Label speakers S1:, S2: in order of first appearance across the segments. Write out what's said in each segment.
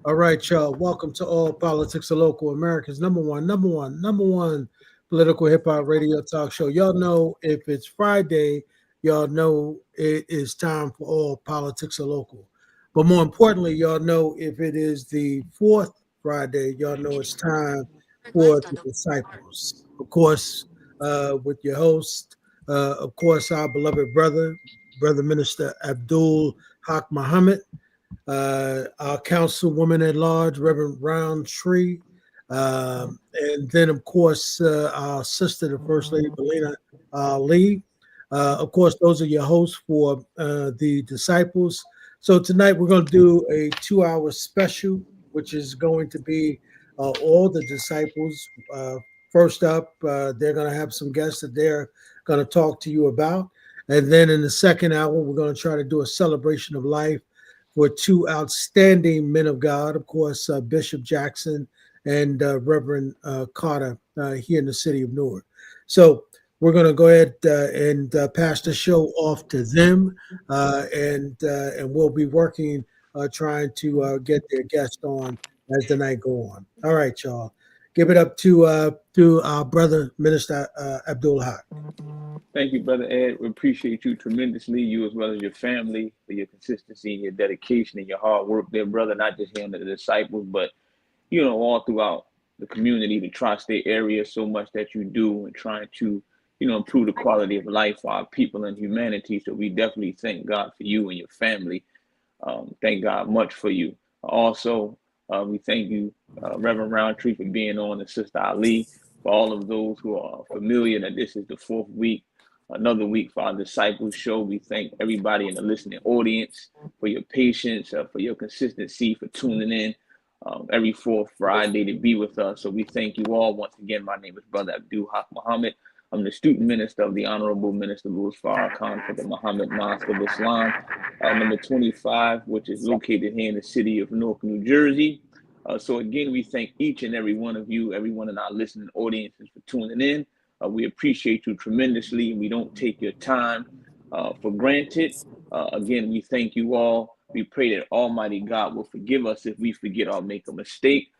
S1: All right, y'all. Welcome to All Politics of Local America's number one political hip hop radio talk show. Y'all know if it's Friday, y'all know it is time for All Politics of Local. But more importantly, y'all know if it is the fourth Friday, y'all know it's time for the disciples. Of course, with your host, of course, our beloved brother Minister Abdul-Haqq Muhammad, our Councilwoman-At-Large, Reverend Roundtree, and then, of course, our sister, the First Lady, Balena Lee. Of course, those are your hosts for the Disciples. So tonight we're going to do a 2-hour special, which is going to be all the Disciples. First up, they're going to have some guests that they're going to talk to you about. And then in the second hour, we're going to try to do a celebration of life for two outstanding men of God, of course, Bishop Jackson and Reverend Carter here in the city of Newark. So we're going to go ahead and pass the show off to them, and we'll be working, trying to get their guest on as the night go on. All right, y'all. Give it up to our brother, Minister Abdul-Haqq.
S2: Thank you, Brother Ed. We appreciate you tremendously, you as well as your family, for your consistency and your dedication and your hard work there, brother, not just here in the disciples, but, all throughout the community, the tri-state area, so much that you do and trying to, improve the quality of life for our people and humanity. So we definitely thank God for you and your family. Thank God much for you. Also, we thank you, Reverend Roundtree, for being on, and Sister Ali. For all of those who are familiar that this is the fourth week, another week for our Disciples show. We thank everybody in the listening audience for your patience, for your consistency, for tuning in every fourth Friday to be with us. So we thank you all. Once again, my name is Brother Abdul-Haqq Muhammad. I'm the student minister of the Honorable Minister Louise for the Muhammad Mosque of Islam, number 25, which is located here in the city of Newark, New Jersey. So again, we thank each and every one of you, everyone in our listening audiences for tuning in. We appreciate you tremendously. We don't take your time for granted. Again, we thank you all. We pray that Almighty God will forgive us if we forget or make a mistake.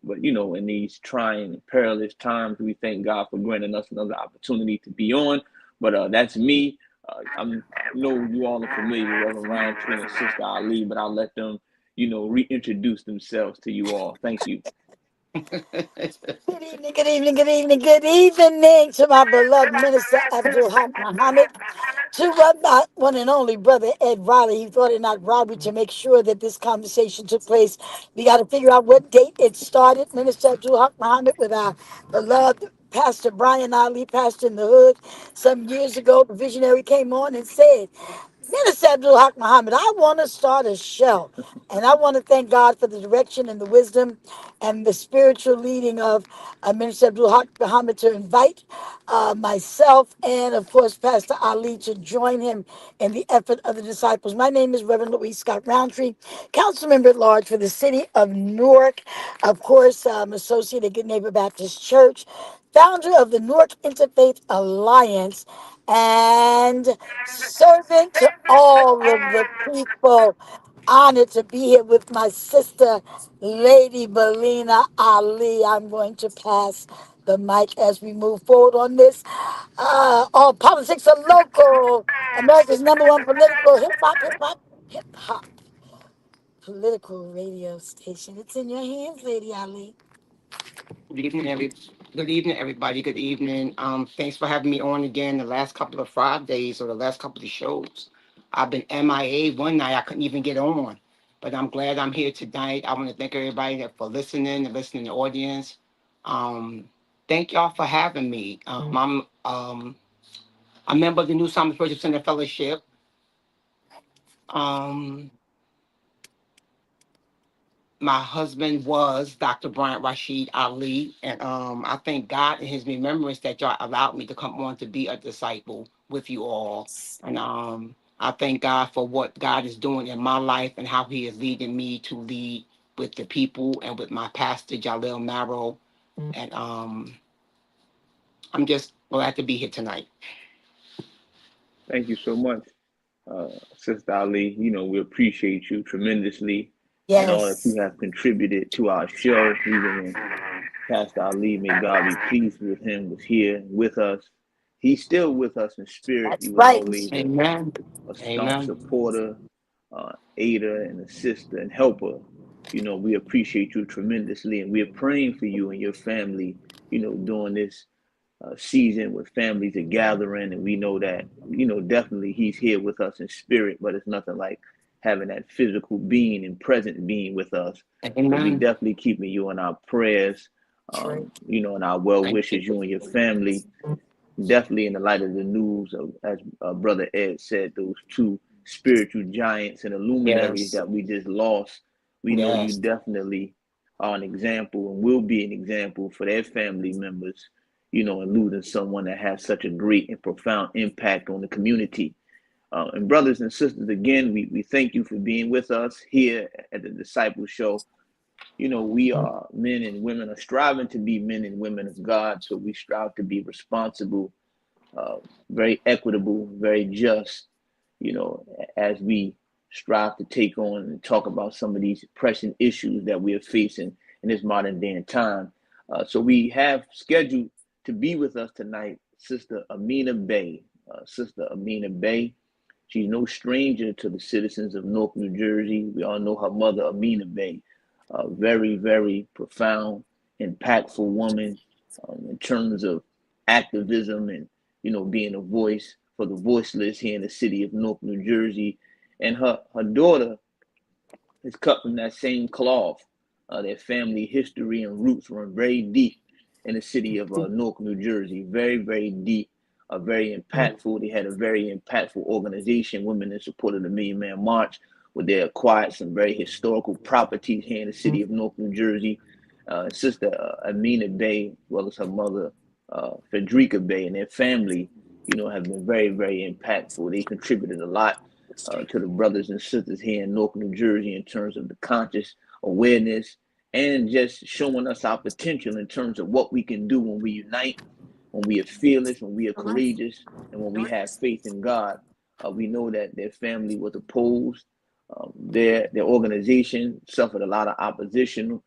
S2: But, in these trying and perilous times, we thank God for granting us another opportunity to be on. But that's me. I know you all are familiar with Reverend Roundtree and Sister Ali, but I'll let them, reintroduce themselves to you all. Thank you.
S3: Good evening, good evening, good evening, good evening to my beloved minister Abdul-Haqq Muhammad, to my one and only brother Ed Riley. He thought it not robbery to make sure that this conversation took place. We got to figure out what date it started. Minister Abdul-Haqq Muhammad with our beloved Pastor Brian Ali, pastor in the hood. Some years ago, the visionary came on and said, Minister Abdul-Haqq Muhammad, I want to start a show. And I want to thank God for the direction and the wisdom and the spiritual leading of Minister Abdul-Haqq Muhammad to invite myself and, of course, Pastor Ali to join him in the effort of the disciples. My name is Reverend Louise Scott-Rountree, Councilmember-At-Large for the city of Newark. Of course, I'm associate at Good Neighbor Baptist Church, founder of the Newark Interfaith Alliance, and servant to all of the people. Honored to be here with my sister, Lady Balena Ali. I'm going to pass the mic as we move forward on this. All politics are local. America's number one political hip hop political radio station. It's in your hands, Lady Ali.
S4: Good evening, good evening, everybody. Good evening. Thanks for having me on again. The last couple of Fridays or the last couple of shows, I've been MIA. One night I couldn't even get on, but I'm glad I'm here tonight. I want to thank everybody for listening and listening to the audience. Thank y'all for having me. I'm a member of the New Psalmist Worship Center Fellowship. My husband was Dr. Bryant Rashid Ali, and I thank God in His remembrance that y'all allowed me to come on to be a disciple with you all. And I thank God for what God is doing in my life and how He is leading me to lead with the people and with my pastor Jalil Marrow. And I'm just glad to be here tonight.
S2: Thank you so much, Sister Ali. We appreciate you tremendously. and all that you
S3: Yes.
S2: have contributed to our show, even when Pastor Ali, may God be pleased with him, was here with us. He's still with us in spirit. He
S3: That's
S2: was
S3: right.
S2: always
S4: Amen.
S2: a staunch
S4: Amen.
S2: supporter, aider, and assister and helper. We appreciate you tremendously, and we're praying for you and your family, during this season with families are gathering. And we know that, definitely he's here with us in spirit, but it's nothing like having that physical being and present being with us. So we
S4: Amen.
S2: definitely keeping you in our prayers,
S3: True.
S2: and our well
S4: Thank you.
S2: wishes, you and your family. Definitely in the light of the news, as Brother Ed said, those two spiritual giants and illuminaries
S4: Yes.
S2: that we just lost. We know you
S4: Yes.
S2: definitely are an example and will be an example for their family members, and losing someone that has such a great and profound impact on the community. And brothers and sisters, again, we thank you for being with us here at the Disciple Show. We are men and women are striving to be men and women of God, so we strive to be responsible, uh, very equitable, very just, as we strive to take on and talk about some of these pressing issues that we are facing in this modern day and time. So we have scheduled to be with us tonight, Sister Amina Bay. Sister Amina Bay, she's no stranger to the citizens of Newark, New Jersey. We all know her mother, Amina Bay, a very, very profound, impactful woman in terms of activism and being a voice for the voiceless here in the city of Newark, New Jersey. And her daughter is cut from that same cloth. Their family history and roots run very deep in the city of Newark, New Jersey. Very, very deep. Very impactful. They had a very impactful organization, Women in Support of the Million Man March, where they acquired some very historical properties here in the city of Newark, New Jersey. Sister Amina Bay, as well as her mother, Frederica Bay, and their family, have been very, very impactful. They contributed a lot to the brothers and sisters here in Newark, New Jersey, in terms of the conscious awareness and just showing us our potential in terms of what we can do when we unite, when we are fearless, when we are courageous, and when we have faith in God. We know that their family was opposed. Their organization suffered a lot of opposition.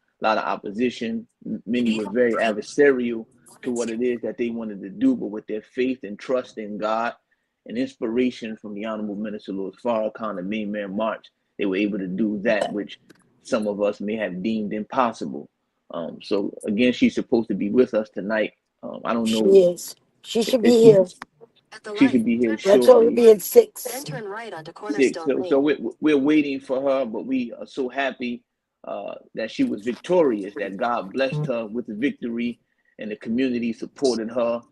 S2: Many were very adversarial to what it is that they wanted to do, but with their faith and trust in God and inspiration from the Honorable Minister Louis Farrakhan, the Main Man March, they were able to do that which some of us may have deemed impossible. So again, she's supposed to be with us tonight. I don't
S3: She
S2: know
S3: is. She should
S2: if
S3: be here.
S2: she should be here
S3: Let's hope
S2: shortly.
S3: be in 6.
S2: Six. So we're waiting for her, but we are so happy that she was victorious, that God blessed her with the victory, and the community supported her.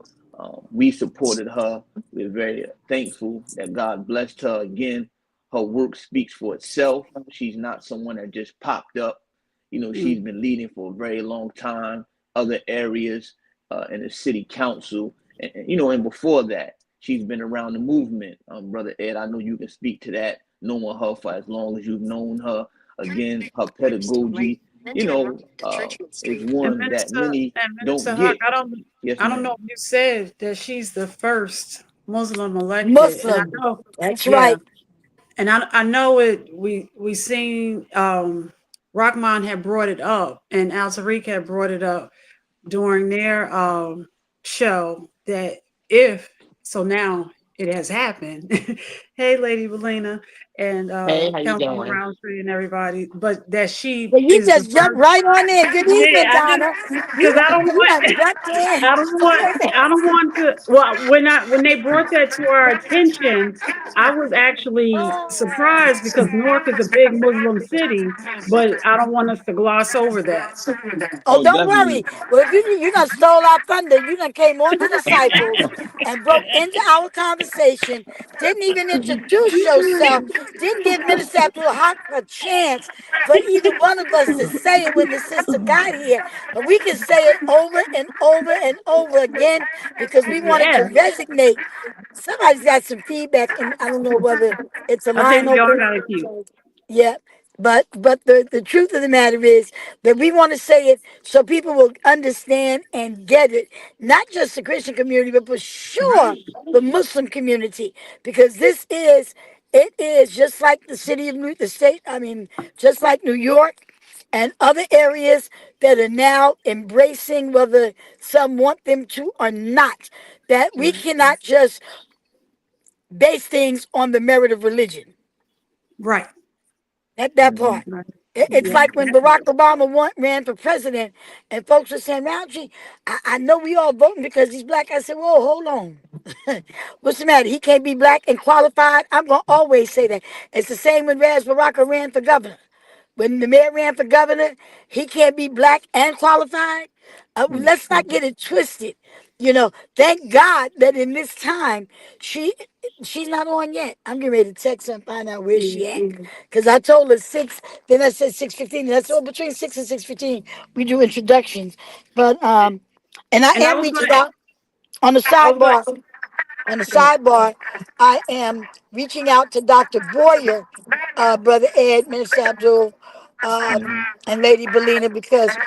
S2: We supported her. We're very thankful that God blessed her again. Her work speaks for itself. She's not someone that just popped up. She's been leading for a very long time, other areas in the city council, and before that, she's been around the movement. Brother Ed, I know you can speak to that, knowing her for as long as you've known her. Again, her pedagogy, is
S5: And
S2: one that many don't
S5: Minister Huck,
S2: get. Yes,
S5: I don't know
S2: ma'am.
S5: if you said that she's the first Muslim elected, and I
S3: Muslim.
S5: know,
S3: That's
S5: yeah,
S3: right.
S5: and I know it. We seen Rahman had brought it up, and Al Tariq had brought it up during their show that if so now it has happened. Hey, Lady Balena and
S4: Hey, how you doing?
S5: Councilwoman-At-Large and everybody, but that she
S3: Well, you
S5: is the
S3: just jumped
S5: first.
S3: right on in. Good evening,
S5: Yeah, I just
S3: Donna.
S5: because I don't
S3: You
S5: want
S3: done jumped in.
S5: I don't want to. Well, when they brought that to our attention, I was actually surprised because Newark is a big Muslim city, but I don't want us to gloss over that.
S3: Oh,
S2: Oh,
S3: don't worry.
S2: definitely.
S3: Well, if you done stole our thunder, you done came on to Disciples and broke into our conversation, didn't even introduce yourself, didn't give Minister Abdul-Haqq a chance for either one of us to say it when the sister got here. But we can say it over and over and over again because we wanted to
S5: Yeah,
S3: resonate. Somebody's got some feedback, and I don't know whether it's a
S5: I
S3: line
S5: think we all
S3: open.
S5: got a cue.
S3: Yeah, but the truth of the matter is that we want to say it so people will understand and get it, not just the Christian community, but for sure the Muslim community, because this is it is just like just like New York and other areas that are now embracing, whether some want them to or not, that we cannot just base things on the merit of religion.
S5: Right.
S3: That part.
S5: Right.
S3: It's
S5: Yeah.
S3: like when Barack Obama ran for president, and folks were saying, "Roundtree, I know we all voting because he's black." I said, "Whoa, hold on. What's the matter? He can't be black and qualified." I'm gonna always say that. It's the same when Raz Baraka ran for governor. When the mayor ran for governor, he can't be black and qualified. Let's not get it twisted. Thank God that in this time she's not on yet. I'm getting ready to text her and find out where she at. Because I told her 6, then I said 6:15. That's all between 6 and 6:15. We do introductions. But and I
S5: And I
S3: am
S5: was
S3: reaching
S5: like,
S3: out on the
S5: I was like,
S3: sidebar. On the sidebar, I am reaching out to Dr. Boyer, Brother Ed, Minister Abdul, and Lady Balena, because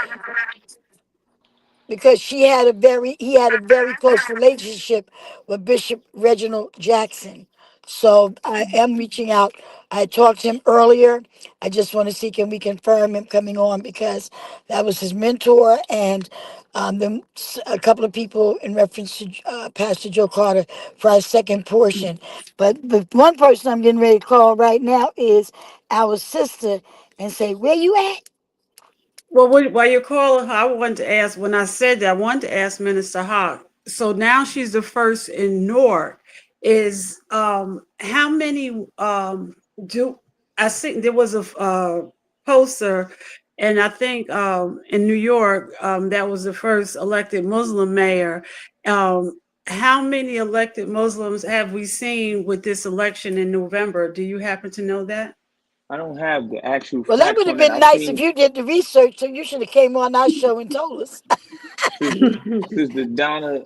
S3: he had a very close relationship with Bishop Reginald Jackson. So I am reaching out. I talked to him earlier. I just want to see, can we confirm him coming on, because that was his mentor, and then a couple of people in reference to Pastor Joe Carter for our second portion. But the one person I'm getting ready to call right now is our sister and say, where you at?
S5: well, while you're calling her, I wanted to ask, when I said that, I wanted to ask Minister Hawk. So now she's the first in Newark. Is how many do I think there was a poster, and I think in New York that was the first elected Muslim mayor. How many elected Muslims have we seen with this election in November? Do you happen to know that?
S2: I don't have the actual
S3: Well, that
S2: facts
S3: would have
S2: on it.
S3: been
S2: I
S3: nice if
S2: seen
S3: you did the research. So you should have came on our show and told us.
S2: Sister Donna,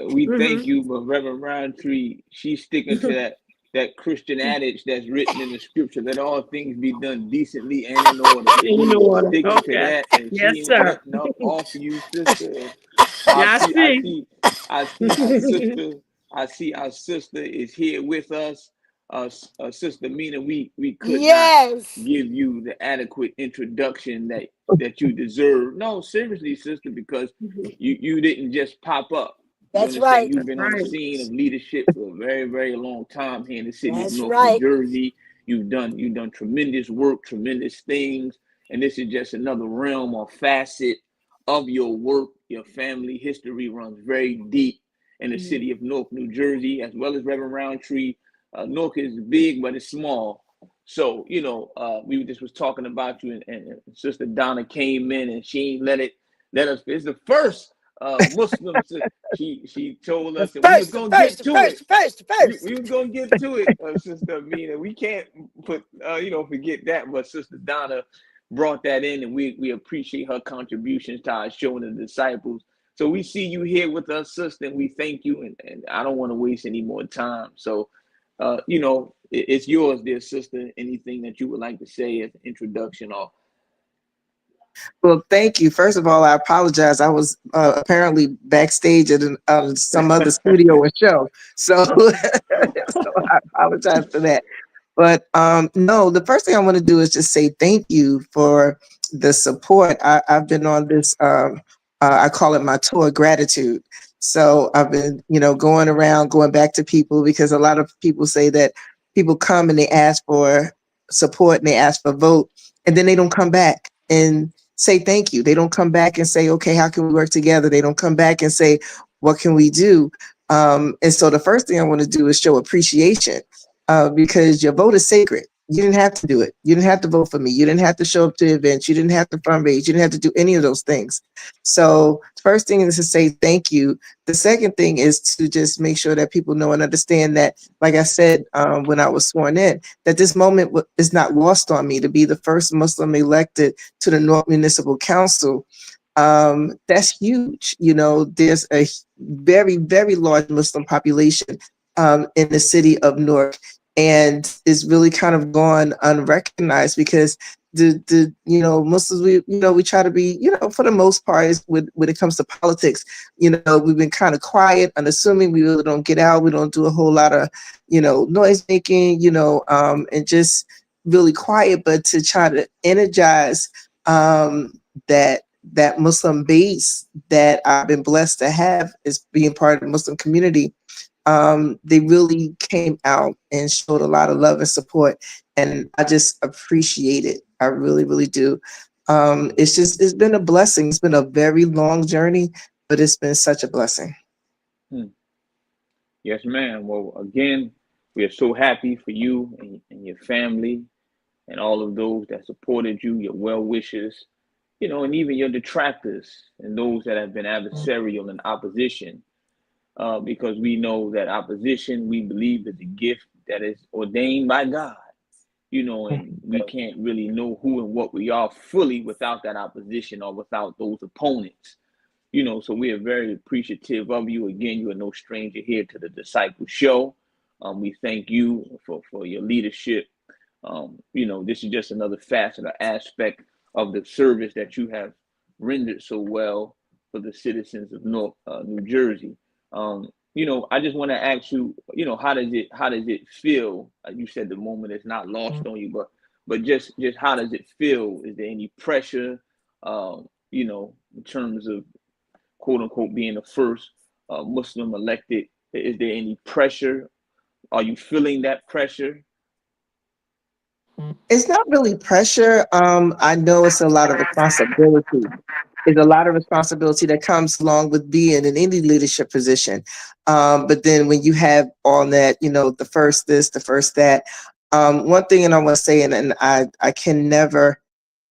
S2: we thank
S5: Mhm.
S2: you, but Reverend Roundtree, she's sticking to that Christian adage that's written in the scripture, that all things be done decently and in order.
S5: In
S2: She's
S5: order.
S2: sticking to
S5: Okay.
S2: that, and
S5: Yes,
S2: she ain't
S5: sir.
S2: letting up off you, sister. And I
S5: Yeah, I
S2: see, I
S5: see.
S2: see, I see our sister. I see our sister is here with us. Sister Mina, we could not
S3: Yes,
S2: give you the adequate introduction that you deserve. No, seriously, sister, because you didn't just pop up. You
S3: that's
S2: understand?
S3: right.
S2: You've been on the
S5: Right.
S2: scene of leadership for a very, very long time here in the city of
S3: That's
S2: Newark, New
S3: right.
S2: Jersey. You've done tremendous work, tremendous things, and this is just another realm or facet of your work. Your family history runs very deep in the city of Newark, New Jersey, as well as Reverend Roundtree. Newark is big, but it's small. So, we just was talking about you, and Sister Donna came in, and she ain't let us. It's the first Muslim. She told
S3: The
S2: us, and we was
S3: first, the
S2: gonna
S3: first,
S2: get
S3: the
S2: to
S3: first,
S2: it.
S3: the first, the first.
S2: We was gonna get to it, Sister Amina. We can't forget that. But Sister Donna brought that in, and we appreciate her contributions to our show and the disciples. So we see you here with us, sister, and we thank you. And I don't want to waste any more time. So, it's yours, dear sister. Anything that you would like to say as an introduction, or
S6: Well, thank you. First of all, I apologize. I was apparently backstage at some other studio or show, so so I apologize for that. But no, the first thing I want to do is just say thank you for the support. I've been on this. I call it my tour of gratitude. So I've been, going around, going back to people, because a lot of people say that people come and they ask for support and they ask for vote, and then they don't come back and say thank you. They don't come back and say, okay, how can we work together? They don't come back and say, what can we do? And so the first thing I want to do is show appreciation, because your vote is sacred. You didn't have to do it. You didn't have to vote for me. You didn't have to show up to events. You didn't have to fundraise. You didn't have to do any of those things. So first thing is to say thank you. The second thing is to just make sure that people know and understand that, like I said, when I was sworn in, that this moment is not lost on me to be the first Muslim elected to the Newark Municipal Council. That's huge. There's a very, very large Muslim population in the city of Newark. and it's really kind of gone unrecognized because the Muslims, we try to be, for the most part, is when it comes to politics, we've been kind of quiet, unassuming. We really don't get out. We don't do a whole lot of noise making, and just really quiet. But to try to energize that Muslim base that I've been blessed to have as being part of the Muslim community, they really came out and showed a lot of love and support, and I just appreciate it. I really, really do. It's been a blessing. It's been a very long journey, but it's been such a blessing.
S2: Yes, ma'am. Well, again, we are so happy for you and your family and all of those that supported you, your well-wishers, and even your detractors and those that have been adversarial and opposition. Because we know that opposition, we believe, is a gift that is ordained by God, and we can't really know who and what we are fully without that opposition or without those opponents, so we are very appreciative of you. Again, you are no stranger here to the Disciple Show. We thank you for your leadership. This is just another facet or aspect of the service that you have rendered so well for the citizens of New Jersey. I just want to ask you, how does it feel? You said the moment is not lost on you, but just how does it feel? Is there any pressure, in terms of quote unquote being the first Muslim elected? Is there any pressure? Are you feeling that pressure?
S6: It's not really pressure. I know it's a lot of responsibility. There's a lot of responsibility that comes along with being in any leadership position. But then when you have all that, the first this, the first that, one thing, and I want to say, and I can never,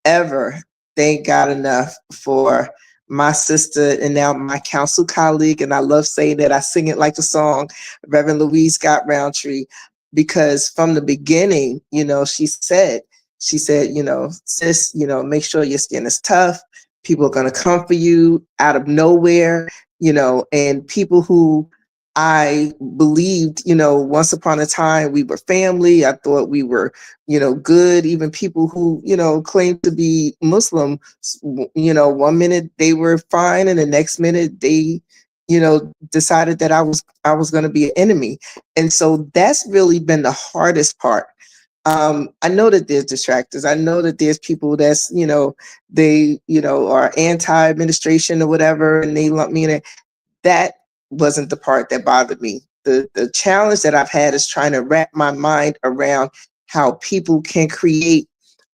S6: ever thank God enough for my sister and now my council colleague, and I love saying that, I sing it like the song, Reverend Louise Scott-Rountree, because from the beginning, she said, sis, make sure your skin is tough. People are going to come for you out of nowhere, and people who I believed, once upon a time we were family. I thought we were, good. Even people who, claimed to be Muslim, 1 minute they were fine, and the next minute they, decided that I was going to be an enemy. And so that's really been the hardest part. I know that there's distractors. I know that there's people that's, they, are anti-administration or whatever, and they lump me in it. That wasn't the part that bothered me. The challenge that I've had is trying to wrap my mind around how people can create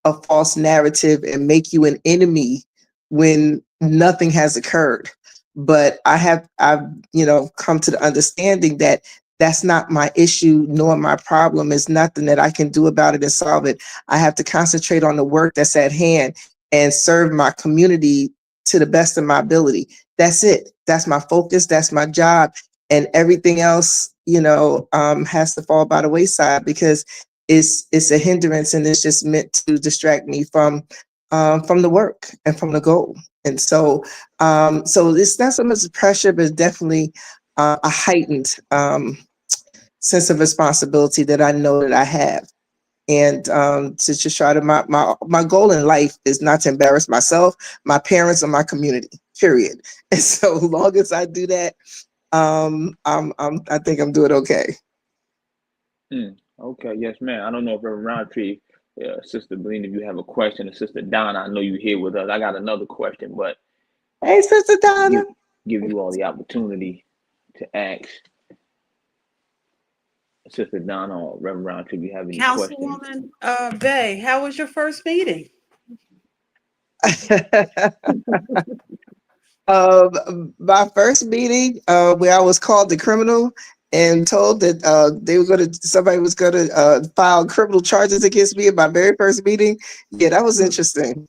S6: a false narrative and make you an enemy when nothing has occurred. But I've come to the understanding that that's not my issue nor my problem. It's nothing that I can do about it and solve it. I have to concentrate on the work that's at hand and serve my community to the best of my ability. That's it. That's my focus. That's my job. And everything else, has to fall by the wayside because it's a hindrance, and it's just meant to distract me from the work and from the goal. And so it's not so much pressure, but definitely a heightened sense of responsibility that I know that I have. And to just try to, my goal in life is not to embarrass myself, my parents, or my community, period. And so long as I do that, I think I'm doing okay.
S2: Okay, yes, ma'am. I don't know if Reverend Roundtree, Sister Balena, if you have a question, or Sister Donna, I know you're here with us. I got another question, but
S6: hey, Sister Donna,
S2: give you all the opportunity to ask. Sister Donna or Reverend Roundtree, if you have any questions.
S5: Councilwoman Bay, how was your first meeting?
S6: My first meeting, where I was called the criminal and told that somebody was gonna file criminal charges against me in my very first meeting. Yeah, that was interesting.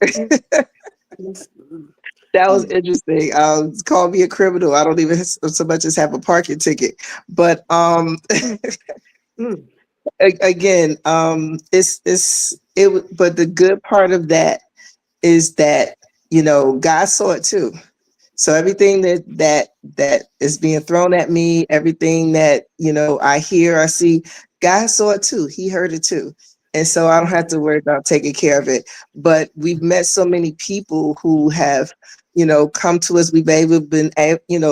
S6: That was interesting. Called me a criminal. I don't even so much as have a parking ticket. But again, but the good part of that is that, God saw it too. So everything that is being thrown at me, everything that, I hear, I see, God saw it too. He heard it too. And so I don't have to worry about taking care of it. But we've met so many people who have, come to us. We've been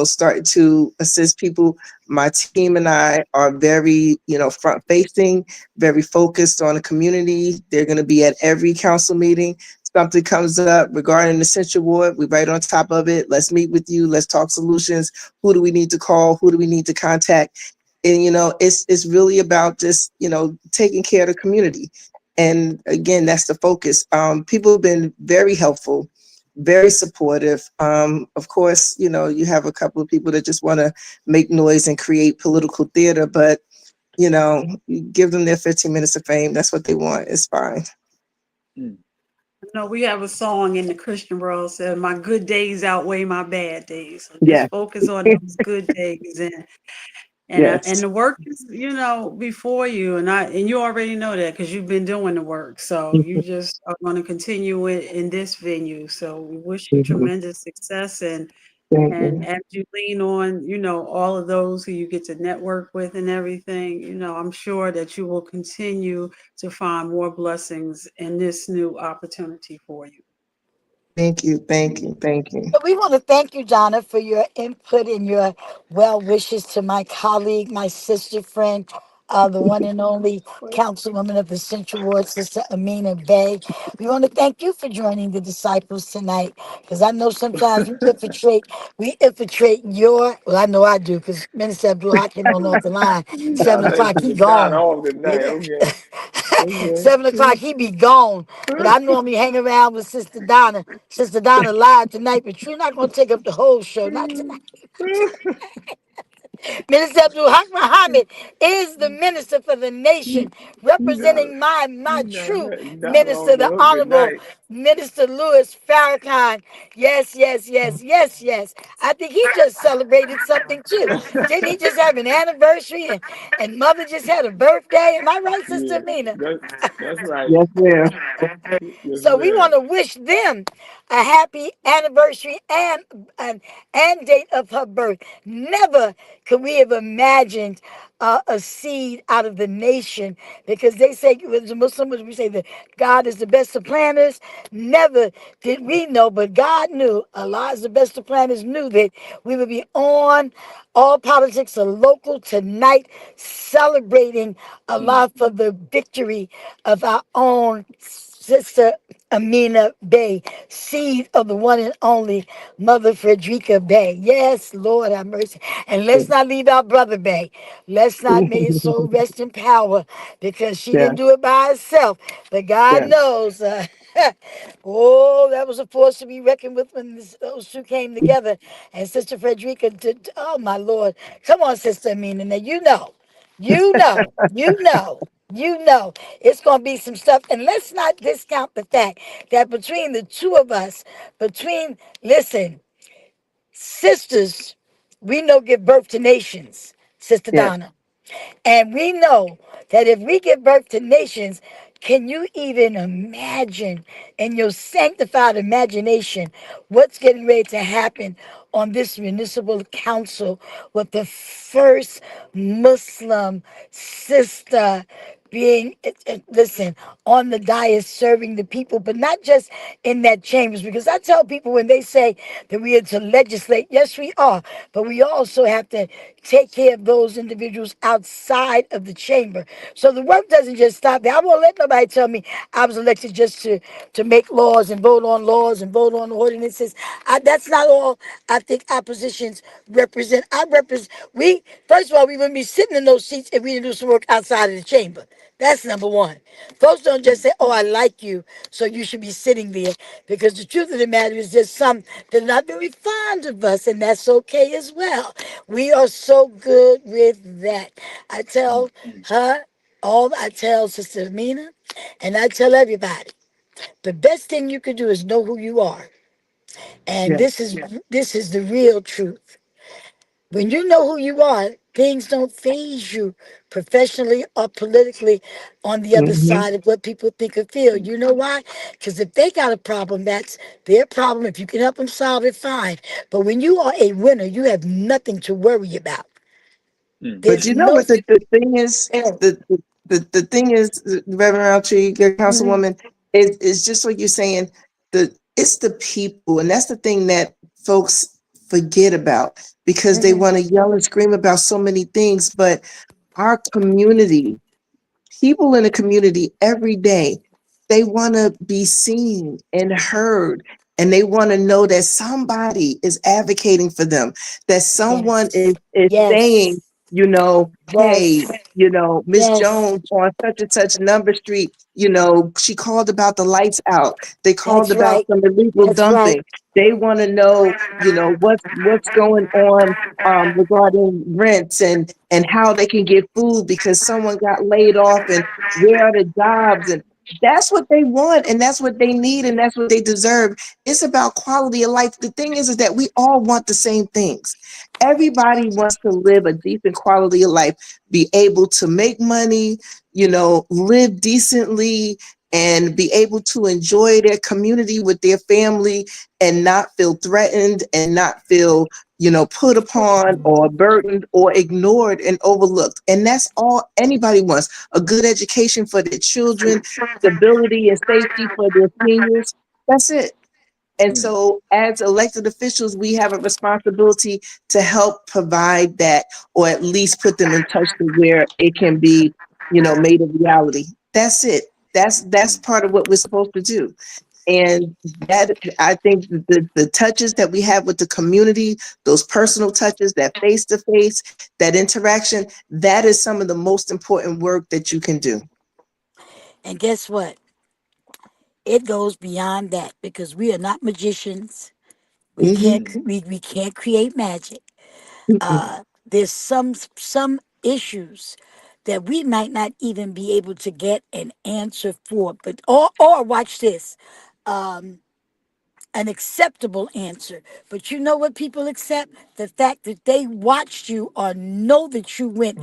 S6: starting to assist people. My team and I are very, front facing, very focused on the community. They're going to be at every council meeting. Something comes up regarding the Central Ward, we right on top of it. Let's meet with you. Let's talk solutions. Who do we need to call? Who do we need to contact? And it's really about just taking care of the community. And again, that's the focus. People have been very helpful, very supportive. Of course, you have a couple of people that just want to make noise and create political theater, but you give them their 15 minutes of fame. That's what they want. It's fine.
S5: No, we have a song in the Christian world said, "My good days outweigh my bad days." So
S6: Yeah.
S5: just focus on those good days, and
S6: Yes.
S5: the work is, before you, and you already know that because you've been doing the work. So you just are going to continue it in this venue. So we wish you
S6: Mhm.
S5: tremendous success, and
S6: Thank you.
S5: as you lean on, all of those who you get to network with and everything, I'm sure that you will continue to find more blessings in this new opportunity for you.
S6: Thank you. Thank you. Thank you.
S3: But we want to thank you, Donna, for your input and your well wishes to my colleague, my sister friend, the one and only Councilwoman of the Central Ward, Sister Amina Bay. We want to thank you for joining the disciples tonight, because I know sometimes we infiltrate your, well, I know I do, because Minister Abdul-Haqq came on off the line,
S2: Y'all
S3: 7
S2: let
S3: o'clock, he
S2: people start
S3: gone.
S2: off tonight. Okay. Okay.
S3: 7 o'clock, he be gone. But I normally hang around with Sister Donna. Sister Donna live tonight, but you're not going to take up the whole show. Not tonight. Minister Abdul-Haqq Muhammad is the minister for the
S2: you,
S3: nation,
S2: you not
S3: representing my
S2: you not
S3: true
S2: letting Donna
S3: minister,
S2: off the
S3: the
S2: hook
S3: Honorable
S2: tonight.
S3: Minister Louis Farrakhan. Yes, yes, yes, yes, yes. I think he just celebrated something too. Didn't he just have an anniversary and mother just had a birthday? Am I right, Sister
S2: Yeah,
S3: Amina?
S2: that's right.
S6: Yes, ma'am.
S2: Yes,
S3: So we want
S2: ma'am.
S3: to wish them a happy anniversary and date of her birth. Never could we have imagined a seed out of the nation, because they say, with the Muslims, we say that God is the best of planners. Never did we know, but God knew. Allah is the best of planners, knew that we would be on All Politics Are Local tonight, celebrating
S2: Mm,
S3: Allah for the victory of our own Sister Amina Bay, seed of the one and only Mother Frederica Bay. Yes, Lord have mercy. And let's not leave our brother Bay. Let's not, may his soul rest in power, because she
S6: Yeah.
S3: didn't do it by herself. But God
S6: Yeah.
S3: knows. Oh, that was a force to be reckoned with when those two came together. And Sister Frederica did, oh my Lord. Come on, Sister Amina. Now, you know, it's going to be some stuff. And let's not discount the fact that between the two of us, listen, sisters, we know give birth to nations, Sister
S6: Yes.
S3: Donna. And we know that if we give birth to nations, can you even imagine in your sanctified imagination what's getting ready to happen on this municipal council with the first Muslim sister being, listen, on the dais serving the people, but not just in that chambers? Because I tell people when they say that we are to legislate, yes, we are, but we also have to take care of those individuals outside of the chamber. So the work doesn't just stop there. I won't let nobody tell me I was elected just to make laws and vote on laws and vote on ordinances. That's not all I think our positions represent. We, first of all, we wouldn't be sitting in those seats if we didn't do some work outside of the chamber. That's number one. Folks don't just say, "Oh, I like you, so you should be sitting there," because the truth of the matter is there's some that are not very fond of us, and that's okay as well. We are so good with that. I
S2: mm,
S3: tell
S2: mm,
S3: her, I tell Sister Amina, and I tell everybody, the best thing you could do is know who you are. And
S6: Yes.
S3: this is the real truth. When you know who you are, things don't phase you professionally or politically on the other
S6: Hmm.
S3: side of what people think or feel.
S2: mm.
S3: You know why? Because if they got a problem, that's their problem. If you can help them solve it, fine. But when you are a winner, you have nothing to worry about.
S6: But
S3: There's
S6: you know
S3: no
S6: what the thing is?
S3: yeah.
S6: The thing is, Reverend Rountree, your
S3: Mhm.
S6: councilwoman, is just what you're saying. It's the people, and that's the thing that folks forget about because they
S3: Mhm.
S6: want to yell and scream about so many things. But our community, people in the community every day, they want to be seen and heard, and they want to know that somebody is advocating for them, that someone
S3: Yes.
S6: is
S3: Yes.
S6: saying, you know, hey,
S3: Yes.
S6: you know, Miss
S3: Yes.
S6: Jones on such and such number street, you know, she called about the lights out. They called
S3: That's
S6: about
S3: right.
S6: some illegal
S3: That's right.
S6: dumping. They want to know, you know, what's going on regarding rents and how they can get food because someone got laid off and where are the jobs, and that's what they want and that's what they need and that's what they deserve. It's about quality of life. The thing is that we all want the same things. Everybody wants to live a decent quality of life, be able to make money, you know, live decently, and be able to enjoy their community with their family and not feel threatened and not feel, you know, put upon or burdened or ignored and overlooked. And that's all anybody wants: a good education for their children, stability and safety for their seniors. That's it. And
S2: Mm,
S6: so as elected officials, we have a responsibility to help provide that, or at least put them in touch to where it can be, you know, made a reality. That's it. That's
S2: mm,
S6: part of what we're supposed to do. And that, I think the touches that we have with the community, those personal touches, that face to face, that interaction, that is some of the most important work that you can do.
S3: And guess what? It goes beyond that because we are not magicians. We
S6: Mhm.
S3: can't
S2: mm,
S3: we can't create magic.
S6: Mm-mm.
S3: There's some issues that we might not even be able to get an answer for. But or watch this. Um an acceptable answer. But you know what people accept? The fact that they watched you or know that you went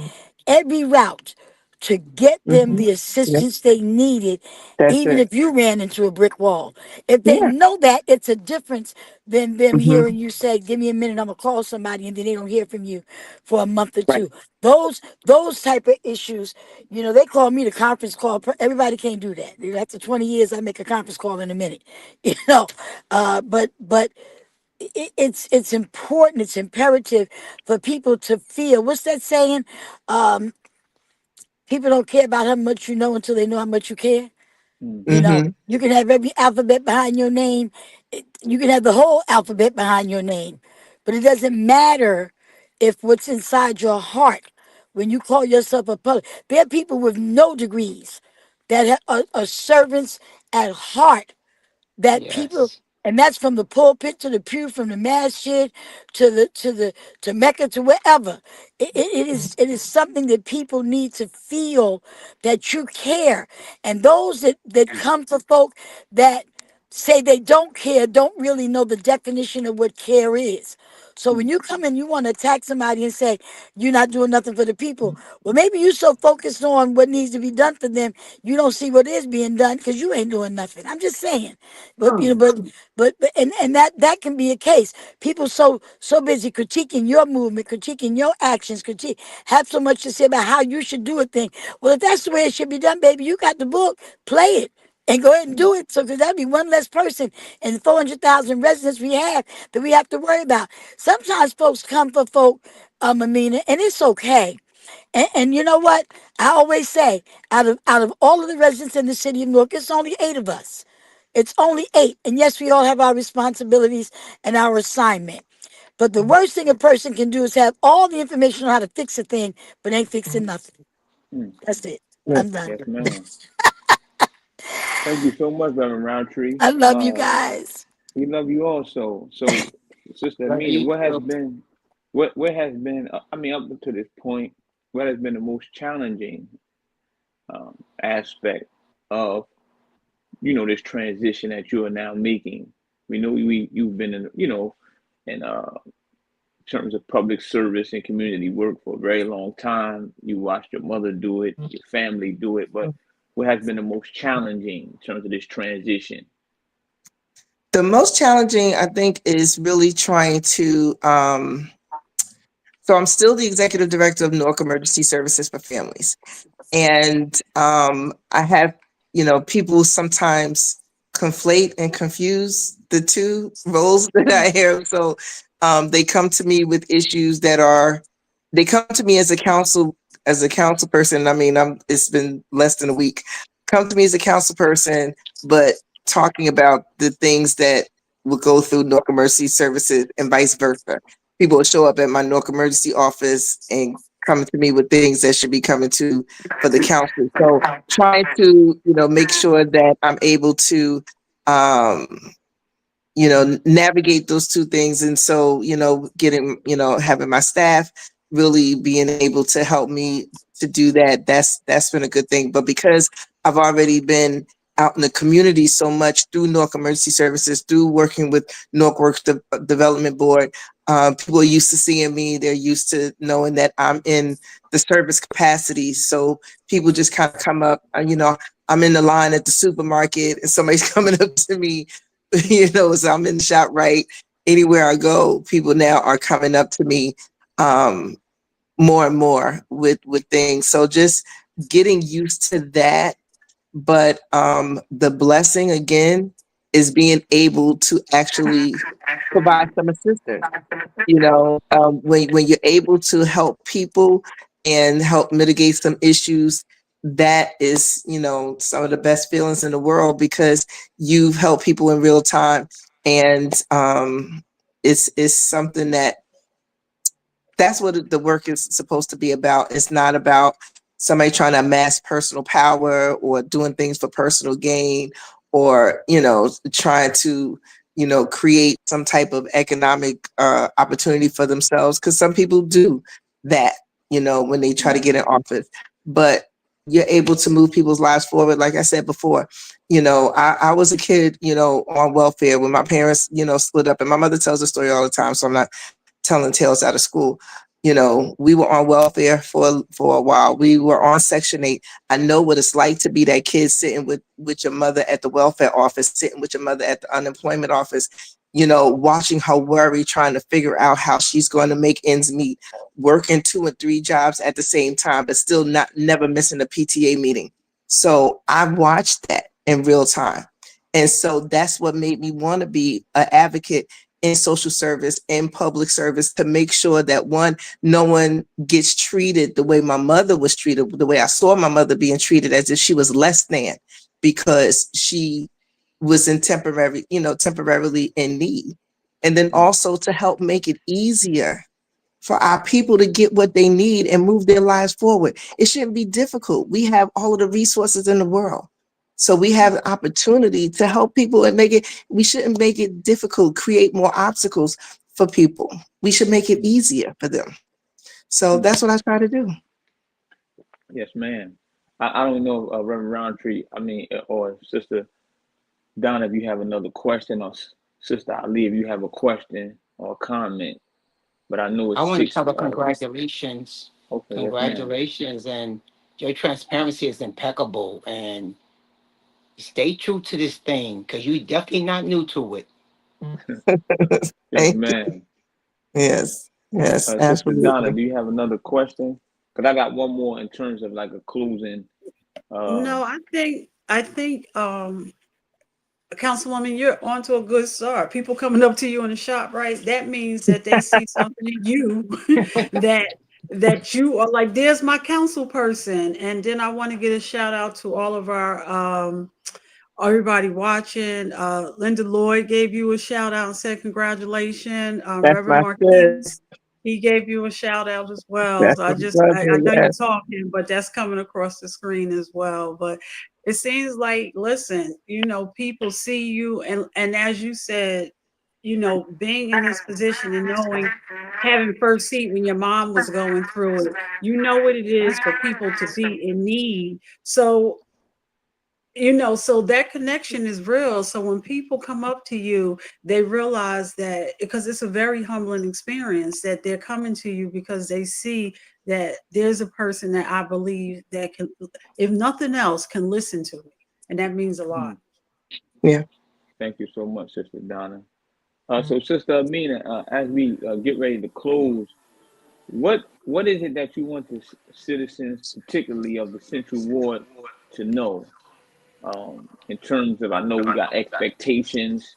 S3: every route to get them
S6: Mhm.
S3: the
S6: Yeah,
S3: assistance they needed,
S6: that's
S3: even
S6: it.
S3: if you ran into a brick wall. If they
S6: Yeah.
S3: know that, it's a difference than them
S6: Mhm.
S3: hearing you say, "Give me a minute, I'm gonna call somebody," and then they don't hear from you for a month or
S6: Right.
S3: two. Those type of issues, they call me the conference call. Everybody can't do that. After 20 years, I make a conference call in a minute. You know, but it's important. It's imperative for people to feel. What's that saying? Um, People don't care about how much you know until they know how much you care.
S2: mhm,
S6: Mhm.
S3: You can have every alphabet behind your name. You can have the whole alphabet behind your name, but it doesn't matter if what's inside your heart when you call yourself a public. There are people with no degrees that are servants at heart that people,
S4: Yes.
S3: and that's from the pulpit to the pew, from the masjid to Mecca to wherever. It is something that people need to feel that you care. And those that come for folk that say they don't care don't really know the definition of what care is. So when
S2: mm,
S3: you come in, you want to attack somebody and say you're not doing nothing for the people. Well, maybe you're so focused on what needs to be done for them, you don't see what is being done because you ain't doing nothing. I'm just saying. But and that can be a case. People so busy critiquing your movement, critiquing your actions, have so much to say about how you should do a thing. Well, if that's the way it should be done, baby, you got the book. Play it and go ahead and
S2: mm,
S3: do it. So that that'd be one less person in the 400,000 residents we have that we have to worry about. Sometimes folks come for folk, Amina, and it's okay. And you know what? I always say, out of all of the residents in the city of Newark, it's only 8 of us. It's only 8. And yes, we all have our responsibilities and our assignment. But the worst thing a person can do is have all the information on how to fix a thing, but ain't fixing nothing.
S2: mm.
S3: That's it.
S6: Yeah.
S3: I'm done.
S2: Yes, ma'am. Thank you so much, Reverend Roundtree.
S3: I love you guys.
S2: We love you also. So, Sister
S4: Love
S2: Amina,
S4: you
S2: what has
S4: too.
S2: been, what has been, I mean, up to this point, what has been the most challenging aspect of, this transition that you are now making? We know you've been in, in terms of public service and community work for a very long time. You watched your mother do it, your family do it, but what has been the most challenging in terms of this transition?
S6: The most challenging, I think, is really trying to So I'm still the executive director of Newark Emergency Services for Families. And I have, people sometimes conflate and confuse the two roles that I have. So they come to me with issues they come to me as a council person. I mean, it's been less than a week. Come to me as a council person, but talking about the things that will go through Newark Emergency Services and vice versa. People will show up at my Newark Emergency office and coming to me with things that should be coming to for the council. So trying to, make sure that I'm able to, navigate those two things. And so, getting, having my staff really being able to help me to do that, that's been a good thing. But because I've already been out in the community so much through Newark Emergency Services, through working with Newark Works Development Board, people are used to seeing me. They're used to knowing that I'm in the service capacity. So people just kind of come up, I'm in the line at the supermarket and somebody's coming up to me, so I'm in the shop, right? Anywhere I go, people now are coming up to me more and more with things. So just getting used to that. But the blessing again is being able to actually provide some assistance. When you're able to help people and help mitigate some issues, that is, some of the best feelings in the world, because you've helped people in real time. And it's something that's what the work is supposed to be about. It's not about somebody trying to amass personal power or doing things for personal gain, or, trying to, create some type of economic opportunity for themselves. Because some people do that, when they try to get in office. But you're able to move people's lives forward. Like I said before, I was a kid, on welfare when my parents, split up. And my mother tells the story all the time, so I'm not telling tales out of school. We were on welfare for a while. We were on Section 8. I know what it's like to be that kid sitting with your mother at the welfare office, sitting with your mother at the unemployment office, watching her worry, trying to figure out how she's going to make ends meet, working 2 and 3 jobs at the same time, but still never missing a PTA meeting. So I watched that in real time. And so that's what made me want to be an advocate in social service and public service, to make sure that no one gets treated the way my mother was treated, the way I saw my mother being treated, as if she was less than because she was temporarily in need. And then also to help make it easier for our people to get what they need and move their lives forward. It shouldn't be difficult. We have all of the resources in the world. So we have the opportunity to help people and we shouldn't make it difficult, create more obstacles for people. We should make it easier for them. So that's what I try to do.
S2: Yes, ma'am. I don't know, Reverend Roundtree, or Sister Donna, if you have another question, or Sister Ali, if you have a question or a comment. But I know it's
S4: I want to
S2: 6.
S4: tell her congratulations.
S2: Okay,
S4: Congratulations. And your transparency is impeccable. And stay true to this thing, because you're definitely not new to it.
S2: Yes, ma'am.
S6: Yes,
S2: Sister
S6: absolutely.
S2: Donna, do you have another question? Because I got one more in terms of like a closing.
S5: No, I think Councilwoman, you're onto a good start. People coming up to you in the shop, right? That means that they see something in you that you are like, there's my council person. And then I want to get a shout out to all of our everybody watching. Linda Lloyd gave you a shout out and said congratulations. Reverend Marquise, he gave you a shout out as well. So I know you're talking, but that's coming across the screen as well. But it seems like, listen, people see you, and as you said, being in this position and having first seat when your mom was going through it, what it is for people to be in need. So so that connection is real. So when people come up to you, they realize that, because it's a very humbling experience, that they're coming to you because they see that there's a person that I believe that can, if nothing else, can listen to me. And that means a lot.
S6: Yeah.
S2: Thank you so much, Sister Donna. So Sister Amina, as we get ready to close, what is it that you want the citizens, particularly of the Central Ward, to know? In terms of, I know we got expectations,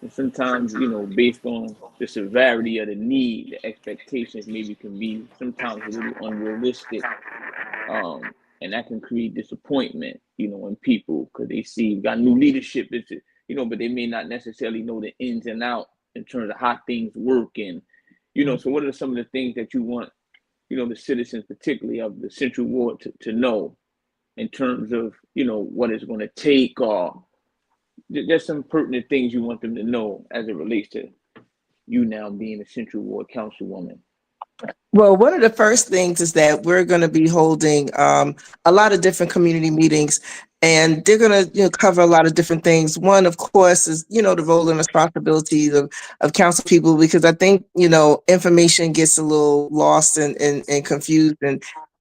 S2: and sometimes, based on the severity of the need, the expectations maybe can be sometimes a little unrealistic, and that can create disappointment, in people because they see we got new leadership, but they may not necessarily know the ins and out in terms of how things work, and so what are some of the things that you want, the citizens, particularly of the Central Ward, to know in terms of, what it's going to take, or just some pertinent things you want them to know as it relates to you now being a Central Ward Councilwoman?
S6: Well, one of the first things is that we're going to be holding a lot of different community meetings, and they're going to cover a lot of different things. One, of course, is the role and responsibilities of council people, because I think information gets a little lost and confused,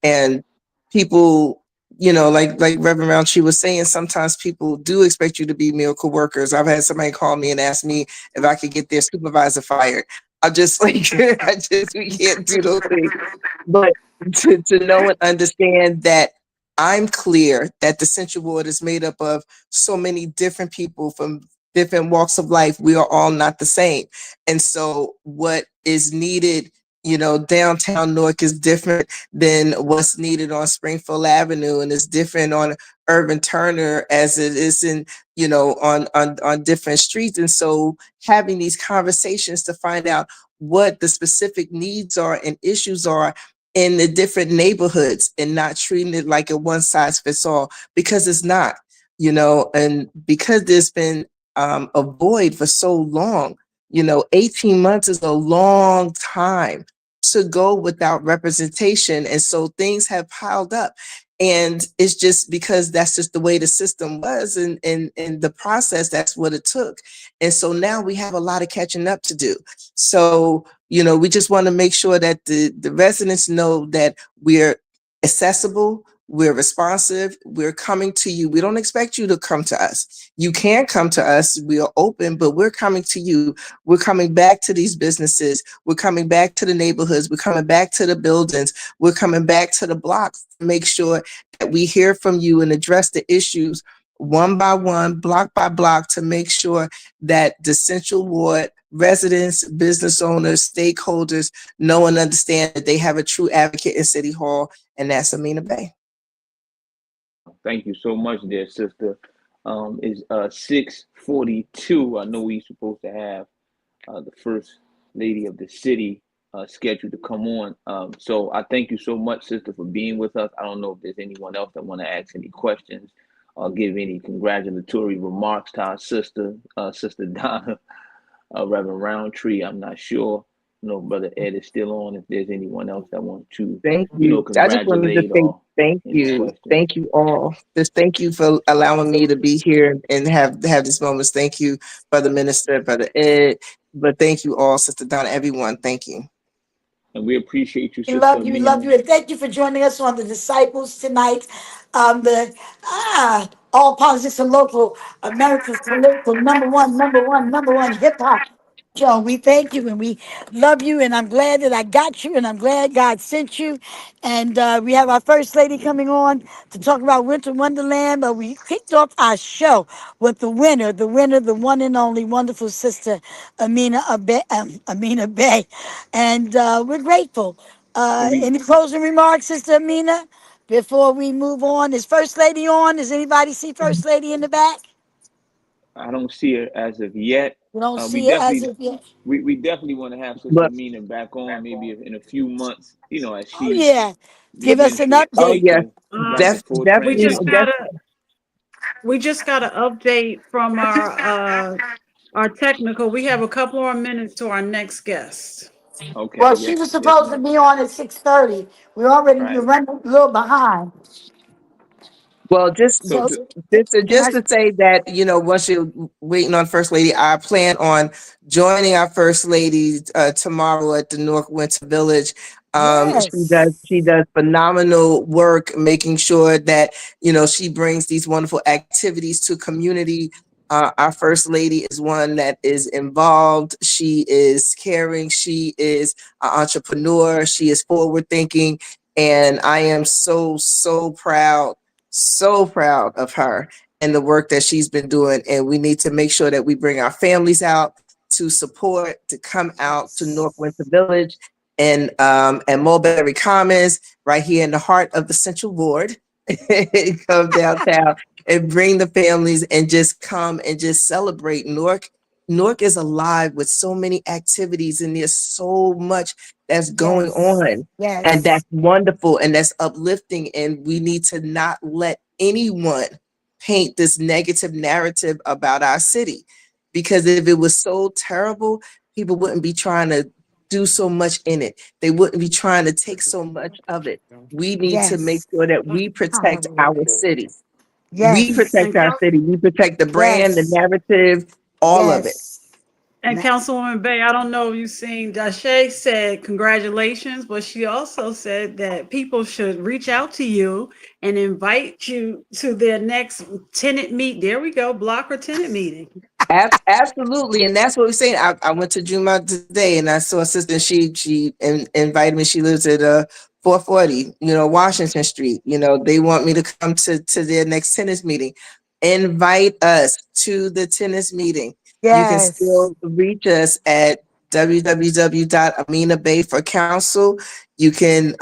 S6: and people, like Reverend Rountree was saying, sometimes people do expect you to be miracle workers. I've had somebody call me and ask me if I could get their supervisor fired. I just we can't do those things. But to know and understand that I'm clear that the Central Ward is made up of so many different people from different walks of life. We are all not the same. And so what is needed, downtown Newark is different than what's needed on Springfield Avenue, and it's different on Urban Turner as it is in, on different streets. And so having these conversations to find out what the specific needs are and issues are in the different neighborhoods, and not treating it like a one size fits all, because it's not, and because there's been a void for so long. 18 months is a long time to go without representation. And so things have piled up. And it's just because that's just the way the system was, and the process, that's what it took. And so now we have a lot of catching up to do. So, we just want to make sure that the residents know that we're accessible, we're responsive, we're coming to you. We don't expect you to come to us. You can come to us, we are open, but we're coming to you. We're coming back to these businesses. We're coming back to the neighborhoods. We're coming back to the buildings. We're coming back to the blocks to make sure that we hear from you and address the issues one by one, block by block, to make sure that the Central Ward residents, business owners, stakeholders know and understand that they have a true advocate in City Hall, and that's Amina Bay.
S2: Thank you so much, dear sister. It's 6:42. I know we're supposed to have the first lady of the city scheduled to come on. So I thank you so much, sister, for being with us. I don't know if there's anyone else that want to ask any questions or give any congratulatory remarks to our sister, Sister Donna, Reverend Rountree. I'm not sure. Brother Ed is still on. If there's anyone else that wants to,
S6: Thank you. I just wanted to
S2: congratulate
S6: say
S2: or
S6: thank
S2: any
S6: you.
S2: questions.
S6: Thank you all. Just thank you for allowing me to be here and have these moments. Thank you, Brother Minister, Brother Ed. But thank you all, Sister Donna, everyone. Thank you.
S2: And we appreciate you,
S3: We
S2: Sister
S3: love you,
S2: Amina.
S3: and thank you for joining us on the Disciples tonight. The All Politics and Local, America's political number one hip hop show. We thank you and we love you, and I'm glad that I got you, and I'm glad God sent you. And we have our first lady coming on to talk about Winter Wonderland, but we kicked off our show with the winner, the one and only wonderful sister Amina Bay, and we're grateful. Any closing remarks, Sister Amina, before we move on? Is First Lady on? Does anybody see First Lady in the back?
S2: I don't see her as of yet.
S3: You don't
S2: We
S3: see it as
S2: definitely
S3: of yet?
S2: we definitely want to have Sister
S6: But
S2: Amina back on, maybe in a few months, as
S3: Oh,
S2: she
S3: yeah. Give us
S2: begins
S3: an
S2: to
S6: oh
S3: update.
S6: yes,
S2: into right the full
S5: We
S6: definitely,
S5: just
S2: transition.
S5: got an update from our technical. We have a couple more minutes to our next guest.
S2: Okay,
S3: Well, she
S2: yes,
S3: was
S2: yes,
S3: supposed to
S2: ma'am.
S3: be on at 6:30. We're
S2: Right.
S3: running a little behind.
S6: well, just
S2: So
S3: So
S2: to
S3: can I?
S6: just to say that, once you're waiting on First Lady, I plan on joining our First Lady tomorrow at the Newark Winter Village.
S3: Yes.
S6: She does phenomenal work making sure that she brings these wonderful activities to community Our first lady is one that is involved. She is caring. She is an entrepreneur. She is forward thinking. And I am so proud of her and the work that she's been doing. And we need to make sure that we bring our families out to support, to come out to Newark Winter Village and Mulberry Commons, right here in the heart of the Central Ward. Come downtown and bring the families and just come and just celebrate. Newark is alive with so many activities, and there's so much that's going on.
S3: Yes.
S6: And that's wonderful and that's uplifting. And we need to not let anyone paint this negative narrative about our city. Because if it was so terrible, people wouldn't be trying to do so much in it. They wouldn't be trying to take so much of it. We need to make sure that we protect our city. We
S3: Yes.
S6: protect our city. We protect the brand, the narrative, all of it.
S5: And Councilwoman Bay, I don't know if you've seen, Dashay said congratulations, but she also said that people should reach out to you and invite you to their next tenant meet. There we go, block or tenant meeting.
S6: Absolutely, and that's what we're saying. I went to Juma today, and I saw a sister. She invited me. She lives at 440, Washington Street. They want me to come to their next tennis meeting. Invite us to the tennis meeting.
S3: Yes.
S6: You can still reach us at www.Amina Bay for council. You can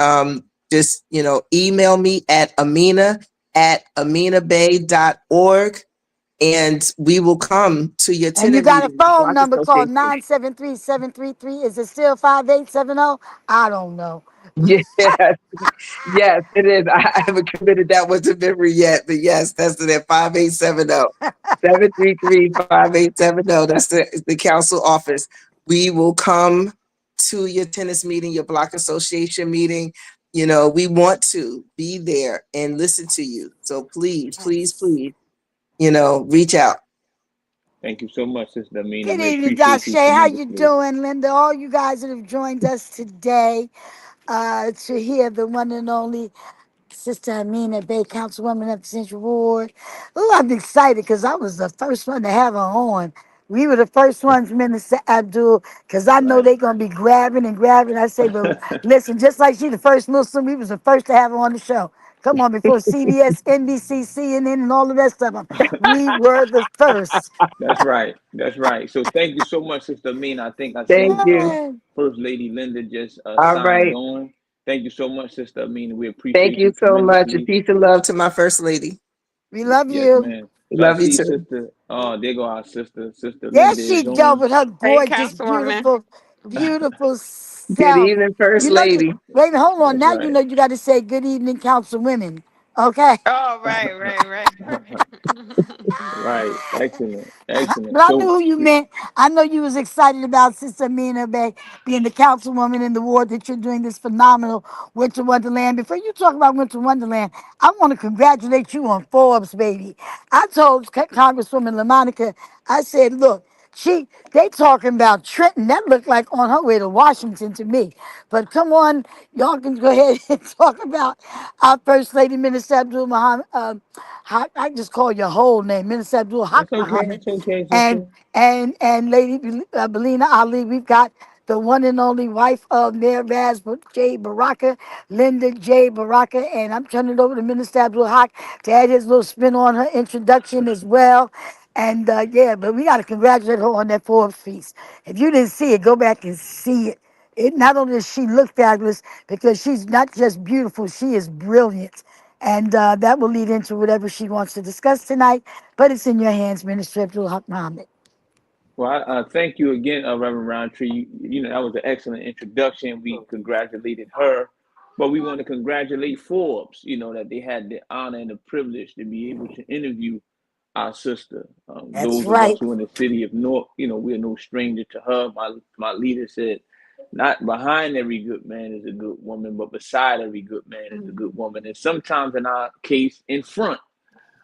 S6: just email me at amina@aminabay.org. And we will come to your tenant.
S3: And you got a
S6: meeting,
S3: phone number called 973-733. Is it still 5870? I don't know.
S6: Yes, yes, it is. I haven't committed that one to memory yet, but yes, that's the 5870-733-5870. That's the council office. We will come to your tennis meeting, your block association meeting. We want to be there and listen to you. So please, reach out.
S2: Thank you so much, Sister Amina.
S3: Good
S2: We
S3: evening,
S2: appreciate you
S3: Dashay. How you
S2: tremendously.
S3: doing, Linda? All you guys that have joined us today to hear the one and only Sister Amina Bay, Councilwoman of the Central Ward. Oh, I'm excited because I was the first one to have her on. We were the first ones, Minister Abdul, because I know they're going to be grabbing and grabbing. I say, but listen, just like she the first Muslim, we was the first to have her on the show. Come on, before CBS, NBC, CNN, and all the rest of them. We were the first.
S2: That's right. That's right. So thank you so much, Sister Amina. I think I
S6: Thank
S2: seen
S6: you.
S2: First Lady Linda just
S6: All
S2: signed
S6: right.
S2: on. Thank you so much, Sister Amina. We
S6: Thank
S2: appreciate
S6: you
S2: you
S6: so much. And
S2: tremendously.
S6: peace and love to my first lady.
S3: We love
S2: Yes,
S3: you.
S2: ma'am.
S6: We
S2: So I
S6: love you
S2: see
S6: too.
S2: Sister. Oh, there go our sister. Sister
S3: There
S2: Linda
S3: she
S2: is
S3: go
S2: on.
S3: with her
S7: Hey,
S3: gorgeous,
S7: Councilwoman.
S3: beautiful
S6: Good
S3: self.
S6: evening, First
S3: You know,
S6: Lady.
S3: wait, hold on.
S2: That's
S3: Now you
S2: right.
S3: know you got to say good evening, council women. Okay.
S7: Oh, right.
S2: Right. Excellent.
S3: But
S2: Excellent.
S3: I knew
S2: So
S3: who you meant. I know you was excited about Sister Amina Bay being the councilwoman in the ward that you're doing this phenomenal Winter Wonderland. Before you talk about Winter Wonderland, I want to congratulate you on Forbes, baby. I told Congresswoman LaMonica, I said, look, they talking about Trenton. That looked like on her way to Washington to me. But come on, y'all can go ahead and talk about our First Lady, Minister Abdul-Muhammad. I just call your whole name, Minister Abdul-Haqq
S2: it's okay.
S3: Muhammad,
S2: It's okay,
S3: and
S2: sister.
S3: Lady Balena Ali. We've got the one and only wife of Mayor J. Baraka, Linda J. Baraka, and I'm turning it over to Minister Abdul-Haqq to add his little spin on her introduction as well. And but we got to congratulate her on that Forbes feast. If you didn't see it, go back and see it. Not only does she look fabulous, because she's not just beautiful, she is brilliant. And that will lead into whatever she wants to discuss tonight. But it's in your hands, Minister Abdul-Haqq Muhammad.
S2: Well, I thank you again, Reverend Roundtree. That was an excellent introduction. We congratulated her, but we want to congratulate Forbes, that they had the honor and the privilege to be able to interview our sister.
S3: That's
S2: Those of us
S3: right.
S2: who in the city of Newark, we're no stranger to her. My leader said, not behind every good man is a good woman, but beside every good man is a good woman. And sometimes in our case, in front.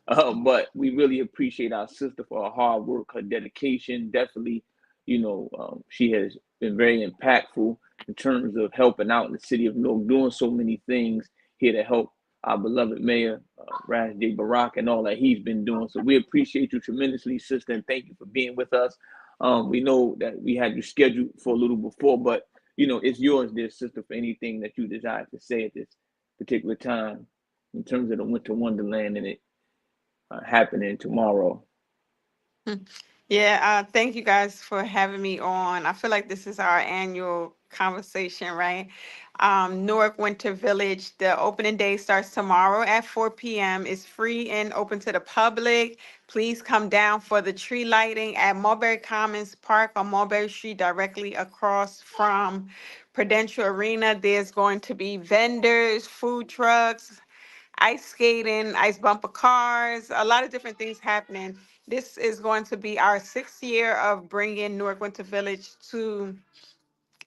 S2: But we really appreciate our sister for her hard work, her dedication. Definitely, she has been very impactful in terms of helping out in the city of Newark, doing so many things here to help our beloved mayor, Baraka, and all that he's been doing. So we appreciate you tremendously, sister, and thank you for being with us. We know that we had you scheduled for a little before, but it's yours, dear sister, for anything that you desire to say at this particular time in terms of the Winter Wonderland and it happening tomorrow.
S7: Yeah, thank you guys for having me on. I feel like this is our annual conversation, right? Newark Winter Village, the opening day starts tomorrow at 4 p.m. It's free and open to the public. Please come down for the tree lighting at Mulberry Commons Park on Mulberry Street, directly across from Prudential Arena. There's going to be vendors, food trucks, ice skating, ice bumper cars, a lot of different things happening. This is going to be our 6th year of bringing Newark Winter Village to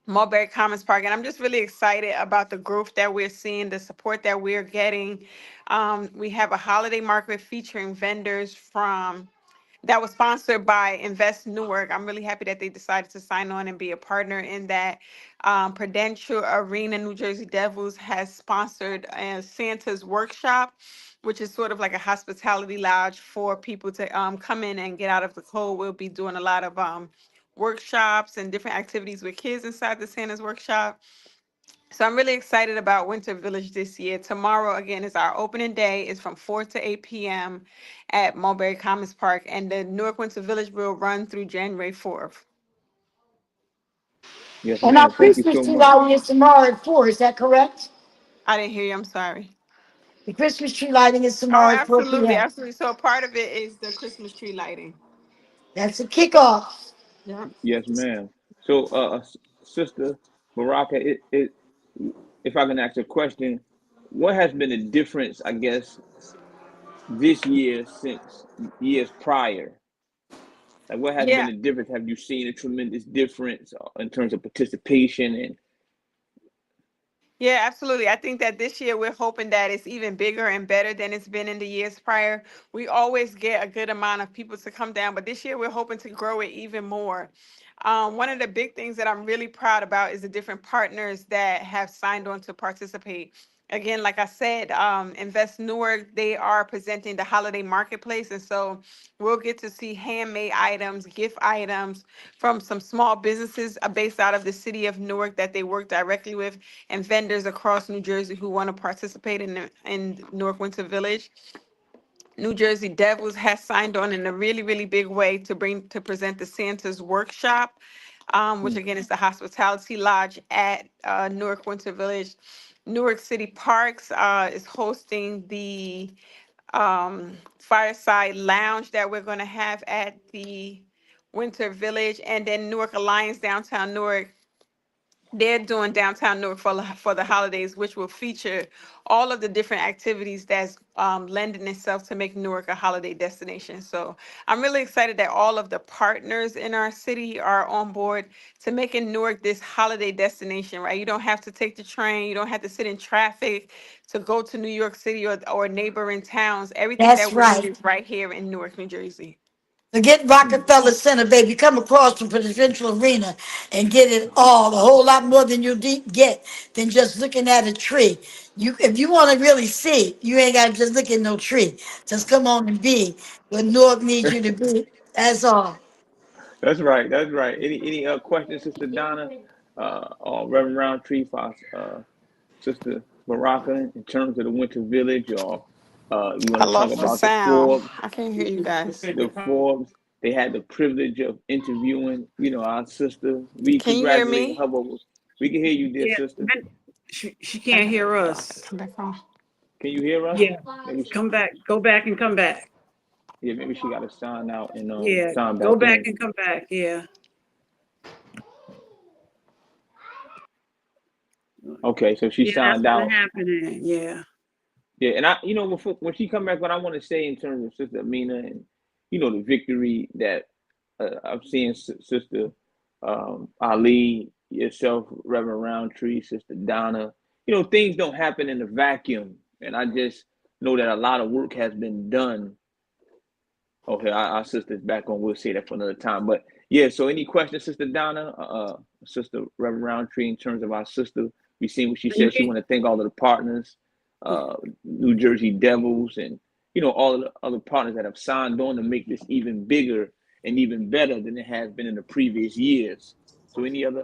S7: Mulberry Commons Park. And I'm just really excited about the growth that we're seeing, the support that we're getting. We have a holiday market featuring vendors that was sponsored by Invest Newark. I'm really happy that they decided to sign on and be a partner in that. Prudential Arena, New Jersey Devils has sponsored Santa's Workshop, which is sort of like a hospitality lodge for people to come in and get out of the cold. We'll be doing a lot of workshops and different activities with kids inside the Santa's Workshop. So I'm really excited about Winter Village this year. Tomorrow, again, is our opening day. It's from 4 to 8 p.m. at Mulberry Commons Park. And the Newark Winter Village will run through January 4th.
S2: Yes,
S3: And our
S2: ma'am. Thank you
S3: Christmas
S2: so
S3: tree
S2: much.
S3: lighting is tomorrow at 4. Is that correct?
S7: I didn't hear you. I'm sorry.
S3: The Christmas tree lighting is
S7: Oh,
S3: tomorrow at 4
S7: absolutely.
S3: p.m.
S7: Absolutely. So part of it is the Christmas tree lighting.
S3: That's a kickoff.
S7: Yeah.
S2: Yes, ma'am. So, Sister Baraka, if I can ask a question, what has been the difference, I guess, this year since years prior? Like, what has been
S7: Yeah.
S2: the difference? Have you seen a tremendous difference in terms of participation and
S7: Yeah, absolutely. I think that this year we're hoping that it's even bigger and better than it's been in the years prior. We always get a good amount of people to come down, but this year we're hoping to grow it even more. One of the big things that I'm really proud about is the different partners that have signed on to participate. Again, like I said, Invest Newark, they are presenting the holiday marketplace. And so we'll get to see handmade items, gift items from some small businesses based out of the city of Newark that they work directly with, and vendors across New Jersey who want to participate in Newark Winter Village. New Jersey Devils has signed on in a really, really big way to present the Santa's Workshop, which again is the hospitality lodge at Newark Winter Village. Newark City Parks is hosting the Fireside Lounge that we're going to have at the Winter Village, and then Newark Alliance Downtown Newark, they're doing downtown Newark for the holidays, which will feature all of the different activities that's lending itself to make Newark a holiday destination. So I'm really excited that all of the partners in our city are on board to making Newark this holiday destination, right? You don't have to take the train. You don't have to sit in traffic to go to New York City or neighboring towns. Everything
S3: That's
S7: that we need
S3: right.
S7: is right here in Newark, New Jersey.
S3: Forget Rockefeller Center, baby. Come across from Presidential Arena and get it all, a whole lot more than you get than just looking at a tree. If you want to really see, you ain't got to just look at no tree. Just come on and be what Newark needs you to be. That's all.
S2: that's right, that's right. Any questions, Sister Donna, or Reverend Roundtree for Sister Baraka in terms of the Winter Village, or you
S7: I
S2: want to talk
S7: lost the
S2: about the
S7: sound.
S2: Forbes?
S7: I can't hear you guys.
S2: The Forbes, they had the privilege of interviewing, our sister. We
S7: Can you hear
S2: congratulating
S7: me?
S2: her. We can hear you, dear
S5: Yeah,
S2: sister.
S5: she can't hear us.
S7: Come back on.
S2: Can you hear us?
S5: Yeah,
S2: Maybe,
S5: come back, go back and come back.
S2: yeah, maybe she got to sign out and
S5: Yeah,
S2: sign
S5: go
S2: back
S5: back
S2: in.
S5: and come back. Yeah.
S2: Okay, so she
S5: Yeah, that's
S2: signed
S5: what's
S2: out.
S5: happening. Yeah.
S2: Yeah, and when she come back, what I want to say in terms of Sister Amina and the victory that I'm seeing, Sister Ali, yourself, Reverend Roundtree, Sister Donna. Things don't happen in a vacuum, and I just know that a lot of work has been done. Okay, our sister's back on. We'll say that for another time. But yeah, so any questions, Sister Donna, Sister Reverend Roundtree, in terms of our sister? We seen what she
S5: You
S2: said. She
S5: can,
S2: want to thank all of the partners. New Jersey Devils, and all of the other partners that have signed on to make this even bigger and even better than it has been in the previous years. So, any other?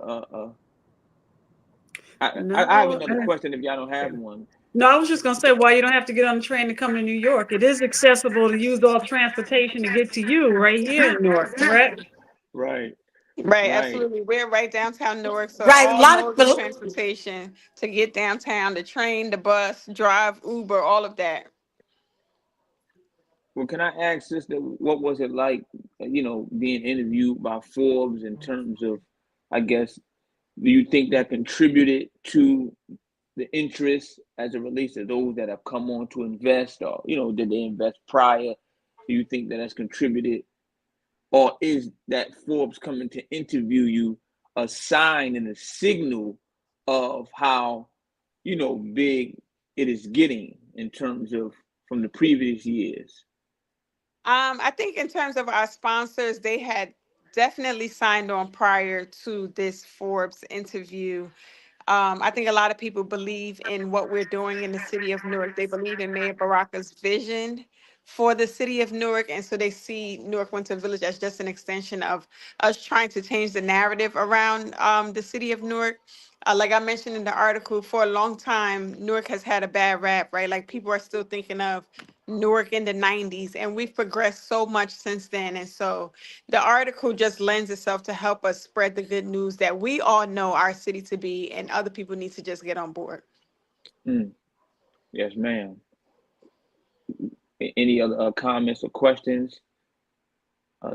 S2: I have
S5: No,
S2: another question if y'all don't have one.
S5: no, I was just gonna say why you don't have to get on the train to come to New York. It is accessible to use all transportation to get to you right here in Newark, correct?
S2: Right,
S7: Right,
S2: right.
S7: absolutely. We're right downtown Newark, so
S3: Right. A
S7: all
S3: lot
S7: modes of
S3: of
S7: transportation to get downtown, the train, the bus, drive, Uber, all of that.
S2: Well, can I ask, sister, what was it like, being interviewed by Forbes in terms of, I guess, do you think that contributed to the interest as it relates to those that have come on to invest, or did they invest prior? Do you think that has contributed, or is that Forbes coming to interview you a sign and a signal of how big it is getting in terms of from the previous years?
S7: I think in terms of our sponsors, they had definitely signed on prior to this Forbes interview. I think a lot of people believe in what we're doing in the city of Newark. They believe in Mayor Baraka's vision for the city of Newark. And so they see Newark Winter Village as just an extension of us trying to change the narrative around the city of Newark. Like I mentioned in the article, for a long time, Newark has had a bad rap, right? Like people are still thinking of Newark in the 90s, and we've progressed so much since then. And so the article just lends itself to help us spread the good news that we all know our city to be, and other people need to just get on board.
S2: Mm, yes, ma'am. Any other comments or questions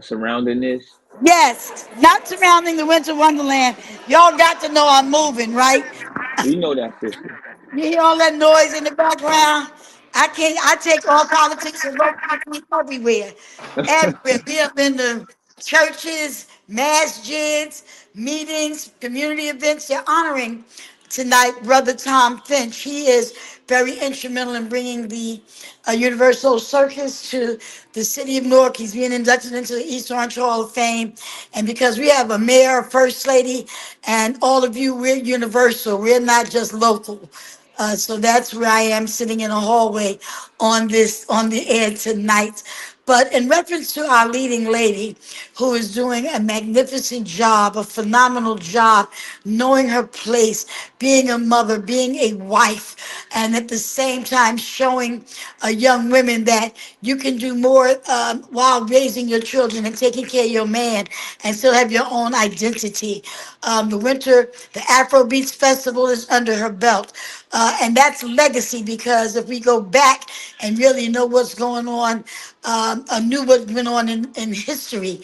S2: surrounding this?
S3: yes, not surrounding the Winter Wonderland. Y'all got to know I'm moving, right?
S2: We know that, sister.
S3: You hear all that noise in the background? I can't. I take all politics and locally everywhere, everywhere. We have been to churches, masjids, meetings, community events. They're honoring tonight Brother Tom Finch. He is very instrumental in bringing the Universal Circus to the city of Newark. He's being inducted into the East Orange Hall of Fame. And because we have a mayor, first lady, and all of you, we're universal. We're not just local. So that's where I am sitting in a hallway on the air tonight. But in reference to our leading lady, who is doing a magnificent job, a phenomenal job, knowing her place, being a mother, being a wife, and at the same time showing young women that you can do more while raising your children and taking care of your man and still have your own identity. The Afro Beats Festival is under her belt. And that's legacy, because if we go back and really know what's going on, knew what went on in history,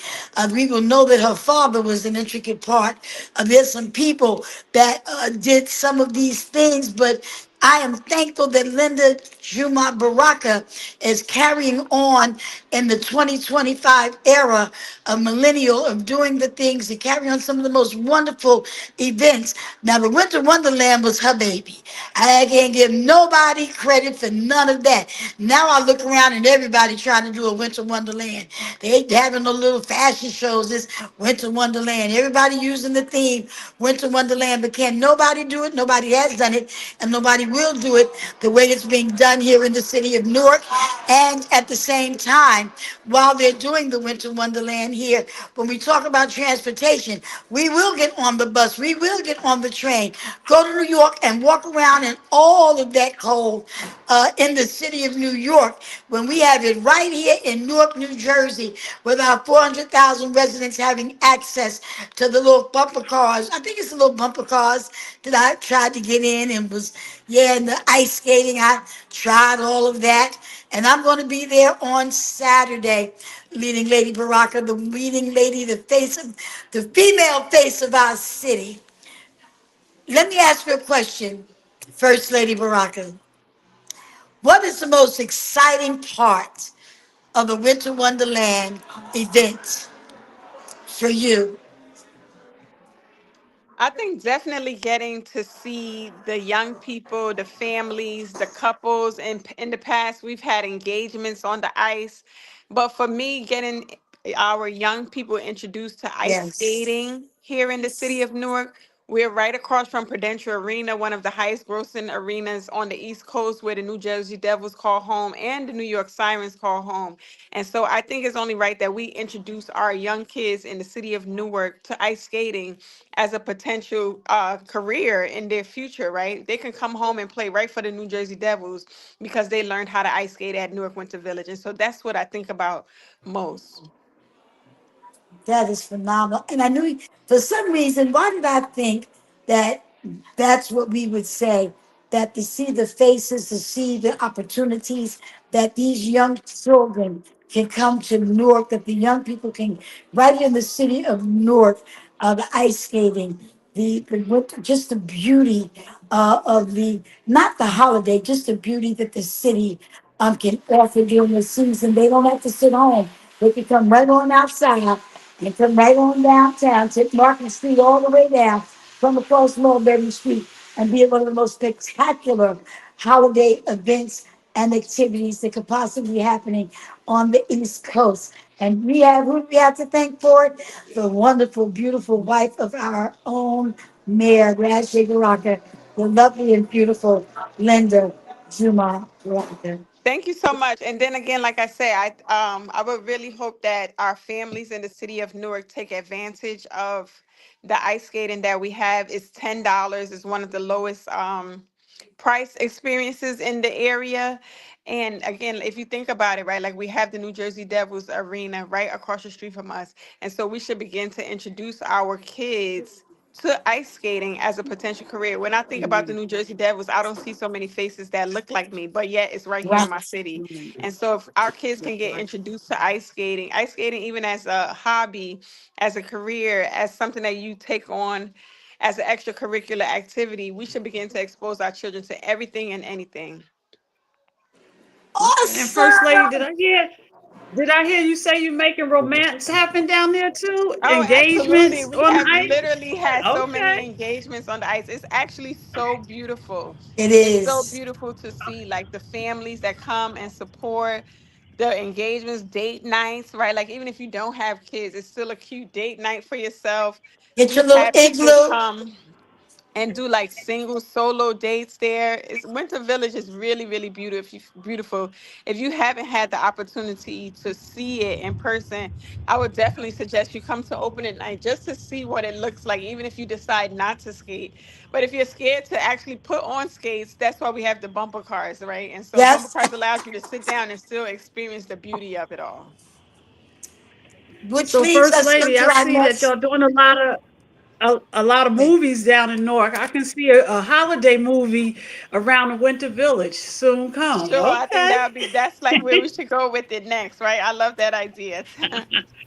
S3: we will know that her father was an intricate part. There's some people that did some of these things, but I am thankful that Linda Juma Baraka is carrying on in the 2025 era, a millennial of doing the things to carry on some of the most wonderful events. Now, the Winter Wonderland was her baby. I can't give nobody credit for none of that. Now I look around and everybody trying to do a Winter Wonderland. They ain't having no little fashion shows. This Winter Wonderland. Everybody using the theme Winter Wonderland, but can nobody do it? Nobody has done it, and nobody will do it the way it's being done here in the city of Newark. And at the same time, while they're doing the Winter Wonderland here, when we talk about transportation, we will get on the bus, we will get on the train, go to New York and walk around in all of that cold in the city of New York, when we have it right here in Newark, New Jersey, with our 400,000 residents having access to the little bumper cars. I think it's the little bumper cars that I tried to get in and was, yeah, and the ice skating. I tried all of that. And I'm going to be there on Saturday, leading Lady Baraka, the leading lady, the female face of our city. Let me ask you a question, First Lady Baraka. What is the most exciting part of the Winter Wonderland event for you?
S7: I think definitely getting to see the young people, the families, the couples. In the past, we've had engagements on the ice. But for me, getting our young people introduced to ice
S3: Yes.
S7: skating here in the city of Newark We're right across from Prudential Arena, one of the highest grossing arenas on the East Coast, where the New Jersey Devils call home and the New York Sirens call home. And so I think it's only right that we introduce our young kids in the city of Newark to ice skating as a potential career in their future, right? They can come home and play right for the New Jersey Devils because they learned how to ice skate at Newark Winter Village. And so that's what I think about most.
S3: That is phenomenal. And I knew for some reason, why did I think that that's what we would say? That to see the faces, to see the opportunities that these young children can come to Newark, that the young people can, right here in the city of Newark, the ice skating, just the beauty of the, not the holiday, just the beauty that the city can offer during the season. They don't have to sit home. They can come right on outside and come right on downtown, take Market Street all the way down, come across Mulberry Street, and be at one of the most spectacular holiday events and activities that could possibly be happening on the East Coast. And we have who we have to thank for it? The wonderful, beautiful wife of our own mayor, Baraka, the lovely and beautiful Linda Juma Baraka.
S7: Thank you so much. And then again, like I say, I would really hope that our families in the city of Newark take advantage of the ice skating that we have. It's $10. It's one of the lowest price experiences in the area. And again, if you think about it, right, like we have the New Jersey Devils arena right across the street from us. And so we should begin to introduce our kids to ice skating as a potential career. When I think about the New Jersey Devils, I don't see so many faces that look like me, but yet it's right here in my city. And so if our kids can get introduced to ice skating even as a hobby, as a career, as something that you take on as an extracurricular activity, we should begin to expose our children to everything and anything.
S5: Okay. And First Lady,
S3: Awesome!
S5: did I hear you say you making romance happen down there too?
S7: Oh, absolutely.
S5: Engagements
S7: We
S5: on
S7: have
S5: ice?
S7: literally had so many
S5: Okay.
S7: engagements on the ice. It's actually so beautiful.
S3: It
S7: It's so
S3: is.
S7: beautiful to see like the families that come and support the engagements, date nights, right? Like even if you don't have kids, it's still a cute date night for yourself.
S3: Get your
S7: We've
S3: little
S7: had people
S3: igloo.
S7: come and do like single solo dates there. It's Winter Village is really, really beautiful. Beautiful. If you haven't had the opportunity to see it in person, I would definitely suggest you come to opening night just to see what it looks like, even if you decide not to skate. But if you're scared to actually put on skates, that's why we have the bumper cars, right? And so bumper
S3: Yes.
S7: cars allows you to sit down and still experience the beauty of it all.
S3: Which
S5: So
S3: leads
S5: First
S3: us
S5: Lady,
S3: into
S5: I
S3: our
S5: see that
S3: next.
S5: y'all doing a lot of movies down in Newark. I can see a holiday movie around the Winter Village soon come.
S7: Sure, I think
S5: Okay.
S7: that's like where we should go with it next, right? I love that idea.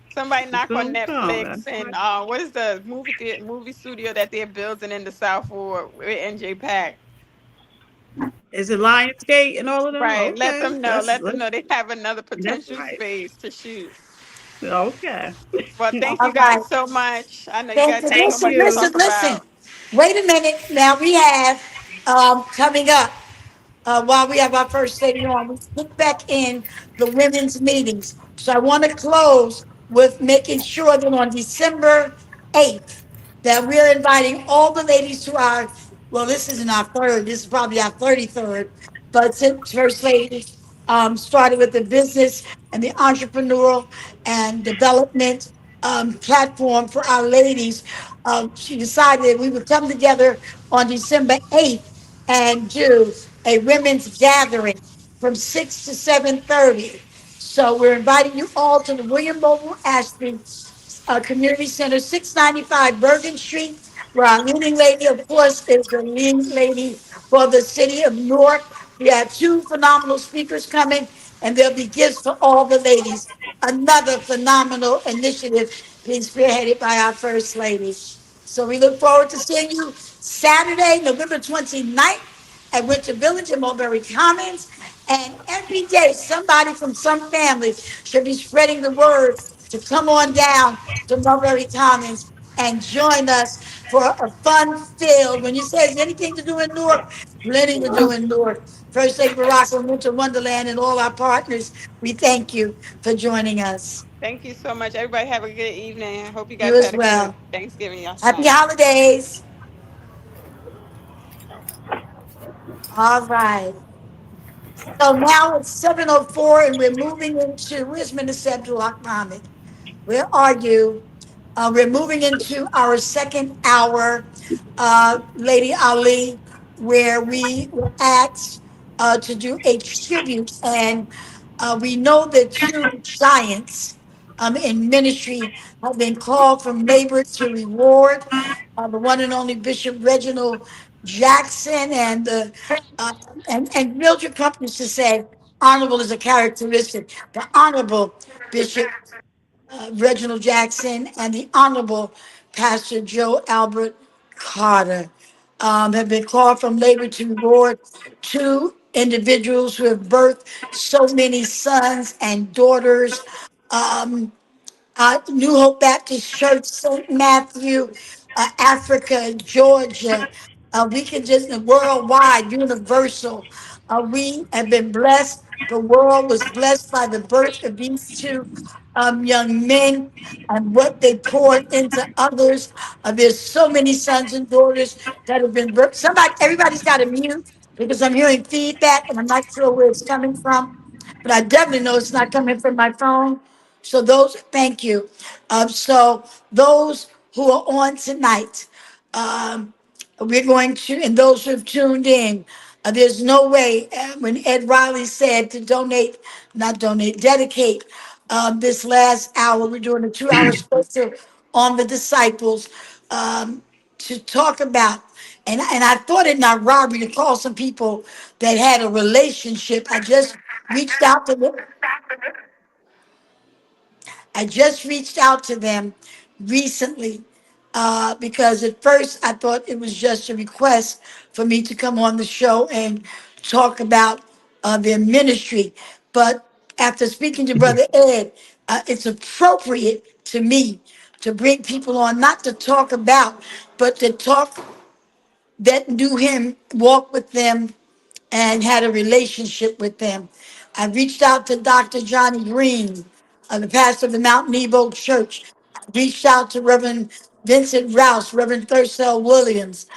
S7: Somebody knock on
S5: Soon come.
S7: Netflix
S5: That's
S7: and
S5: right.
S7: what is the movie studio that they're building in the South for with NJ Pack?
S5: Is it Lionsgate and all of them?
S7: Right.
S5: Okay.
S7: Let them know they have another
S5: That's
S7: potential
S5: right.
S7: space to shoot.
S5: Okay.
S7: Well, thank
S3: All
S7: you
S3: right.
S7: guys so much. I know you
S3: Thank
S7: guys
S3: you.
S7: have so
S5: Thank
S3: Listen,
S7: much to
S5: you.
S3: listen,
S7: talk
S3: listen.
S7: about.
S3: Wait a minute. Now we have coming up. While we have our first lady on, we put back in the women's meetings. So I want to close with making sure that on December 8th, that we're inviting all the ladies to our, well, this isn't our third, this is probably our 33rd, but since first lady started with the business and the entrepreneurial and development platform for our ladies, she decided we would come together on December 8th and do a women's gathering from 6 to 7:30. So we're inviting you all to the William Mobile Ashby Community Center, 695 Bergen Street, where our leading lady, of course, is the leading lady for the city of Newark. We have two phenomenal speakers coming, and there'll be gifts for all the ladies. Another phenomenal initiative being spearheaded by our First Lady. So we look forward to seeing you Saturday, November 29th at Winter Village in Mulberry Commons. And every day, somebody from some family should be spreading the word to come on down to Mulberry Commons and join us for a fun filled. When you say there's anything to do in Newark, plenty to do in Newark. First Lady Baraka, Winter Wonderland, and all our partners, we thank you for joining us.
S7: Thank you so much. Everybody have a good evening. I hope you
S3: You
S7: guys
S3: as
S7: had a good
S3: well.
S7: Thanksgiving
S3: Happy
S7: yourself.
S3: holidays. All right. So now it's 7:04, and we're moving into, where's Minister Abdul-Haqq Muhammad? Where are you? We're moving into our second hour, Lady Ali, where we were asked to do a tribute. And we know that two giants in ministry have been called from labor to reward. The one and only Bishop Reginald Jackson and the and Mildred Companies to say honorable is a characteristic. The Honorable Bishop Reginald Jackson and the Honorable Pastor Joe Albert Carter have been called from labor to reward, two individuals who have birthed so many sons and daughters. Um, New Hope Baptist Church, St. Matthew, Africa, Georgia. We can just worldwide, universal. We have been blessed. The world was blessed by the birth of these two young men and what they poured into others. There's so many sons and daughters that have been birthed. Somebody, everybody's got a mute because I'm hearing feedback and I'm not sure where it's coming from, but I definitely know it's not coming from my phone. So those, thank you. So those who are on tonight, um, we're going to, and those who have tuned in, there's no way, when Ed Riley said to donate, not donate, dedicate this last hour, we're doing a 2 hour special on the disciples to talk about, and I thought it not robbery to call some people that had a relationship. Reached out to them I just reached out to them recently because at first I thought it was just a request for me to come on the show and talk about their ministry. But after speaking to Brother Ed, it's appropriate to me to bring people on, not to talk about, but to talk that knew him, walk with them, and had a relationship with them. I reached out to Dr. Johnny Green, the pastor of the Mount Nebo Church. I reached out to Reverend Vincent Rouse, Reverend Thursell Williams.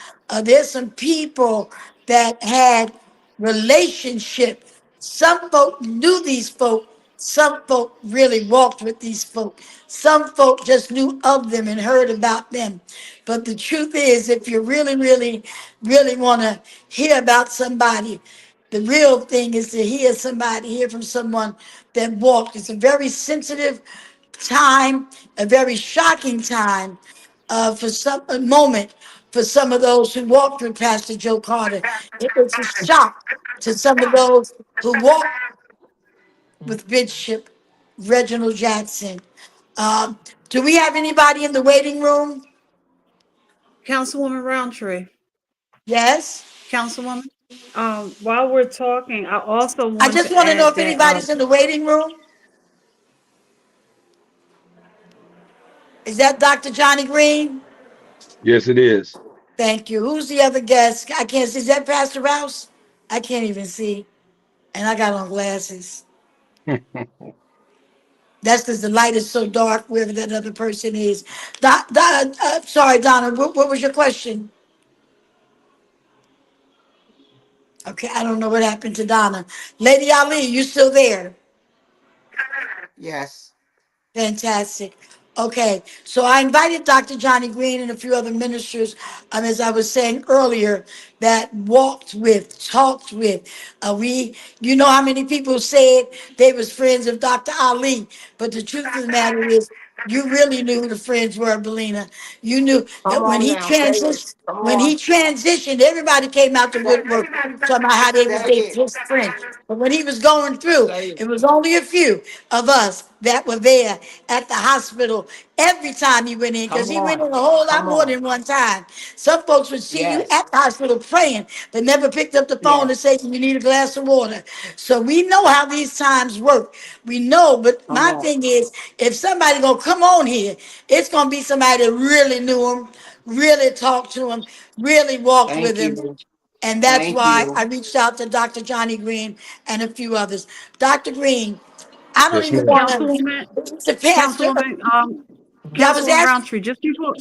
S3: There's some people that had relationship. Some folk knew these folk. Some folk really walked with these folk. Some folk just knew of them and heard about them. But the truth is, if you really, really, really want to hear about somebody, the real thing is to hear from someone that walked. It's a very sensitive time, a very shocking time for some a moment for some of those who walked with Pastor Joe Carter. It was a shock to some of those who walked with Bishop Reginald Jackson. Um, do we have anybody in the waiting room?
S5: Councilwoman Roundtree.
S3: Yes.
S5: Councilwoman. While we're talking, I also
S3: I
S5: want
S3: just
S5: to
S3: want to know
S5: add
S3: if
S5: that
S3: anybody's in the waiting room. Is that Dr. Johnny Green?
S8: Yes, it is.
S3: Thank you. Who's the other guest? I can't see. Is that Pastor Rouse? I can't even see. And I got on glasses. That's because the light is so dark, wherever that other person is. Sorry, Donna, what was your question? Okay, I don't know what happened to Donna. Lady Ali, you still there?
S4: Yes.
S3: Fantastic. Okay, so I invited Dr. Johnny Green and a few other ministers, as I was saying earlier, that walked with, talked with. You know how many people said they was friends of Dr. Ali, but the truth of the matter is, you really knew who the friends were, Balena. You knew
S4: Come
S3: that when
S4: on
S3: he
S4: now. Say it.
S3: transitioned,
S4: Come
S3: when he
S4: on.
S3: transitioned, everybody came out the
S4: Say
S3: woodwork talking about how they was
S4: say it.
S3: his friend. But when he was going through,
S4: Say it.
S3: it was only a few of us that were there at the hospital every time he went in, because
S4: Come
S3: he went
S4: on.
S3: in a whole lot
S4: Come
S3: more
S4: on.
S3: than one time. Some folks would see you
S4: Yes.
S3: at the hospital praying, but never picked up the phone to
S4: Yes.
S3: say, you need a glass of water. So we know how these times work. We know, but
S4: Come
S3: my
S4: on.
S3: thing is, if somebody gonna come on here, it's gonna be somebody that really knew him, really talked to him, really walked with
S4: Thank
S3: him.
S4: you.
S3: And that's
S4: Thank
S3: why
S4: you.
S3: I reached out to Dr. Johnny Green and a few others. Dr. Green, I don't
S8: Yes,
S3: even
S8: ma'am.
S3: want
S5: Councilwoman,
S3: to pass.
S5: Councilwoman,
S3: Yeah, I was
S5: Councilwoman
S3: asking.
S5: Roundtree, just before.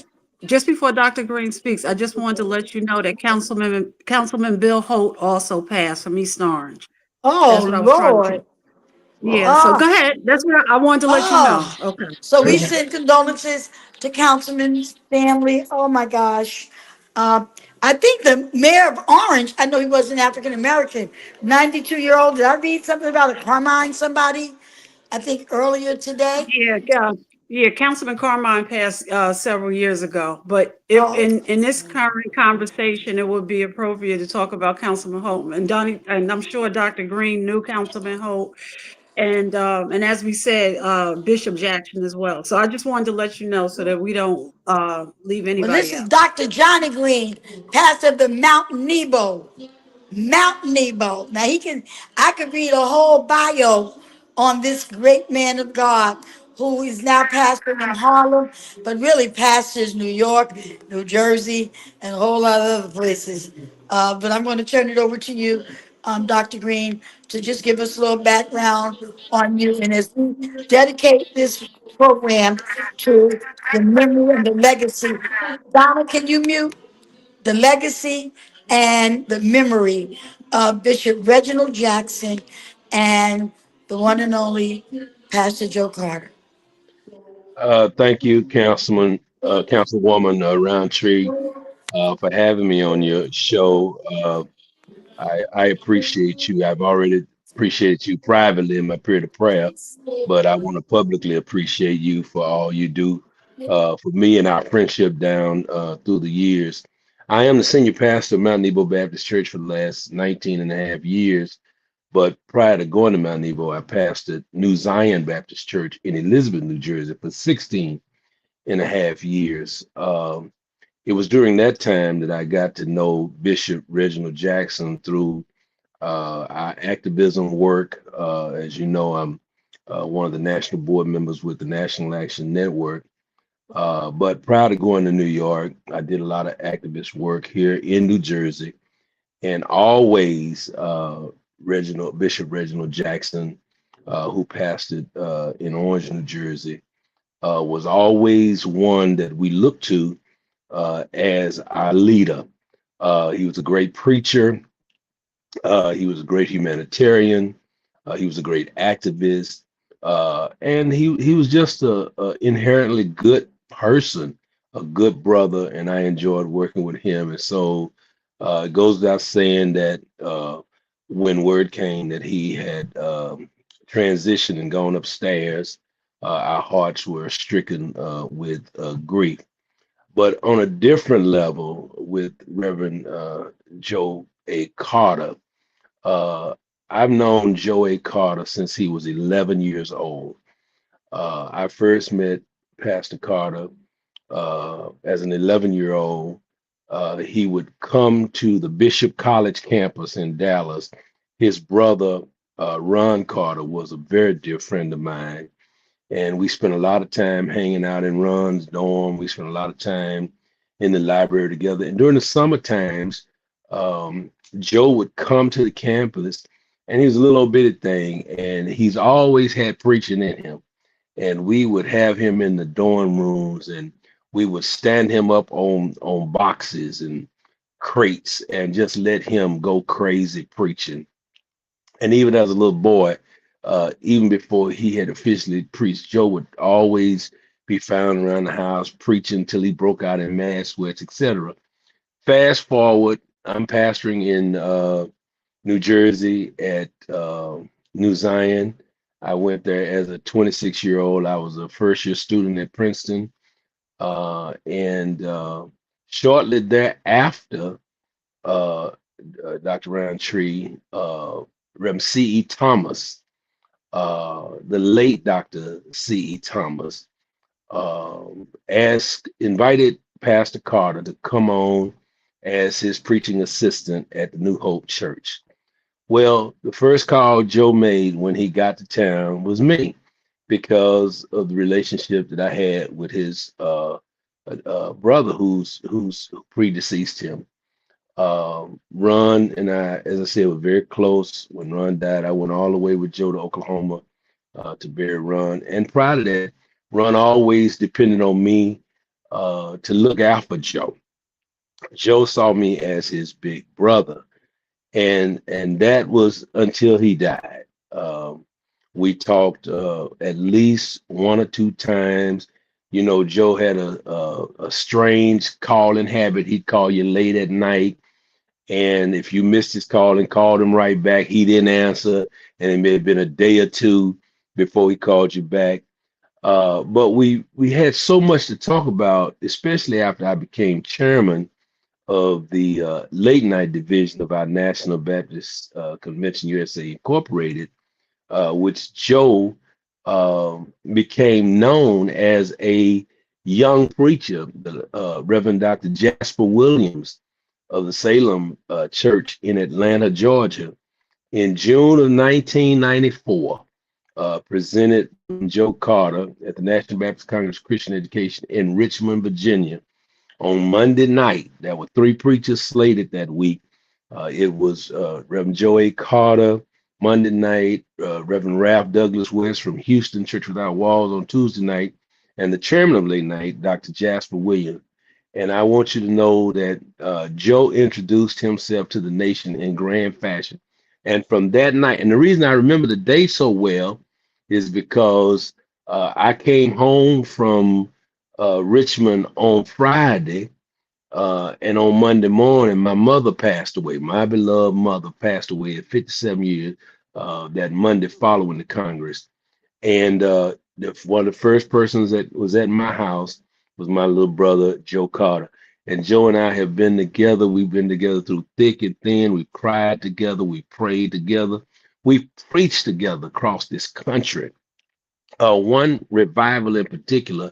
S5: just before Dr. Green speaks, I just wanted to let you know that Councilman Bill Holt also passed from East Orange.
S3: Oh
S5: That's what I was trying to say.
S3: Lord.
S5: Yeah, so
S3: Oh,
S5: go ahead. That's what I wanted to let you know.
S3: oh.
S5: Okay.
S3: So we send condolences to Councilman's family. Oh my gosh. I think the mayor of Orange, I know he was an African American, 92-year-old. Did I read something about a Carmine somebody? I think earlier today.
S5: Yeah, Councilman Carmine passed several years ago. But if
S3: Oh,
S5: in this current conversation, it would be appropriate to talk about Councilman Holt and Donnie, and I'm sure Dr. Green knew Councilman Holt, and as we said, Bishop Jackson as well. So I just wanted to let you know so that we don't leave
S3: well, this
S5: anybody
S3: is
S5: out.
S3: Dr. Johnny Green, pastor of the Mount Nebo. Mount Nebo. Now I could read a whole bio on this great man of God who is now pastoring in Harlem, but really pastors New York, New Jersey, and a whole lot of other places. But I'm going to turn it over to you, Dr. Green, to just give us a little background on you. And as we dedicate this program to the memory and the legacy, Donna, can you mute? The legacy and the memory of Bishop Reginald Jackson and the one and only Pastor Joe Carter.
S8: Thank you, Councilwoman Roundtree, for having me on your show. I appreciate you. I've already appreciated you privately in my period of prayer, but I want to publicly appreciate you for all you do for me and our friendship down through the years. I am the senior pastor of Mount Nebo Baptist Church for the last 19 and a half years. But prior to going to Mount Nebo, I pastored New Zion Baptist Church in Elizabeth, New Jersey for 16 and a half years. It was during that time that I got to know Bishop Reginald Jackson through our activism work. As you know, I'm one of the national board members with the National Action Network. But prior to going to New York, I did a lot of activist work here in New Jersey, and always Bishop Reginald Jackson, who pastored in Orange, New Jersey, was always one that we looked to as our leader. He was a great preacher. He was a great humanitarian. He was a great activist, and he was just a inherently good person, a good brother, and I enjoyed working with him. And so it goes without saying that when word came that he had transitioned and gone upstairs, our hearts were stricken with grief. But on a different level, with Reverend Joe A. Carter, uh, I've known Joe A. Carter since he was 11 years old. I first met Pastor Carter as an 11-year-old. He would come to the Bishop College campus in Dallas. His brother, Ron Carter, was a very dear friend of mine. And we spent a lot of time hanging out in Ron's dorm. We spent a lot of time in the library together. And during the summer times, Joe would come to the campus, and he was a little old bitty thing, and he's always had preaching in him. And we would have him in the dorm rooms, and we would stand him up on boxes and crates and just let him go crazy preaching. And even as a little boy, even before he had officially preached, Joe would always be found around the house preaching till he broke out in mass sweats, etc. Fast forward, I'm pastoring in New Jersey at New Zion. I went there as a 26-year-old. I was a first-year student at Princeton, and shortly thereafter, uh, Dr. Roundtree, Reverend C.E. Thomas, the late Dr. C.E. Thomas, invited Pastor Carter to come on as his preaching assistant at the New Hope Church. Well, the first call Joe made when he got to town was me because of the relationship that I had with his brother who predeceased him. Ron and I, as I said, were very close. When Ron died, I went all the way with Joe to Oklahoma to bury Ron. And prior to that, Ron always depended on me to look after Joe. Joe saw me as his big brother, and that was until he died. We talked at least one or two times. You know, Joe had a strange calling habit. He'd call you late at night, and if you missed his call and called him right back, he didn't answer, and it may have been a day or two before he called you back. But we had so much to talk about, especially after I became chairman of the late night division of our National Baptist Convention USA Incorporated, which Joe became known as a young preacher, the Reverend Dr. Jasper Williams of the Salem Church in Atlanta, Georgia, in June of 1994, presented Joe Carter at the National Baptist Congress Christian Education in Richmond, Virginia on Monday night. There were three preachers slated that week. It was Reverend Joe A. Carter Monday night, Reverend Ralph Douglas West from Houston Church Without Walls on Tuesday night, and the chairman of late night, Dr. Jasper Williams. And I want you to know that Joe introduced himself to the nation in grand fashion. And from that night, and the reason I remember the day so well is because I came home from Richmond on Friday, and on Monday morning, my mother passed away. My beloved mother passed away at 57 years that Monday following the Congress. And one of the first persons that was at my house was my little brother, Joe Carter. And Joe and I have been together. We've been together through thick and thin. We've cried together. We prayed together. We've preached together across this country. One revival in particular,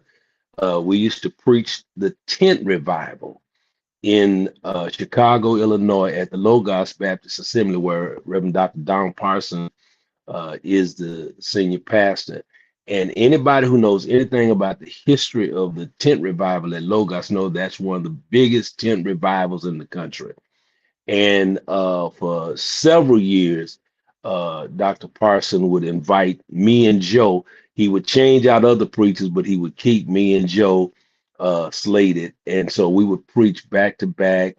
S8: we used to preach the tent revival in Chicago, Illinois, at the Logos Baptist Assembly, where Reverend Dr. Don Parson is the senior pastor. And anybody who knows anything about the history of the tent revival at Logos know that's one of the biggest tent revivals in the country. And for several years, Dr. Parson would invite me and Joe. He would change out other preachers, but he would keep me and Joe slated. And so we would preach back to back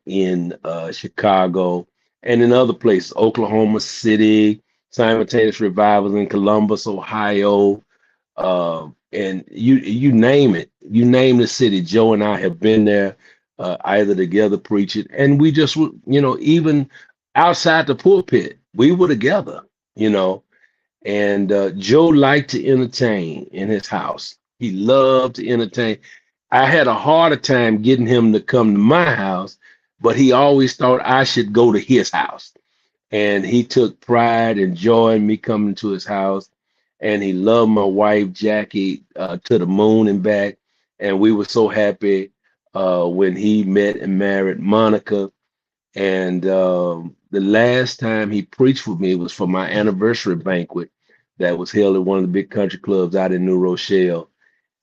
S8: in Chicago and in other places, Oklahoma City, simultaneous revivals in Columbus, Ohio, and you name it. You name the city. Joe and I have been there, either together preaching, and we just, even outside the pulpit, we were together, And Joe liked to entertain in his house. He loved to entertain. I had a harder time getting him to come to my house, but he always thought I should go to his house. And he took pride and joy in me coming to his house. And he loved my wife, Jackie, to the moon and back. And we were so happy when he met and married Monica. And the last time he preached for me was for my anniversary banquet that was held at one of the big country clubs out in New Rochelle.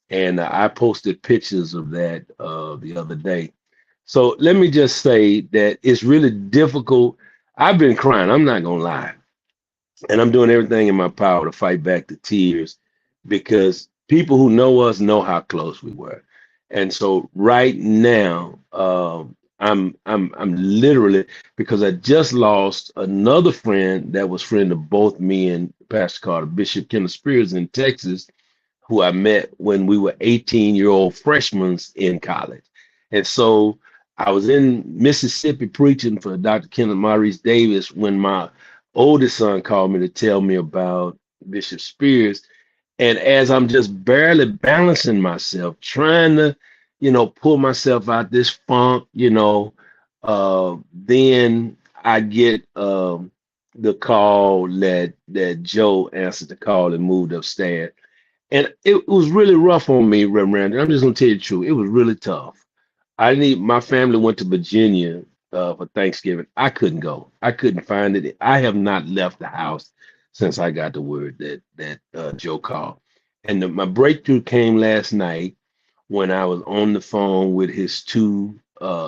S8: And I posted pictures of that the other day. So let me just say that it's really difficult. I've been crying, I'm not going to lie. And I'm doing everything in my power to fight back the tears because people who know us know how close we were. And so right now, I'm literally, because I just lost another friend that was friend of both me and Pastor Carter, Bishop Kenneth Spears in Texas, who I met when we were 18-year-old freshmen in college. And so I was in Mississippi preaching for Dr. Kenneth Maurice Davis when my oldest son called me to tell me about Bishop Spears. And as I'm just barely balancing myself, trying to, pull myself out this funk, then I get the call that Joe answered the call and moved upstairs. And it was really rough on me, Reverend. I'm just gonna tell you the truth. It was really tough. My family went to Virginia for Thanksgiving. I couldn't go. I couldn't find it. I have not left the house since I got the word that Joe called. And my breakthrough came last night when I was on the phone with his two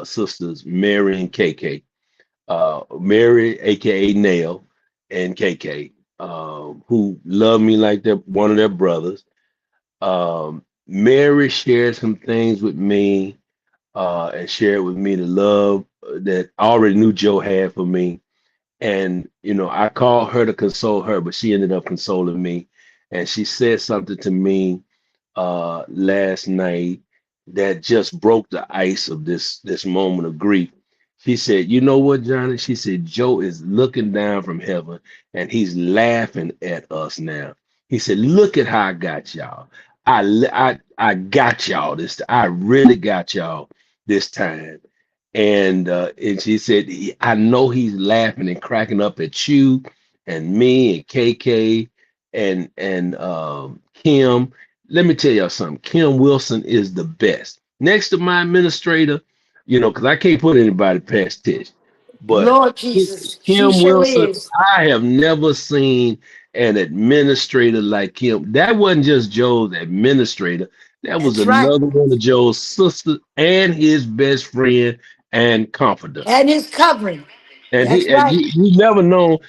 S8: sisters, Mary and KK. Mary, aka Nail, and KK, who love me like they're one of their brothers. Mary shared some things with me, and shared with me the love that I already knew Joe had for me. And, I called her to console her, but she ended up consoling me. And she said something to me last night that just broke the ice of this moment of grief. She said, "You know what, Johnny?" She said, "Joe is looking down from heaven and he's laughing at us now." He said, "Look at how I got y'all. I got y'all this. I really got y'all this time." And she said, "I know he's laughing and cracking up at you and me and KK and Kim. Let me tell y'all something. Kim Wilson is the best. Next to my administrator, because I can't put anybody past Tish. But
S3: Lord Jesus, she
S8: Kim
S3: sure
S8: Wilson,
S3: is.
S8: I have never seen an administrator like Kim. That wasn't just Joe's administrator. That was
S3: That's right.
S8: another one of Joe's sisters and his best friend and confidant.
S3: And his covering.
S8: And
S3: That's
S8: he and
S3: right.
S8: you never know,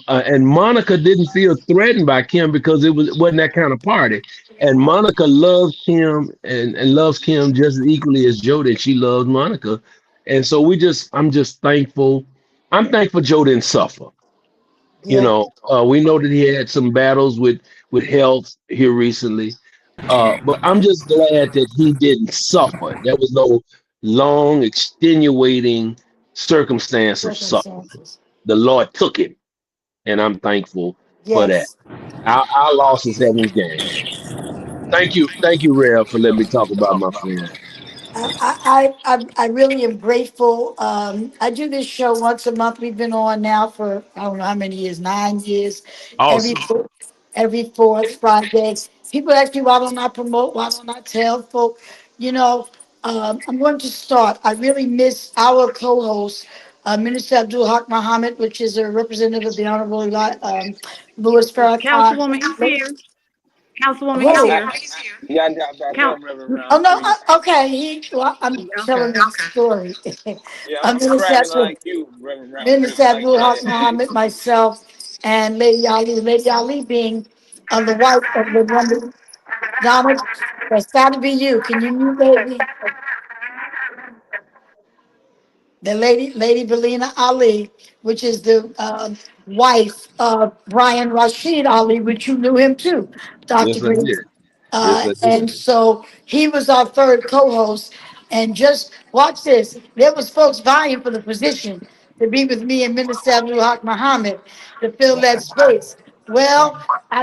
S8: and Monica didn't feel threatened by Kim because it wasn't that kind of party. And Monica loves Kim and loves Kim just as equally as Joe did. She loves Monica. And so I'm just thankful. I'm thankful Joe didn't suffer.
S3: Yeah.
S8: We know that he had some battles with health here recently. But I'm just glad that he didn't suffer. There was no long, extenuating circumstance of suffering.
S3: Circumstances.
S8: The Lord took him, and I'm thankful for that.
S3: Yes.
S8: Our loss is heaven's gain. Thank you, Rev, for letting me talk about my friend.
S3: I really am grateful. I do this show once a month. We've been on now for I don't know how many years, 9 years. Every
S8: Awesome.
S3: fourth, every fourth Friday. People ask me why don't I promote? Why don't I tell folk? You know, I'm going to start. I really miss our co-host, Minister Abdul-Haqq Muhammad, which is a representative of the Honorable Louis Farrakhan.
S5: Councilwoman, he's here. Councilwoman, he's
S3: Who?
S2: I,
S5: here.
S2: yeah, I got back
S5: Count.
S2: on Reverend
S3: Oh no,
S2: Roundtree.
S3: okay. Well, I'm
S5: Okay.
S3: telling the story.
S2: Yeah,
S3: I'm
S2: I'm
S3: gonna
S2: traveling
S3: say,
S2: like you, Reverend Roundtree.
S3: Minister
S2: But like
S3: Abdul-Haq
S2: that,
S3: Muhammad, myself, and Lady Ali. Lady Ali being the wife of the one Donald. That's got to be you. Can you mute, baby? The Lady Balena Ali, which is the wife of Brian Rashid Ali, which you knew him too, Dr.
S8: Yes, I
S3: Green.
S8: did. Yes, I
S3: And
S8: did.
S3: so he was our third co-host. And just watch this. There was folks vying for the position to be with me and Minister Abdul-Haq Muhammad to fill that space. Well,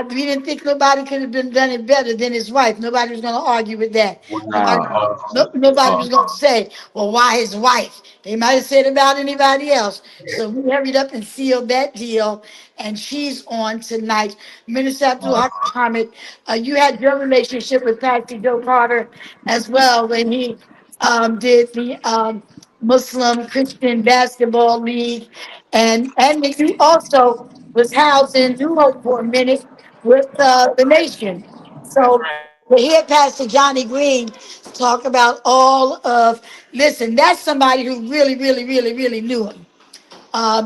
S3: we didn't think nobody could have been done it better than his wife. Nobody was going to argue with that. Nobody,
S8: Wow.
S3: nobody was
S8: Awesome.
S3: going to say, well, why his wife? They might have said about anybody else. So we hurried up and sealed that deal. And she's on tonight. Minister Abdul-Haq
S8: Awesome.
S3: Muhammad, you had your relationship with Pastor Joe Carter as well when he did the Muslim Christian Basketball League. And he also was housed in New Hope for a minute with the nation. So to hear Pastor Johnny Green talk about all of, listen, that's somebody who really, really, really, really knew him.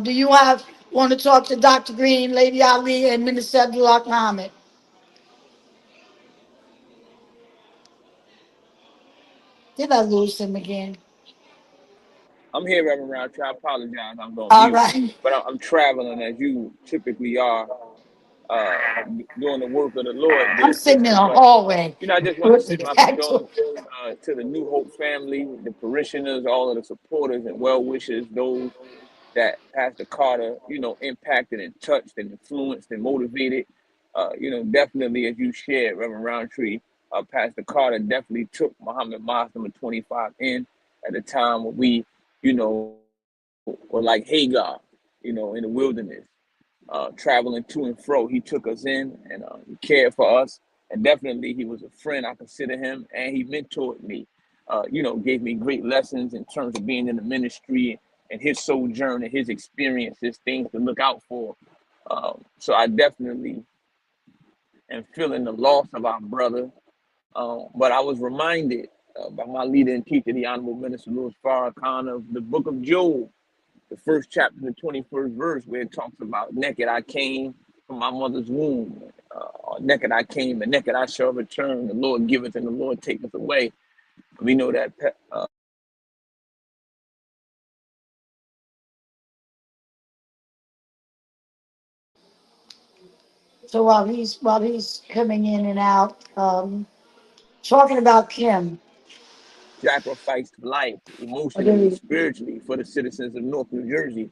S3: Do you want to talk to Dr. Green, Lady Ali, and Minister Abdullah Muhammad? Did I lose him again?
S2: I'm here, Reverend Roundtree. I apologize. I'm going
S3: All
S2: mute,
S3: right.
S2: but I'm traveling as you typically are, uh, doing the work of the Lord,
S3: I'm
S2: dear
S3: sitting in
S2: sister.
S3: a
S2: But
S3: hallway.
S2: I just want to
S3: With
S2: send
S3: the
S2: my
S3: actual-
S2: condolences to the New Hope family, the parishioners, all of the supporters and well wishers, those that Pastor Carter, impacted and touched and influenced and motivated. Definitely as you shared, Reverend Roundtree, Pastor Carter definitely took Muhammad Mas number 25 in at a time when we, were like Hagar, in the wilderness, traveling to and fro. He took us in and he cared for us. And definitely he was a friend. I consider him, and he mentored me. Gave me great lessons in terms of being in the ministry and his sojourn and his experiences, things to look out for. So I definitely am feeling the loss of our brother. But I was reminded by my leader and teacher, the Honorable Minister Louis Farrakhan, of the book of Job, the first chapter, the 21st verse, where it talks about naked I came, from my mother's womb. Naked I came, and naked I shall return. The Lord giveth, and the Lord taketh away. We know that.
S3: So while he's coming in and out, talking about Kim.
S2: Sacrificed life,
S3: I do
S2: emotionally, spiritually, for the citizens of North New Jersey.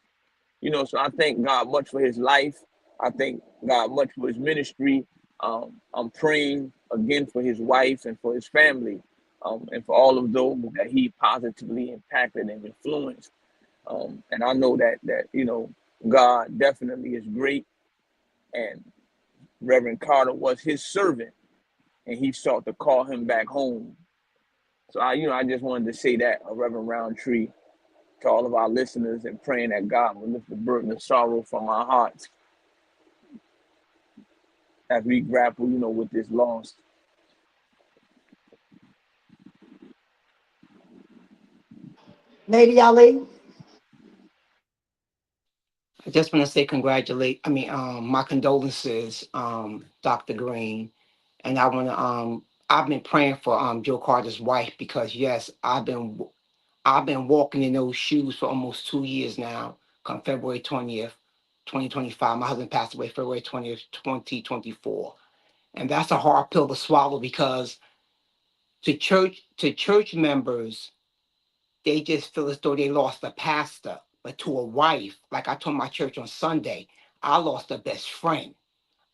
S2: So I thank God much for his life. I thank God much for his ministry. I'm praying again for his wife and for his family, and for all of those that he positively impacted and influenced. And I know that God definitely is great, and Reverend Carter was his servant, and he sought to call him back home. So I just wanted to say that, Reverend Roundtree, to all of our listeners, and praying that God will lift the burden of sorrow from our hearts as we grapple, with this loss.
S3: Lady Ali.
S4: I just want to say my condolences, Dr. Green. And I've been praying for Joe Carter's wife, because yes, I've been walking in those shoes for almost 2 years now. Come February 20th, 2025. My husband passed away February 20th, 2024. And that's a hard pill to swallow, because to church members, they just feel as though they lost a pastor. But to a wife, like I told my church on Sunday, I lost a best friend.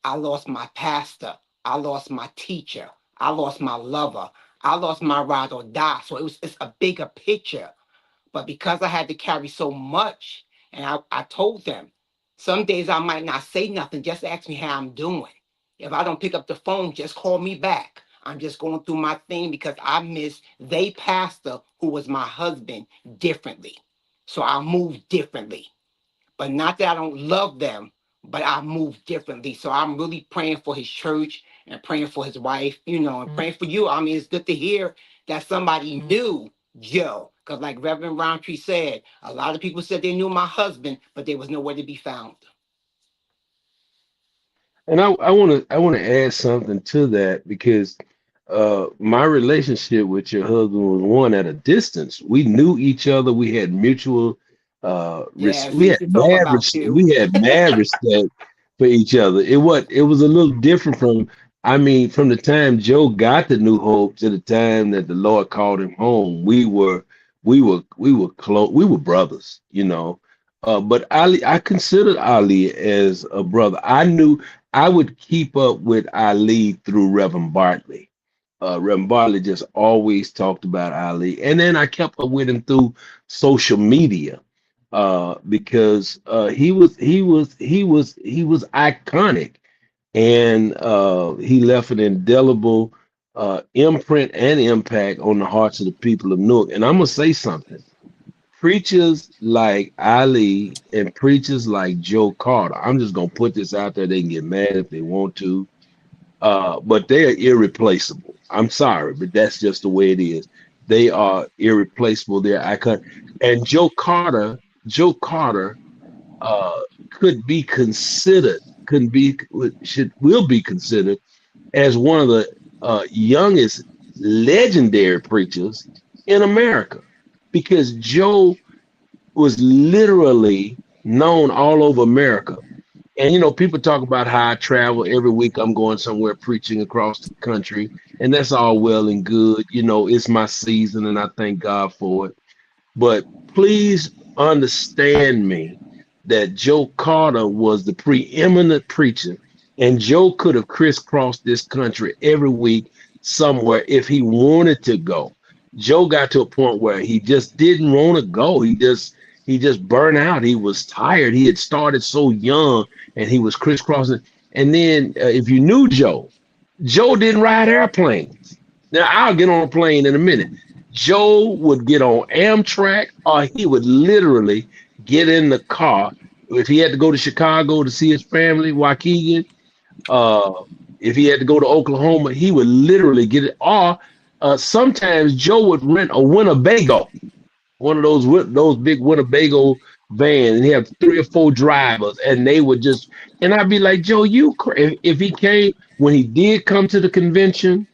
S4: I lost my pastor. I lost my teacher. I lost my lover. I lost my ride or die. So it's a bigger picture. But because I had to carry so much, and I told them, some days I might not say nothing, just ask me how I'm doing. If I don't pick up the phone, just call me back. I'm just going through my thing, because I miss they pastor, who was my husband, differently. So I move differently. But not that I don't love them, but I move differently. So I'm really praying for his church and praying for his wife, and praying for you. I mean, it's good to hear that somebody knew Joe. Because like Reverend Roundtree said, a lot of people said they knew my husband, but there was nowhere to be found.
S8: And I want to add something to that, because my relationship with your husband was one at a distance. We knew each other. We had mutual
S4: Yes,
S8: we
S4: we
S8: had
S4: used to talk about
S8: marriage
S4: you.
S8: we had mad respect for each other. It was a little different from the time Joe got the New Hope to the time that the Lord called him home. We were close. We were brothers. But I considered Ali as a brother. I knew I would keep up with Ali through Reverend Bartley. Reverend Bartley just always talked about Ali, and then I kept up with him through social media, because he was iconic, and he left an indelible imprint and impact on the hearts of the people of Newark. And I'm gonna say something: preachers like Ali and preachers like Joe Carter. I'm just gonna put this out there. They can get mad if they want to, but they are irreplaceable. I'm sorry, but that's just the way it is. They are irreplaceable. They're iconic. And Joe Carter, uh, could be considered, could be, will be considered as one of the youngest legendary preachers in America, because Joe was literally known all over America. And people talk about how I travel every week. I'm going somewhere preaching across the country, and that's all well and good. It's my season, and I thank God for it. But please understand me that Joe Carter was the preeminent preacher, and Joe could have crisscrossed this country every week somewhere if he wanted to go. Joe got to a point where he just didn't want to go. He just burned out. He was tired. He had started so young, and he was crisscrossing. And then if you knew Joe, Joe didn't ride airplanes. Now I'll get on a plane in a minute. Joe would get on Amtrak, or he would literally get in the car. If he had to go to Chicago to see his family, Waukegan, uh, if he had to go to Oklahoma, he would literally get it. Or sometimes Joe would rent a Winnebago, one of those big Winnebago van, and he had 3 or 4 drivers, and they would just, and I'd be like, Joe, if he came, when he did come to the convention,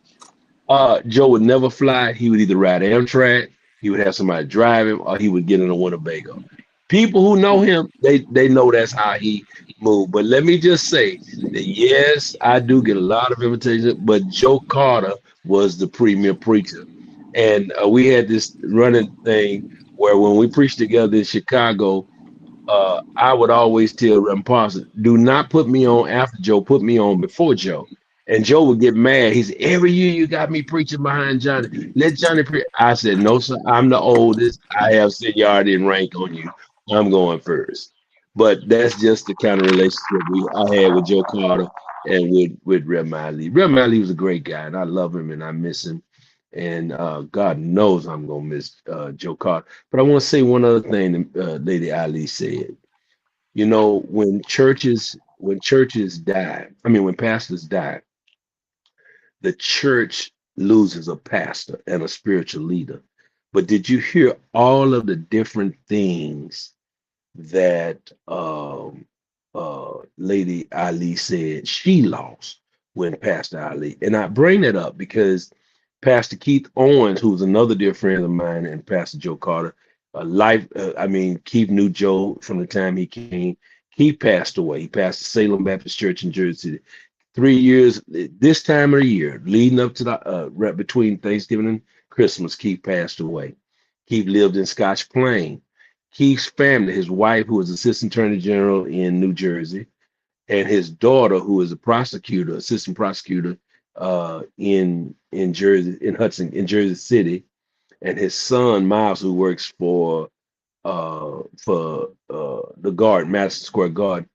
S8: Joe would never fly. He would either ride Amtrak, he would have somebody drive him, or he would get in a Winnebago. People who know him, they know that's how he moved. But let me just say that yes, I do get a lot of invitations, but Joe Carter was the premier preacher. And we had this running thing where when we preached together in Chicago, I would always tell Reverend Parson, do not put me on after Joe, put me on before Joe. And Joe would get mad. He said, every year you got me preaching behind Johnny. Let Johnny preach. I said, no, sir, I'm the oldest. I have seniority and rank on you. I'm going first. But that's just the kind of relationship I had with Joe Carter and with Reverend Ali. Reverend Ali was a great guy, and I love him and I miss him. And God knows I'm gonna miss Joe Carter. But I want to say one other thing that Lady Ali said. You know, when churches die, I mean when pastors die, the church loses a pastor and a spiritual leader. But did you hear all of the different things that Lady Ali said she lost when Pastor Ali? And I bring that up because Pastor Keith Owens, who's another dear friend of mine, and Pastor Joe Carter, Keith knew Joe from the time he came. He passed away. He passed the Salem Baptist Church in Jersey City. 3 years, this time of the year, leading up to the right between Thanksgiving and Christmas, Keith passed away. Keith lived in Scotch Plain. Keith's family, his wife, who was assistant attorney general in New Jersey, and his daughter, who is a prosecutor, assistant prosecutor in Jersey, in Jersey City, and his son Miles, who works for the Garden, Madison Square Garden.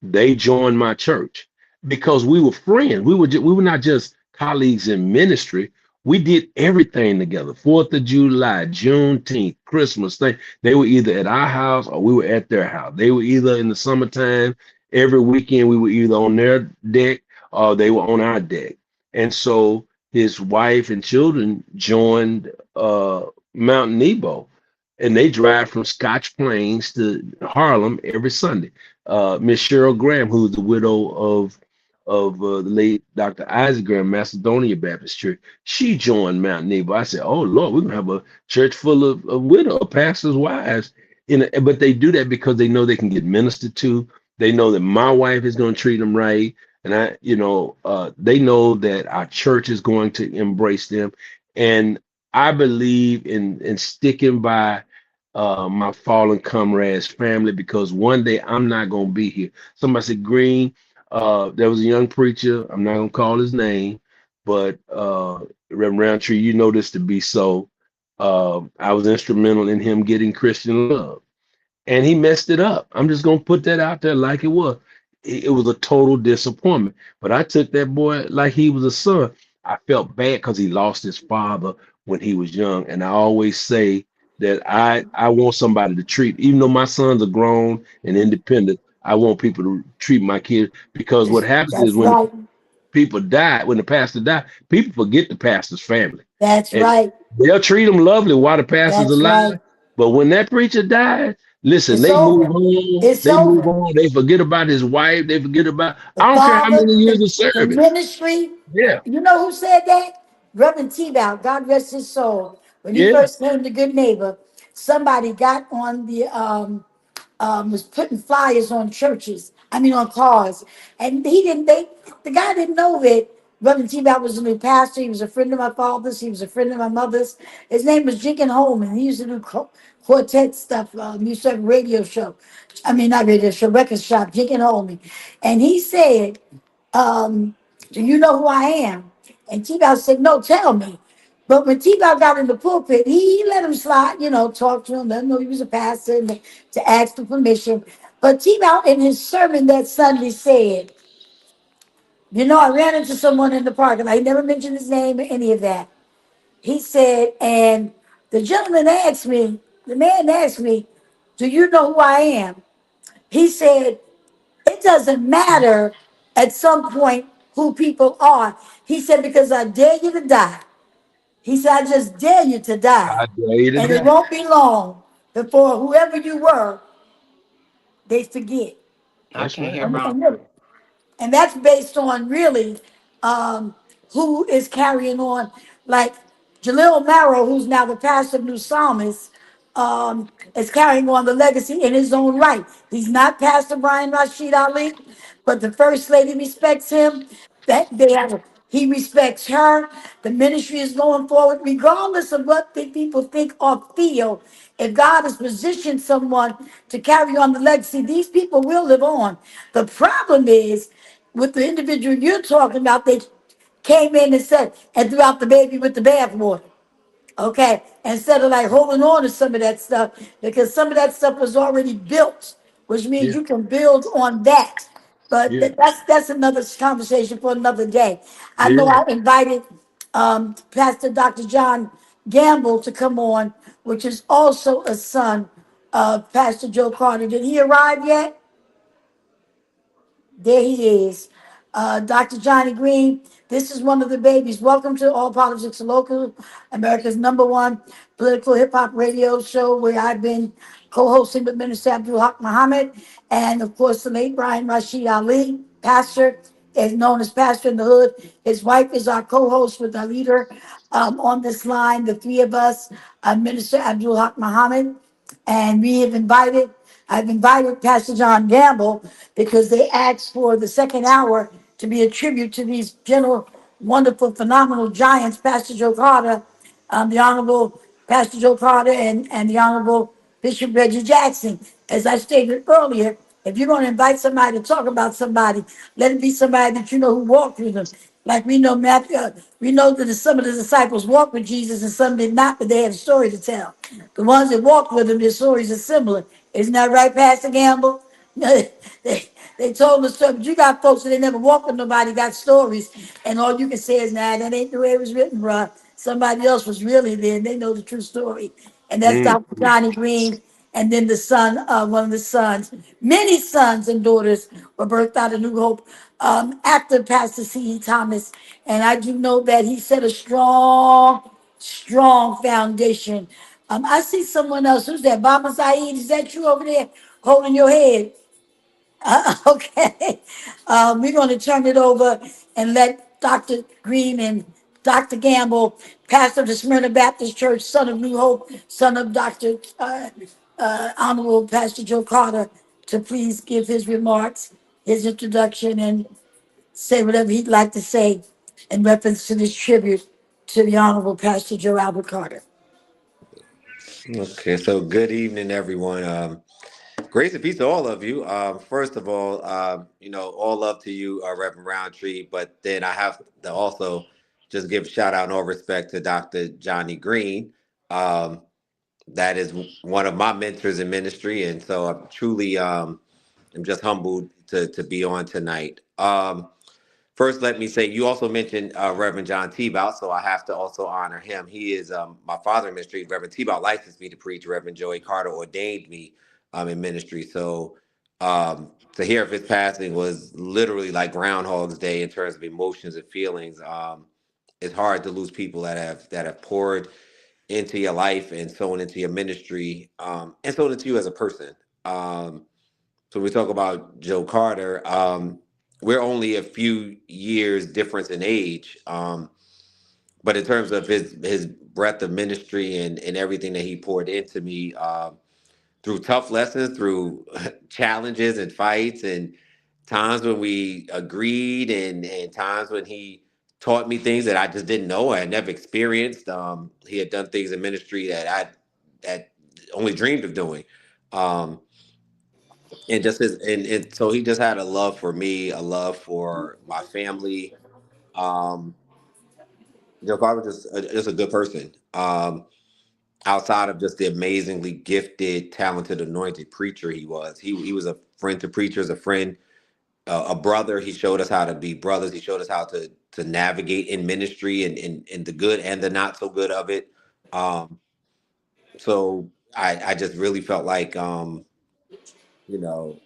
S8: They joined my church because we were friends. We were not just colleagues in ministry. We did everything together. 4th of July, Juneteenth, Christmas thing. They were either at our house or we were at their house. They were either in the summertime, every weekend we were either on their deck or they were on our deck. And so his wife and children joined Mount Nebo, and they drive from Scotch Plains to Harlem every Sunday. Miss Cheryl Graham, who's the widow of the late Dr. Isaac Graham, Macedonia Baptist Church, she joined Mount Nebo. I said, "Oh Lord, we're gonna have a church full of widow pastors' wives." But they do that because they know they can get ministered to. They know that my wife is going to treat them right, and they know that our church is going to embrace them. And I believe in sticking by my fallen comrades' family, because one day I'm not going to be here. Somebody said, Green, there was a young preacher, I'm not going to call his name, but Reverend Roundtree, you know this to be so. I was instrumental in him getting Christian love, and he messed it up. I'm just going to put that out there like it was. It was a total disappointment, but I took that boy like he was a son. I felt bad because he lost his father when he was young. And I always say that I want somebody to treat, even though my sons are grown and independent, I want people to treat my kids, because what happens
S3: That's
S8: is when
S3: right.
S8: people die, when the pastor died, people forget the pastor's family.
S3: That's
S8: And
S3: right.
S8: they'll treat them lovely while the pastor's
S3: That's
S8: alive.
S3: right.
S8: But when that preacher dies, listen,
S3: It's
S8: they move
S3: over.
S8: on,
S3: It's
S8: they move
S3: over.
S8: on, they forget about his wife, they forget about,
S3: The
S8: I don't care how
S3: father,
S8: many years of
S3: the
S8: service.
S3: ministry.
S8: Yeah,
S3: You know who said that? Reverend T-Bow, God rest his soul. When he
S8: yeah.
S3: first came to Good Neighbor, somebody got on the was putting flyers on churches, I mean on cars. And the guy didn't know that Reverend T-Bow was a new pastor. He was a friend of my father's, he was a friend of my mother's. His name was Jenkins Holman. He used to do quartet stuff. He used to have a radio show. I mean, not radio show, record shop, Jenkins Holman. And he said, do you know who I am? And T-Bow said, no, tell me. But when T-Bow got in the pulpit, he let him slide, talk to him, let him know he was a pastor and to ask for permission. But T-Bow in his sermon that Sunday said, I ran into someone in the park, and I never mentioned his name or any of that. He said, and the man asked me, do you know who I am? He said, it doesn't matter at some point who people are. He said, because I dare you to die. He said, I just dare you to die.
S8: I dare you to
S3: And it
S8: die.
S3: won't be long before whoever you were they forget.
S4: I
S8: That's
S4: can't
S8: right.
S4: hear
S3: And,
S4: Ron.
S3: and that's based on really who is carrying on. Like Jalil Marrow, who's now the pastor of New Psalmist, is carrying on the legacy in his own right. He's not Pastor Brian Rashid Ali, but the First Lady respects him. That they have, he respects her. The ministry is going forward, regardless of what the people think or feel. If God has positioned someone to carry on the legacy, these people will live on. The problem is with the individual you're talking about, they came in and said, and threw out the baby with the bathwater. Okay, instead of like holding on to some of that stuff, because some of that stuff was already built, which means
S8: Yeah.
S3: you can build on that. But
S8: Yeah.
S3: that's another conversation for another day. I know
S8: Yeah.
S3: I invited Pastor Dr. John Gamble to come on, which is also a son of Pastor Joe Carter. Did he arrive yet? There he is. Dr. Johnny Green, this is one of the babies. Welcome to All Politics Local, America's #1 political hip hop radio show where I've been co-hosting with Minister Abdul-Haqq Muhammad and, of course, the late Brian Rashid Ali, pastor, is known as Pastor in the Hood. His wife is our co-host with our leader on this line, the three of us, Minister Abdul-Haqq Muhammad. And I've invited Pastor John Gamble because they asked for the second hour to be a tribute to these general, wonderful, phenomenal giants, Pastor Joe Carter, the Honorable Pastor Joe Carter, and the Honorable Bishop Reggie Jackson. As I stated earlier, if you're going to invite somebody to talk about somebody, let it be somebody that you know who walked through them. Like we know Matthew, we know that some of the disciples walked with Jesus and some did not, but they had a story to tell. The ones that walked with him, their stories are similar. Isn't that right, Pastor Gamble? They told us so, but you got folks that they never walked with nobody, got stories, and all you can say is, nah, that ain't the way it was written, bruh. Somebody else was really there, and they know the true story. And that's
S8: Mm.
S3: Dr. Johnny Green, and then the son, one of the sons. Many sons and daughters were birthed out of New Hope after Pastor C.E. Thomas. And I do know that he set a strong, strong foundation. I see someone else. Who's that? Mama Zayid, is that you over there holding your head? Okay. We're going to turn it over and let Dr. Green and Dr. Gamble, pastor of the Smyrna Baptist Church, son of New Hope, son of Dr. Honorable Pastor Joe Carter, to please give his remarks, his introduction, and say whatever he'd like to say in reference to this tribute to the Honorable Pastor Joe Albert Carter.
S9: Okay, so good evening, everyone. Grace and peace to all of you. First of all, all love to you, Reverend Roundtree. But then I have to also just give shout out and all respect to Dr. Johnny Green. Um, that is one of my mentors in ministry, and so I'm truly, I'm just humbled to be on tonight. First, let me say, you also mentioned Reverend John Tebout, so I have to also honor him. He is my father in ministry. Reverend Tebout licensed me to preach. Reverend Joey Carter ordained me in ministry. So to hear of his passing was literally like Groundhog's Day in terms of emotions and feelings. It's hard to lose people that have poured into your life and sown into your ministry and sown into you as a person. So we talk about Joe Carter. We're only a few years difference in age, but in terms of his breadth of ministry and everything that he poured into me through tough lessons, through challenges and fights, and times when we agreed, and times when he taught me things that I just didn't know, I had never experienced. He had done things in ministry that I that only dreamed of doing. Um, and just his and so he just had a love for me, a love for my family. um Joe Carter was just a good person, outside of just the amazingly gifted, talented, anointed preacher he was a friend to preachers, a friend, a brother. He showed us how to be brothers. He showed us how to navigate in ministry and the good and the not so good of it. Um so I just really felt like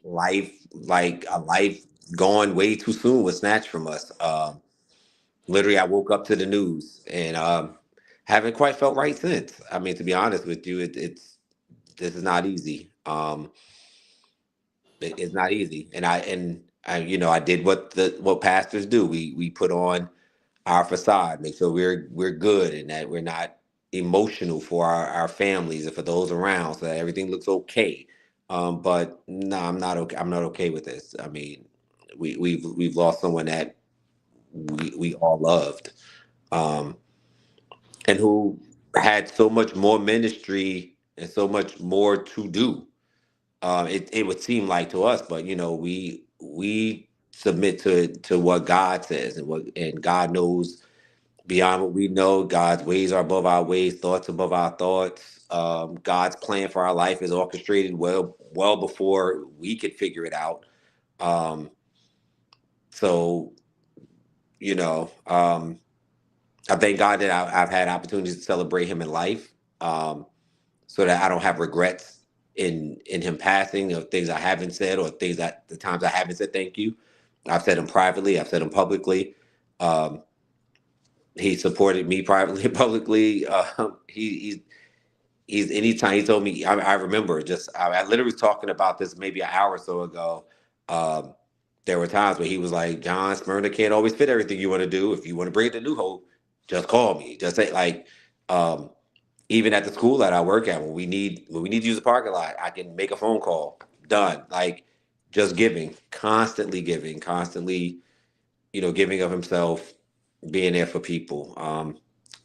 S9: life, like a life gone way too soon, was snatched from us. Literally, I woke up to the news and haven't quite felt right since. I mean, to be honest with you, it's this is not easy. it's not easy. And I you know, I did what pastors do. We put on our facade, make sure we're good and that we're not emotional for our families and for those around, so that everything looks okay. But no, I'm not okay. I'm not okay with this. I mean, we've lost someone that we all loved, um, and who had so much more ministry and so much more to do. It would seem like to us, but you know, we submit to what God says, and God knows beyond what we know. God's ways are above our ways, thoughts above our thoughts. God's plan for our life is orchestrated well before we could figure it out. Um, so you know, I thank God that I've had opportunities to celebrate him in life, so that I don't have regrets in him passing, or things I haven't said, or things that the times I haven't said thank you. I've said them privately. I've said them publicly. Um, he supported me privately and publicly. He's anytime he told me, I remember just, I literally was talking about this maybe an hour or so ago. Um, there were times where he was like, John, Smyrna can't always fit everything you want to do. If you want to bring it to New Hope, just call me. Just say, like, um, even at the school that I work at, when we need to use the parking lot, I can make a phone call. Done. Like, just constantly, you know, giving of himself, being there for people.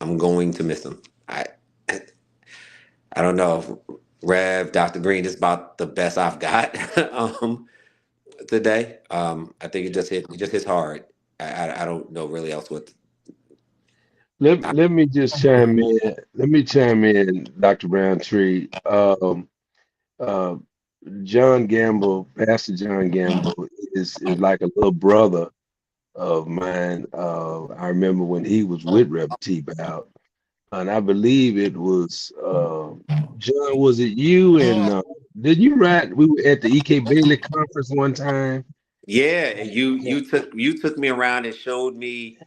S9: I'm going to miss him. I don't know, Rev, Dr. Green, is about the best I've got today. I think it just hits hard. I don't know really else what.
S8: Let me just chime in. Let me chime in, Dr. Roundtree. Uh, John Gamble, Pastor John Gamble, is like a little brother of mine. I remember when he was with Rev T. Bow, and I believe it was John. Was it you and did you ride? We were at the E.K. Bailey conference one time.
S9: Yeah, and you took me around and showed me.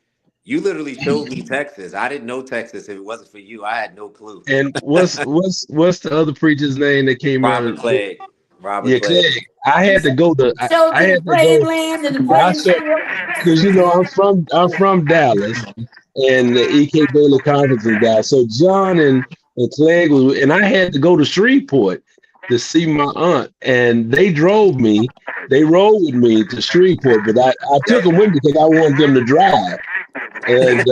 S9: You literally showed me Texas. I didn't know Texas. If it wasn't for you, I had no clue.
S8: And what's the other preacher's name that came out
S9: Robert
S8: of?
S9: Clegg. Robert
S8: Yeah,
S9: Clegg.
S8: Clegg. I had to go to.
S3: Showed
S8: I
S3: you the
S8: had to
S3: praying
S8: go.
S3: land and the
S8: I
S3: praying
S8: saw
S3: field.
S8: because you know I'm from Dallas, and the E.K. Bailey conference is guy. So John and Clegg was, and I had to go to Shreveport to see my aunt, and they drove me. They rode with me to Shreveport, but I took them with me because I wanted them to drive. And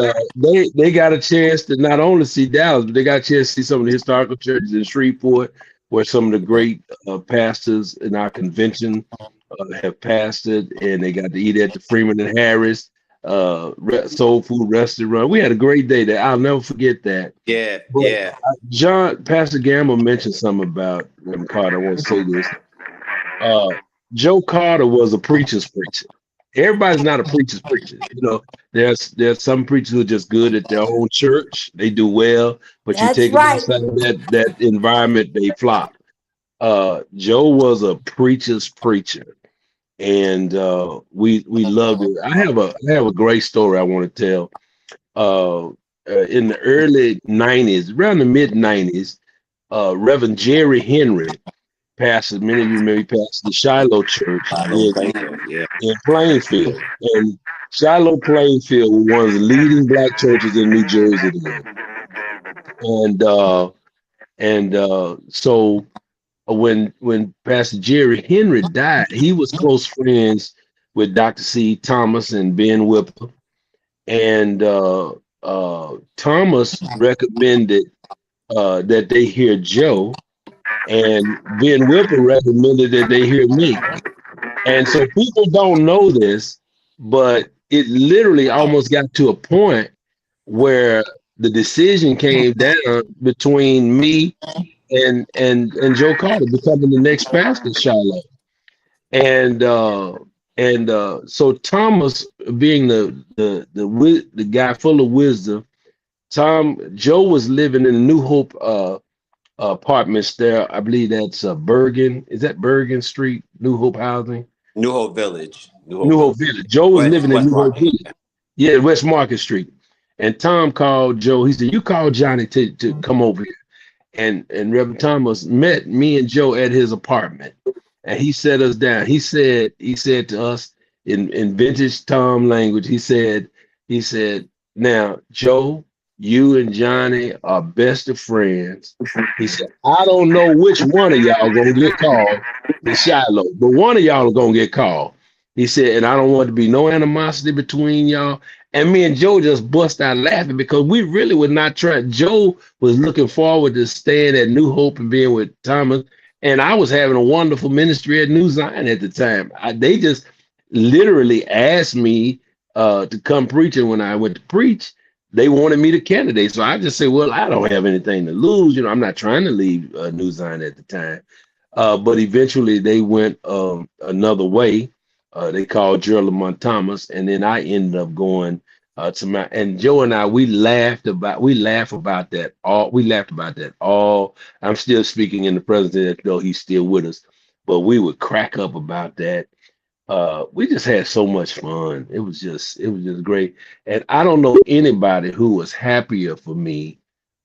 S8: they got a chance to not only see Dallas, but they got a chance to see some of the historical churches in Shreveport, where some of the great pastors in our convention have pastored, and they got to eat at the Freeman and Harris soul food restaurant. We had a great day there. I'll never forget that.
S9: Yeah,
S8: But
S9: yeah.
S8: Pastor Gamble mentioned something about Reverend Carter. I want to say this. Joe Carter was a preacher's preacher. Everybody's not a preacher's preacher. You know, there's some preachers who are just good at their own church. They do well, but you
S3: That's
S8: take them
S3: right.
S8: outside of that environment, they flop. Joe was a preacher's preacher, and we loved it. I have a great story I want to tell. In the early '90s, around the mid '90s, Reverend Jerry Henry pastor. Many of you may pass the Shiloh Church
S9: Shiloh Plainfield. Yeah.
S8: in Plainfield. And Shiloh Plainfield was one of the leading black churches in New Jersey then. So when Pastor Jerry Henry died, he was close friends with Dr. C. Thomas and Ben Whipper. And Thomas recommended that they hear Joe, and Ben Whipper recommended that they hear me. And so people don't know this, but it literally almost got to a point where the decision came down between me and Joe Carter becoming the next pastor of Shiloh. And so Thomas, being the guy full of wisdom, Joe was living in New Hope apartments there. I believe that's Bergen. Is that Bergen Street, New Hope Housing?
S9: New Hope Village.
S8: New Hope Village. Joe was living in
S9: West
S8: New Hope
S9: Market.
S8: Village. Yeah, West Market Street. And Tom called Joe. He said, "You call Johnny to come over here." And Reverend Thomas met me and Joe at his apartment. and he set us down. He said to us in vintage Tom language, he said, now, Joe, you and Johnny are best of friends. He said, I don't know which one of y'all gonna get called to Shiloh, but one of y'all are gonna get called. He said, and I don't want to be no animosity between y'all. And me and Joe just bust out laughing because we really were not trying. Joe was looking forward to staying at New Hope and being with Thomas. And I was having a wonderful ministry at New Zion at the time. They just literally asked me to come preaching when I went to preach. They wanted me to candidate. So I just said, well, I don't have anything to lose. I'm not trying to leave New Zion at the time. But eventually they went another way. They called Gerald Thomas, and then I ended up going to my, and Joe and I, we laughed about that all. I'm still speaking in the president, though he's still with us, but we would crack up about that. We just had so much fun. It was just great. And I don't know anybody who was happier for me,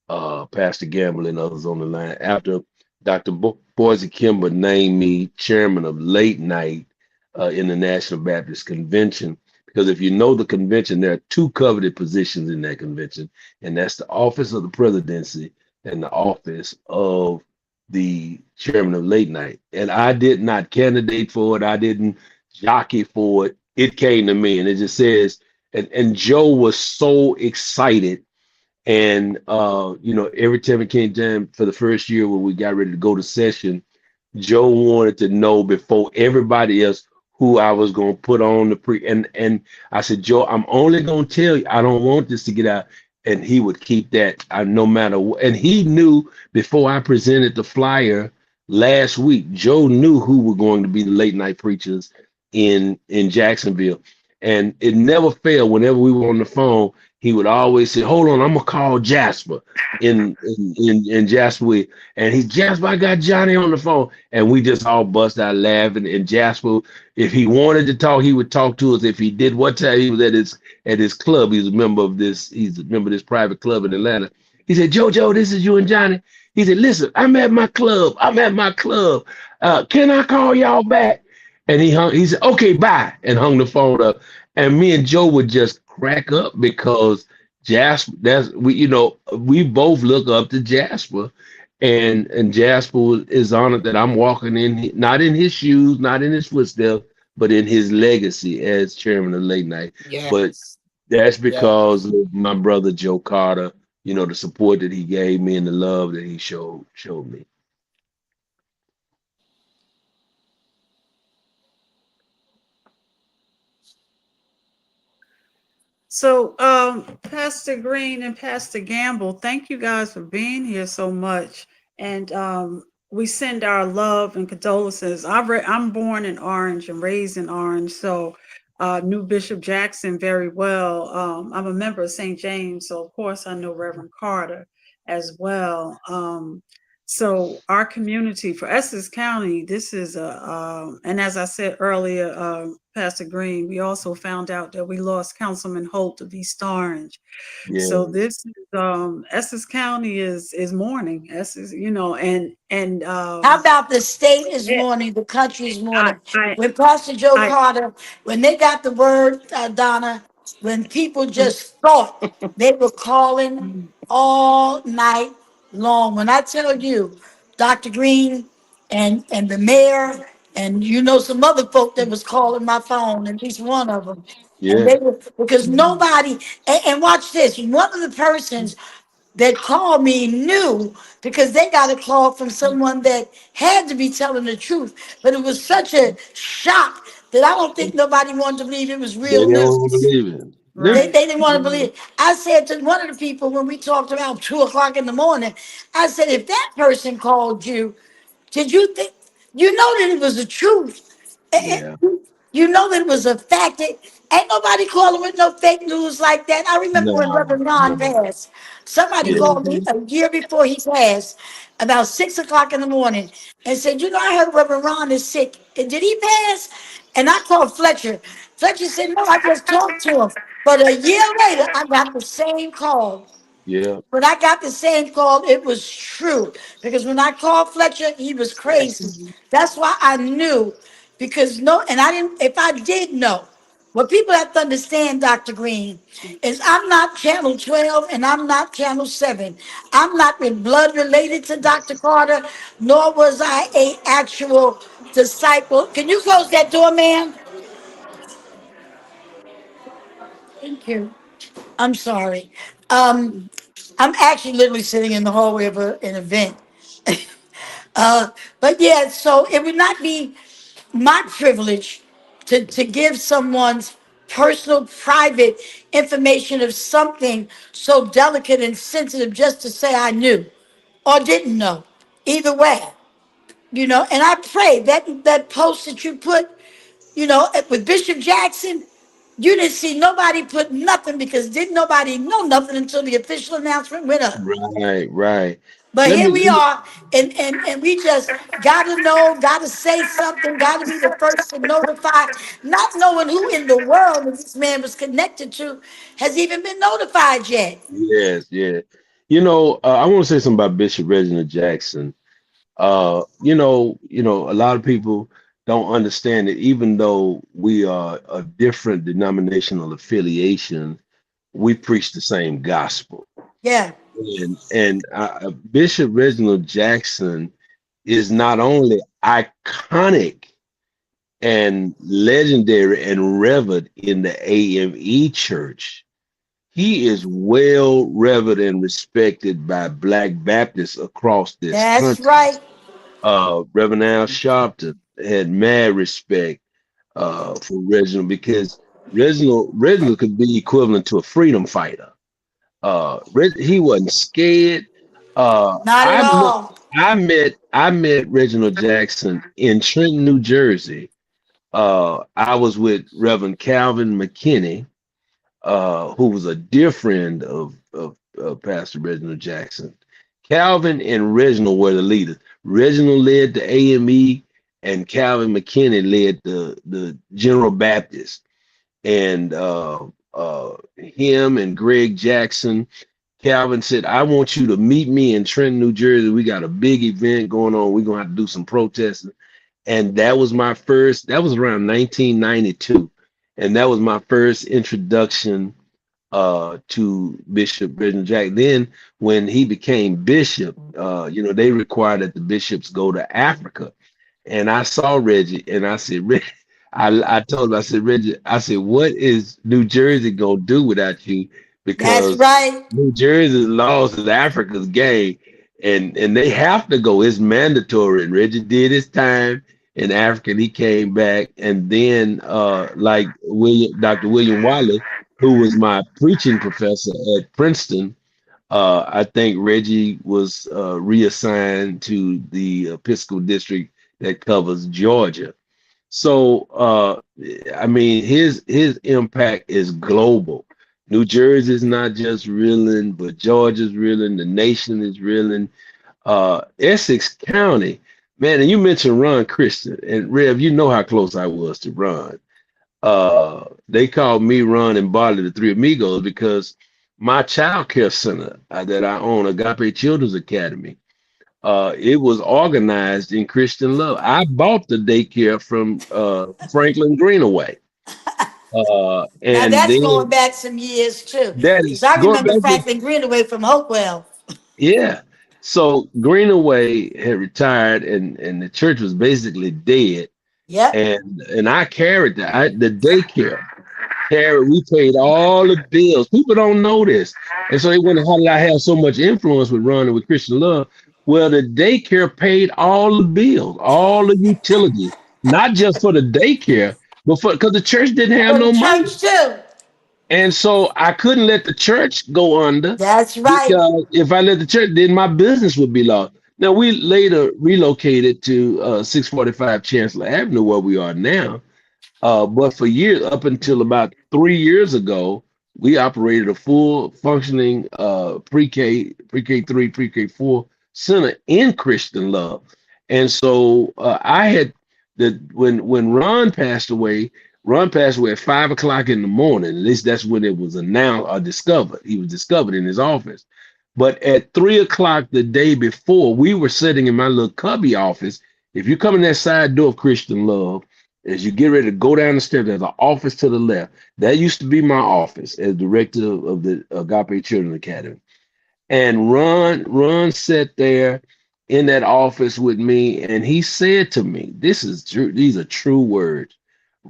S8: Pastor Gamble and others on the line, after Dr. Boise Kimber named me chairman of late night in the National Baptist Convention. Because if you know the convention, there are two coveted positions in that convention, and that's the office of the presidency and the office of the chairman of late night. And I did not candidate for it. I didn't jockey for it. It came to me, and it just says, and Joe was so excited. And every time it came time for the first year when we got ready to go to session, Joe wanted to know before everybody else who I was going to put on the and I said, Joe, I'm only going to tell you, I don't want this to get out. And he would keep that no matter what. And he knew before I presented the flyer last week, Joe knew who were going to be the late night preachers in Jacksonville. And it never failed. Whenever we were on the phone, he would always say, hold on, I'm gonna call Jasper in Jasper. And he's, Jasper, I got Johnny on the phone. And we just all bust out laughing. And Jasper, if he wanted to talk, he would talk to us. If he did, one time he was at his club. He's a member of this private club in Atlanta. He said, Joe, this is you and Johnny. He said, listen, I'm at my club. Can I call y'all back? And he said, okay, bye, and hung the phone up. And me and Joe would just crack up because Jasper, we both look up to Jasper, and Jasper is honored that I'm walking in, not in his shoes, not in his footsteps, but in his legacy as chairman of late night.
S4: Yes.
S8: But that's because of my brother Joe Carter, the support that he gave me and the love that he showed me.
S5: So, Pastor Green and Pastor Gamble, thank you guys for being here so much. And we send our love and condolences. I'm born in Orange and raised in Orange, so knew Bishop Jackson very well. I'm a member of St. James, so of course I know Reverend Carter as well. So our community for Essex County, this is and as I said earlier, Pastor Green, we also found out that we lost Councilman Holt of East Orange. Yeah. So this is Essex County is mourning. Essex, and
S3: how about the state is mourning, the country is mourning. When Pastor Joe Carter, when they got the word, Donna, when people just thought they were calling all night long. When I tell you, Dr. Green and the mayor and some other folk that was calling my phone, at least one of them. Yeah. And they were, because nobody, and watch this, one of the persons that called me knew, because they got a call from someone that had to be telling the truth. But it was such a shock that I don't think nobody wanted to believe it was real news. They didn't want to believe it. I said to one of the people when we talked about 2:00 in the morning, I said, if that person called you, did you think, that it was the truth? Yeah. That it was a fact. Ain't nobody calling with no fake news like that. I remember when Reverend Ron passed. Somebody called me a year before he passed, about 6:00 in the morning, and said, I heard Reverend Ron is sick. And did he pass? And I called Fletcher. Fletcher said, no, I just talked to him. But a year later, I got the same call.
S8: Yeah.
S3: When I got the same call, it was true. Because when I called Fletcher, he was crazy. That's why I knew. Because no, and I didn't, if I did know, what people have to understand, Dr. Green, is I'm not channel 12 and I'm not channel 7. I'm not in blood related to Dr. Carter, nor was I a actual disciple. Can you close that door, ma'am? Thank you. I'm sorry. Um, I'm actually literally sitting in the hallway of an event. uh, but yeah, so it would not be my privilege to give someone's personal, private information of something so delicate and sensitive just to say I knew or didn't know. Either way, and I pray that post that you put, with Bishop Jackson, you didn't see nobody put nothing because didn't nobody know nothing until the official announcement went up.
S8: Right, right.
S3: But
S8: Let
S3: here
S8: me,
S3: we are, and we just gotta know, gotta say something, gotta be the first to notify, not knowing who in the world this man was connected to has even been notified yet.
S8: yes, yeah. I want to say something about Bishop Reginald Jackson. A lot of people don't understand that even though we are a different denominational affiliation, we preach the same gospel.
S3: Yeah,
S8: And Bishop Reginald Jackson is not only iconic and legendary and revered in the AME church, he is well revered and respected by Black Baptists across this
S3: that's
S8: country.
S3: right.
S8: Reverend Al Sharpton had mad respect for Reginald because Reginald could be equivalent to a freedom fighter. He wasn't scared.
S3: Not at all.
S8: I met Reginald Jackson in Trenton, New Jersey. I was with Reverend Calvin McKinney, who was a dear friend of Pastor Reginald Jackson. Calvin and Reginald were the leaders. Reginald led the AME, and Calvin McKinney led the General Baptist. And him and Greg Jackson, Calvin said, I want you to meet me in Trenton, New Jersey. We got a big event going on. We're going to have to do some protesting. And that was around 1992. And that was my first introduction to Bishop Reginald Jackson. Then when he became bishop, they required that the bishops go to Africa. And I saw Reggie and I said, I told him, I said, Reggie, I said, what is New Jersey gonna do without you?
S3: That's
S8: Because
S3: right.
S8: New Jersey lost is Africa's game, and they have to go. It's mandatory. And Reggie did his time in Africa, and he came back. And then, like Dr. William Wiley, who was my preaching professor at Princeton, I think Reggie was reassigned to the Episcopal district that covers Georgia. So, his impact is global. New Jersey is not just reeling, but Georgia's reeling. The nation is reeling. Essex County, man, and you mentioned Ron Christian. And Rev, you know how close I was to Ron. They called me, Ron, and Barley the Three Amigos because my child care center that I own, Agape Children's Academy, it was organized in Christian love. I bought the daycare from Franklin Greenaway.
S3: Now
S8: And
S3: that's going
S8: then
S3: back some years too.
S8: that
S3: Because
S8: is
S3: I
S8: going
S3: remember
S8: back to,
S3: Franklin Greenaway from Hopewell.
S8: yeah. So Greenaway had retired and the church was basically dead.
S3: Yep.
S8: And I carried the daycare. We paid all the bills. People don't know this. And so they wonder, how did I have so much influence with Ron and with Christian Love? Well, the daycare paid all the bills, all the utilities, not just for the daycare, but because the church didn't have
S3: For the
S8: no money.
S3: church too.
S8: And so I couldn't let the church go under
S3: That's right.
S8: because if I let the church, then my business would be lost. Now, we later relocated to 645 Chancellor Avenue, where we are now. But for years, up until about 3 years ago, we operated a full functioning pre-K 3, pre-K 4 center in Christian love. And so I had when Ron passed away, Ron passed away at 5 o'clock in the morning. At least that's when it was announced or discovered. He was discovered in his office. But at 3 o'clock the day before, we were sitting in my little cubby office. If you come in that side door of Christian Love, as you get ready to go down the stairs, there's an office to the left. That used to be my office as director of the Agape Children Academy. And Ron sat there in that office with me, and he said to me, "This is true. These are true words."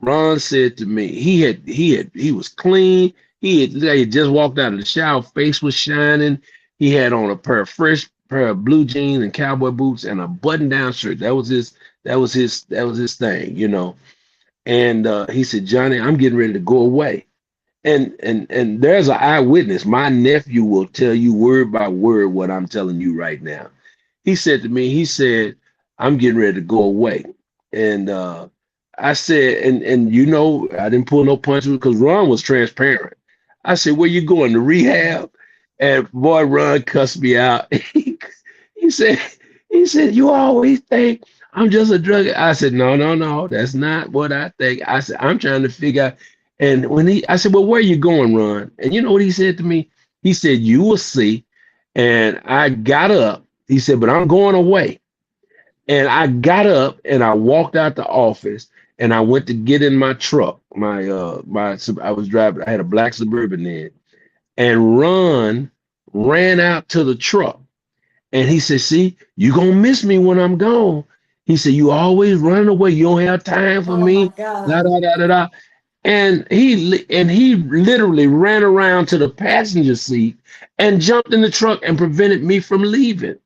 S8: Ron said to me, he was clean. He had just walked out of the shower, face was shining. He had on a fresh pair of blue jeans and cowboy boots and a button-down shirt. That was his thing, you know. And he said, "Johnny, I'm getting ready to go away." And there's an eyewitness. My nephew will tell you word by word what I'm telling you right now. He said to me, he said, "I'm getting ready to go away." And I said, and you know, I didn't pull no punches because Ron was transparent. I said, "Where you going, to rehab?" And boy, Ron cussed me out. he said, "You always think I'm just a drug." I said, no, that's not what I think. I said, "I'm trying to figure out." And I said, "Well, where are you going, Ron?" And you know what he said to me? He said, "You will see." And I got up. He said, "But I'm going away." And I got up and I walked out the office and I went to get in my truck. I was driving. I had a black Suburban then, and Ron ran out to the truck. And he said, "See, you gonna miss me when I'm gone." He said, "You always running away. You don't have time for
S3: Oh my
S8: me." Da,
S3: God.
S8: da, da, da, da. And he literally ran around to the passenger seat and jumped in the truck and prevented me from leaving.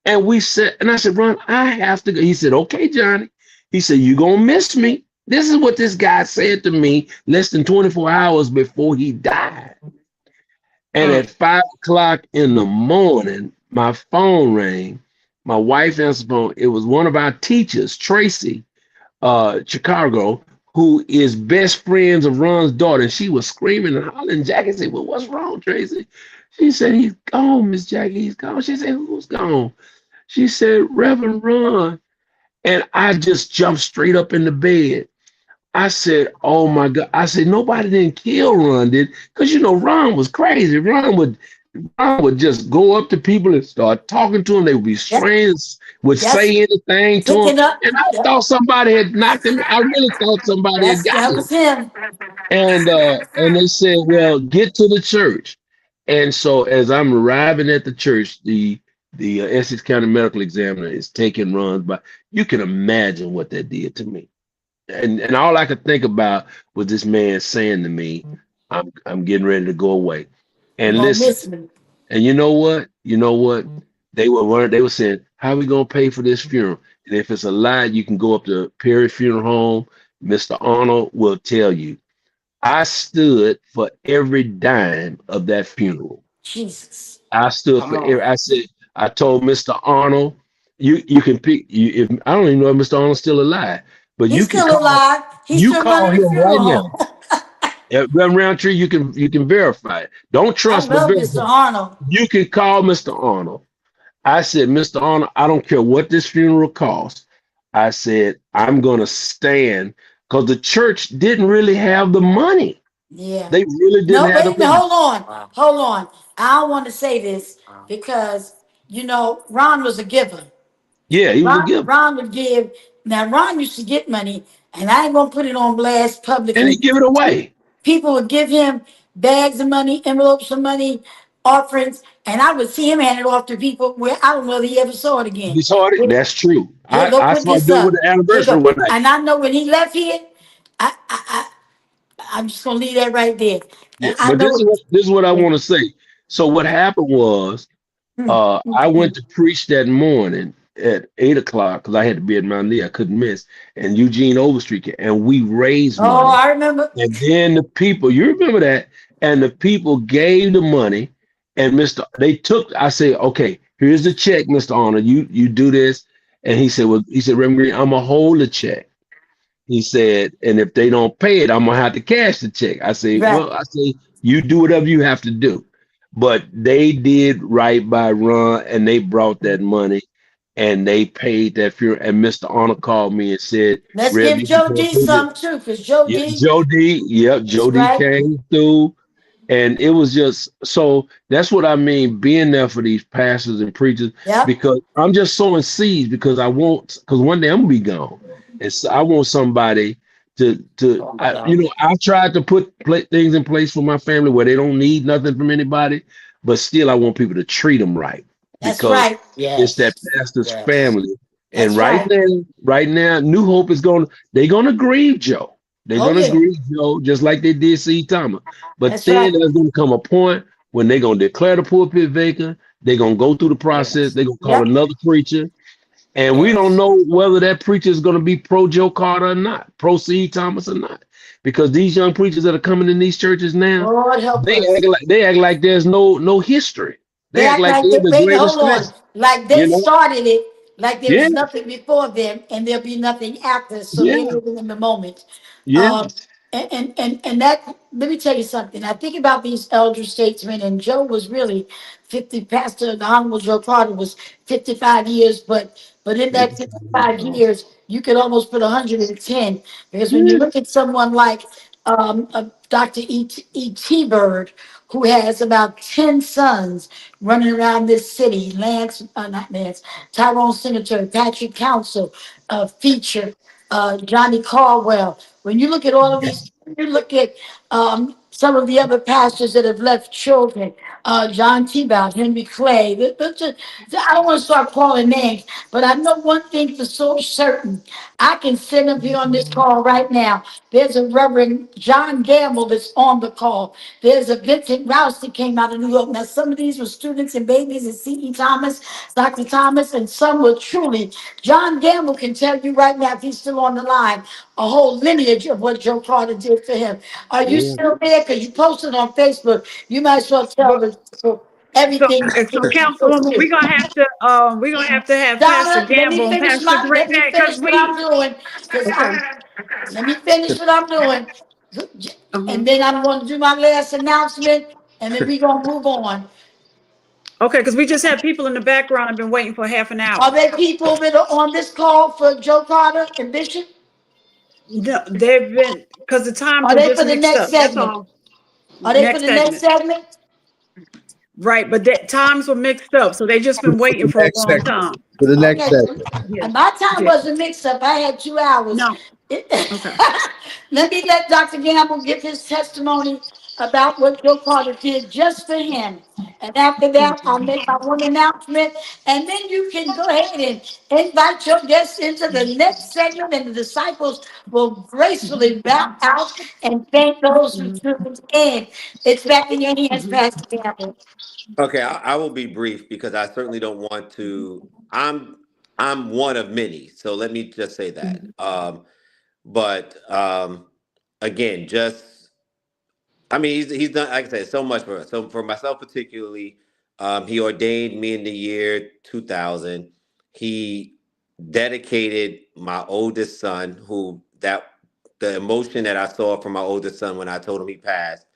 S8: And I said, "Ron, I have to go." He said, "Okay, Johnny." He said, "You gonna miss me." This is what this guy said to me less than 24 hours before he died. And at 5 o'clock in the morning, my phone rang. My wife answered the phone. It was one of our teachers, Tracy, Chicago, who is best friends of Ron's daughter. And she was screaming and hollering. Jackie said, "Well, what's wrong, Tracy?" She said, "He's gone, Miss Jackie. He's gone." She said, "Who's gone?" She said, "Reverend Ron." And I just jumped straight up in the bed. I said, "Oh my God." I said, "Nobody didn't kill Ron, did?" Because you know, Ron was crazy. Ron would just go up to people and start talking to them. They would be
S3: Yep.
S8: strange, would
S3: Yes.
S8: say anything to him.
S3: Picking up.
S8: And I
S3: Yep.
S8: thought somebody had knocked him. I really thought somebody had got
S3: That
S8: him.
S3: was him.
S8: And they said, "Well, get to the church." And so as I'm arriving at the church, the Essex County Medical Examiner is taking runs, but you can imagine what that did to me. And all I could think about was this man saying to me, I'm getting ready to go away."
S3: You're
S8: And
S3: gonna
S8: listen,
S3: miss me.
S8: and you know what? They were saying, "How are we gonna pay for this funeral?" And if it's a lie, you can go up to Perry Funeral Home. Mr. Arnold will tell you. I stood for every dime of that funeral.
S3: Jesus.
S8: I stood
S4: Come
S8: for
S4: on.
S8: every. I told Mr. Arnold, you can pick. If I don't even know if Mr. Arnold's still alive, but
S3: He's
S8: you can
S3: still
S8: call.
S3: alive. He's
S8: You
S3: still
S8: call
S3: running the
S8: him right
S3: funeral
S8: now.
S3: home.
S8: Reverend Roundtree, you can verify it. Don't
S3: I
S8: trust, but
S3: love Mr.
S8: verify.
S3: Arnold.
S8: You can call Mr. Arnold. I said, "Mr. Arnold, I don't care what this funeral costs." I said, "I'm gonna stand," because the church didn't really have the money.
S3: Yeah.
S8: They really didn't
S3: No,
S8: have
S3: wait
S8: the
S3: a minute.
S8: money.
S3: Hold on.
S4: Wow.
S3: Hold on. I want to say this because, you know, Ron was a giver.
S8: Yeah, he was a giver.
S3: Ron would give. Now, Ron used to get money, and I ain't going to put it on blast
S8: And he
S3: publicly.
S8: give it away.
S3: People would give him bags of money, envelopes of money, offerings, and I would see him hand it off to people where I don't know whether he ever saw it again.
S8: You saw it? That's true.
S3: Here,
S8: I,
S3: go
S8: I
S3: put
S8: saw it
S3: this
S8: do it with
S3: up.
S8: the
S3: Here
S8: anniversary
S3: go.
S8: one night.
S3: And I know when he left here, I'm just gonna leave that right there.
S8: Yeah,
S3: And I
S8: but
S3: know.
S8: this is what I want to say. So what happened was I went to preach that morning at 8 o'clock because I had to be at Mount Lee. I couldn't miss. And Eugene Overstreet and we raised
S3: Oh,
S8: money.
S3: I remember.
S8: And then the people, you remember that? And the people gave the money. And I said, "Okay, here's the check, Mr. Arnold. You do this." And he said, "Reverend Green, I'm gonna hold the check." He said, "And if they don't pay it, I'm gonna have to cash the check." I say,
S3: Right.
S8: "Well," I say, "You do whatever you have to do." But they did right by Ron and they brought that money. and they paid that funeral. And Mr. Honor called me and said,
S3: Let's
S8: "Rev,
S3: give
S8: you can
S3: Joe
S8: come
S3: D
S8: through this."
S3: some too, because Joe
S8: Yeah,
S3: D,
S8: Joe D. Yep,
S3: that's
S8: Joe D
S3: right.
S8: came through. And it was just so that's what I mean, being there for these pastors and preachers,
S3: Yep.
S8: because I'm just sowing seeds because I want, because one day I'm gonna be gone. And so I want somebody
S3: Oh my God.
S8: I've tried to put things in place for my family where they don't need nothing from anybody, but still I want people to treat them right
S3: That's
S8: because
S3: right.
S8: it's that
S3: Yes.
S8: pastor's
S3: Yes.
S8: family. And
S3: That's right.
S8: right now, New Hope is they're gonna grieve Joe. They're
S3: Oh
S8: gonna
S3: yeah.
S8: grieve Joe just like they did C. Thomas. But
S3: That's
S8: then
S3: right.
S8: there's gonna come a point when they're gonna declare the pulpit vacant. They're gonna go through the process.
S3: Yes.
S8: They're gonna call
S3: Yep.
S8: another preacher. And we don't
S3: Yes.
S8: know whether that preacher is gonna be pro Joe Carter or not, pro C. Thomas or not. Because these young preachers that are coming in these churches now,
S3: Lord help us.
S8: they act like there's no history.
S3: They
S8: They act
S3: act
S8: like
S3: like
S8: they're
S3: they,
S8: the
S3: wait,
S8: greatest
S3: hold on.
S8: threats,
S3: Like they
S8: you know?
S3: started it, like there
S8: Yeah,
S3: was nothing before them, and there'll be nothing after. So they're
S8: yeah,
S3: living in the moment.
S8: yeah.
S3: Um, and that, let me tell you something. I think about these elder statesmen, and Joe was really 50. Pastor the Honorable Joe Carter was 55 years, but in that 55 years, you could almost put 110, because when you
S8: Yeah.
S3: look at someone like Dr. E.T. Bird, who has about 10 sons running around this city, not Lance, Tyrone Senator, Patrick Council, Feature, Johnny Caldwell. When you look at all of these, you look at some of the other pastors that have left children, John Tebow, Henry Clay. I don't want to start calling names, but I know one thing for so certain. I can sit up here on this call right now. There's a Reverend John Gamble that's on the call. There's a Vincent Rouse that came out of New York. Now, some of these were students and babies at C.E. Thomas, Dr. Thomas, and some were truly. John Gamble can tell you right now, if he's still on the line, a whole lineage of what Joe Carter did for him. Are you
S8: Yeah.
S3: still there? Because you posted on Facebook. You might as well tell
S5: But
S3: the people everything.
S5: so Councilwoman, we're gonna have to have Pastor
S3: Donna,
S5: Gamble and Pastor Green
S3: let me
S5: back because
S3: finish what I'm
S5: we
S3: doing. Because
S5: okay.
S3: let me finish what I'm doing.
S5: Uh-huh.
S3: And then I'm going to do my last announcement, and then we're going to move on.
S5: Okay, because we just have people in the background have been waiting for half an
S3: Are
S5: hour.
S3: there people that are on this call for Joe Carter and Bishop?
S5: No, they've been because the times
S3: Are
S5: were
S3: they
S5: just
S3: for the
S5: mixed
S3: next
S5: up. That's
S3: segment?
S5: all.
S3: Are they for
S5: Next
S3: the next
S5: segment.
S3: segment?
S5: Right, but that times were mixed up, so they just been
S10: For
S5: waiting
S10: the
S5: for a
S10: next
S5: long
S10: segment.
S5: time.
S10: For the next
S3: Okay.
S10: segment.
S5: Yeah.
S3: And my time
S5: Yeah.
S3: wasn't mixed up. I had 2 hours.
S5: No. Okay.
S3: Let me let Dr. Gamble give his testimony about what Joe Carter did just for him. And after that, I'll make my one announcement. And then you can go ahead and invite your guests into the next segment, and the disciples will gracefully bow out and thank those who tuned in. It's back in your hands, Pastor Gamble.
S9: Okay, I will be brief because I certainly don't want to. I'm one of many, so let me just say that. But again, just I mean, he's done, like I said, so much for us. So for myself particularly, he ordained me in the year 2000. He dedicated my oldest son, who that the emotion that I saw from my oldest son when I told him he passed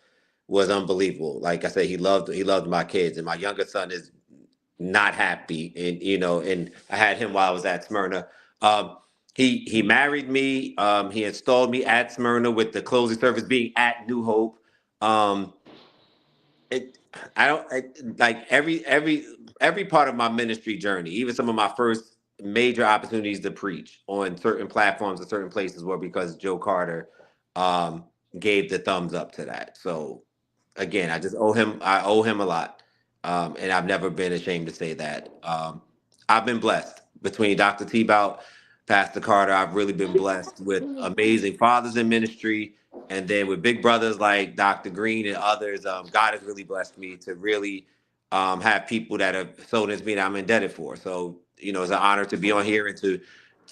S9: was unbelievable. Like I said, he loved my kids, and my younger son is not happy, and and I had him while I was at Smyrna. Um, he married me. He installed me at Smyrna with the closing service being at New Hope. Um, it I don't like every part of my ministry journey, even some of my first major opportunities to preach on certain platforms and certain places were because Joe Carter um gave the thumbs up to that. So again, I owe him a lot. And I've never been ashamed to say that. I've been blessed between Dr. Tebow, Pastor Carter. I've really been blessed with amazing fathers in ministry, and then with big brothers like Dr. Green and others. God has really blessed me to really have people that have sold into me that I'm indebted for. So it's an honor to be on here and to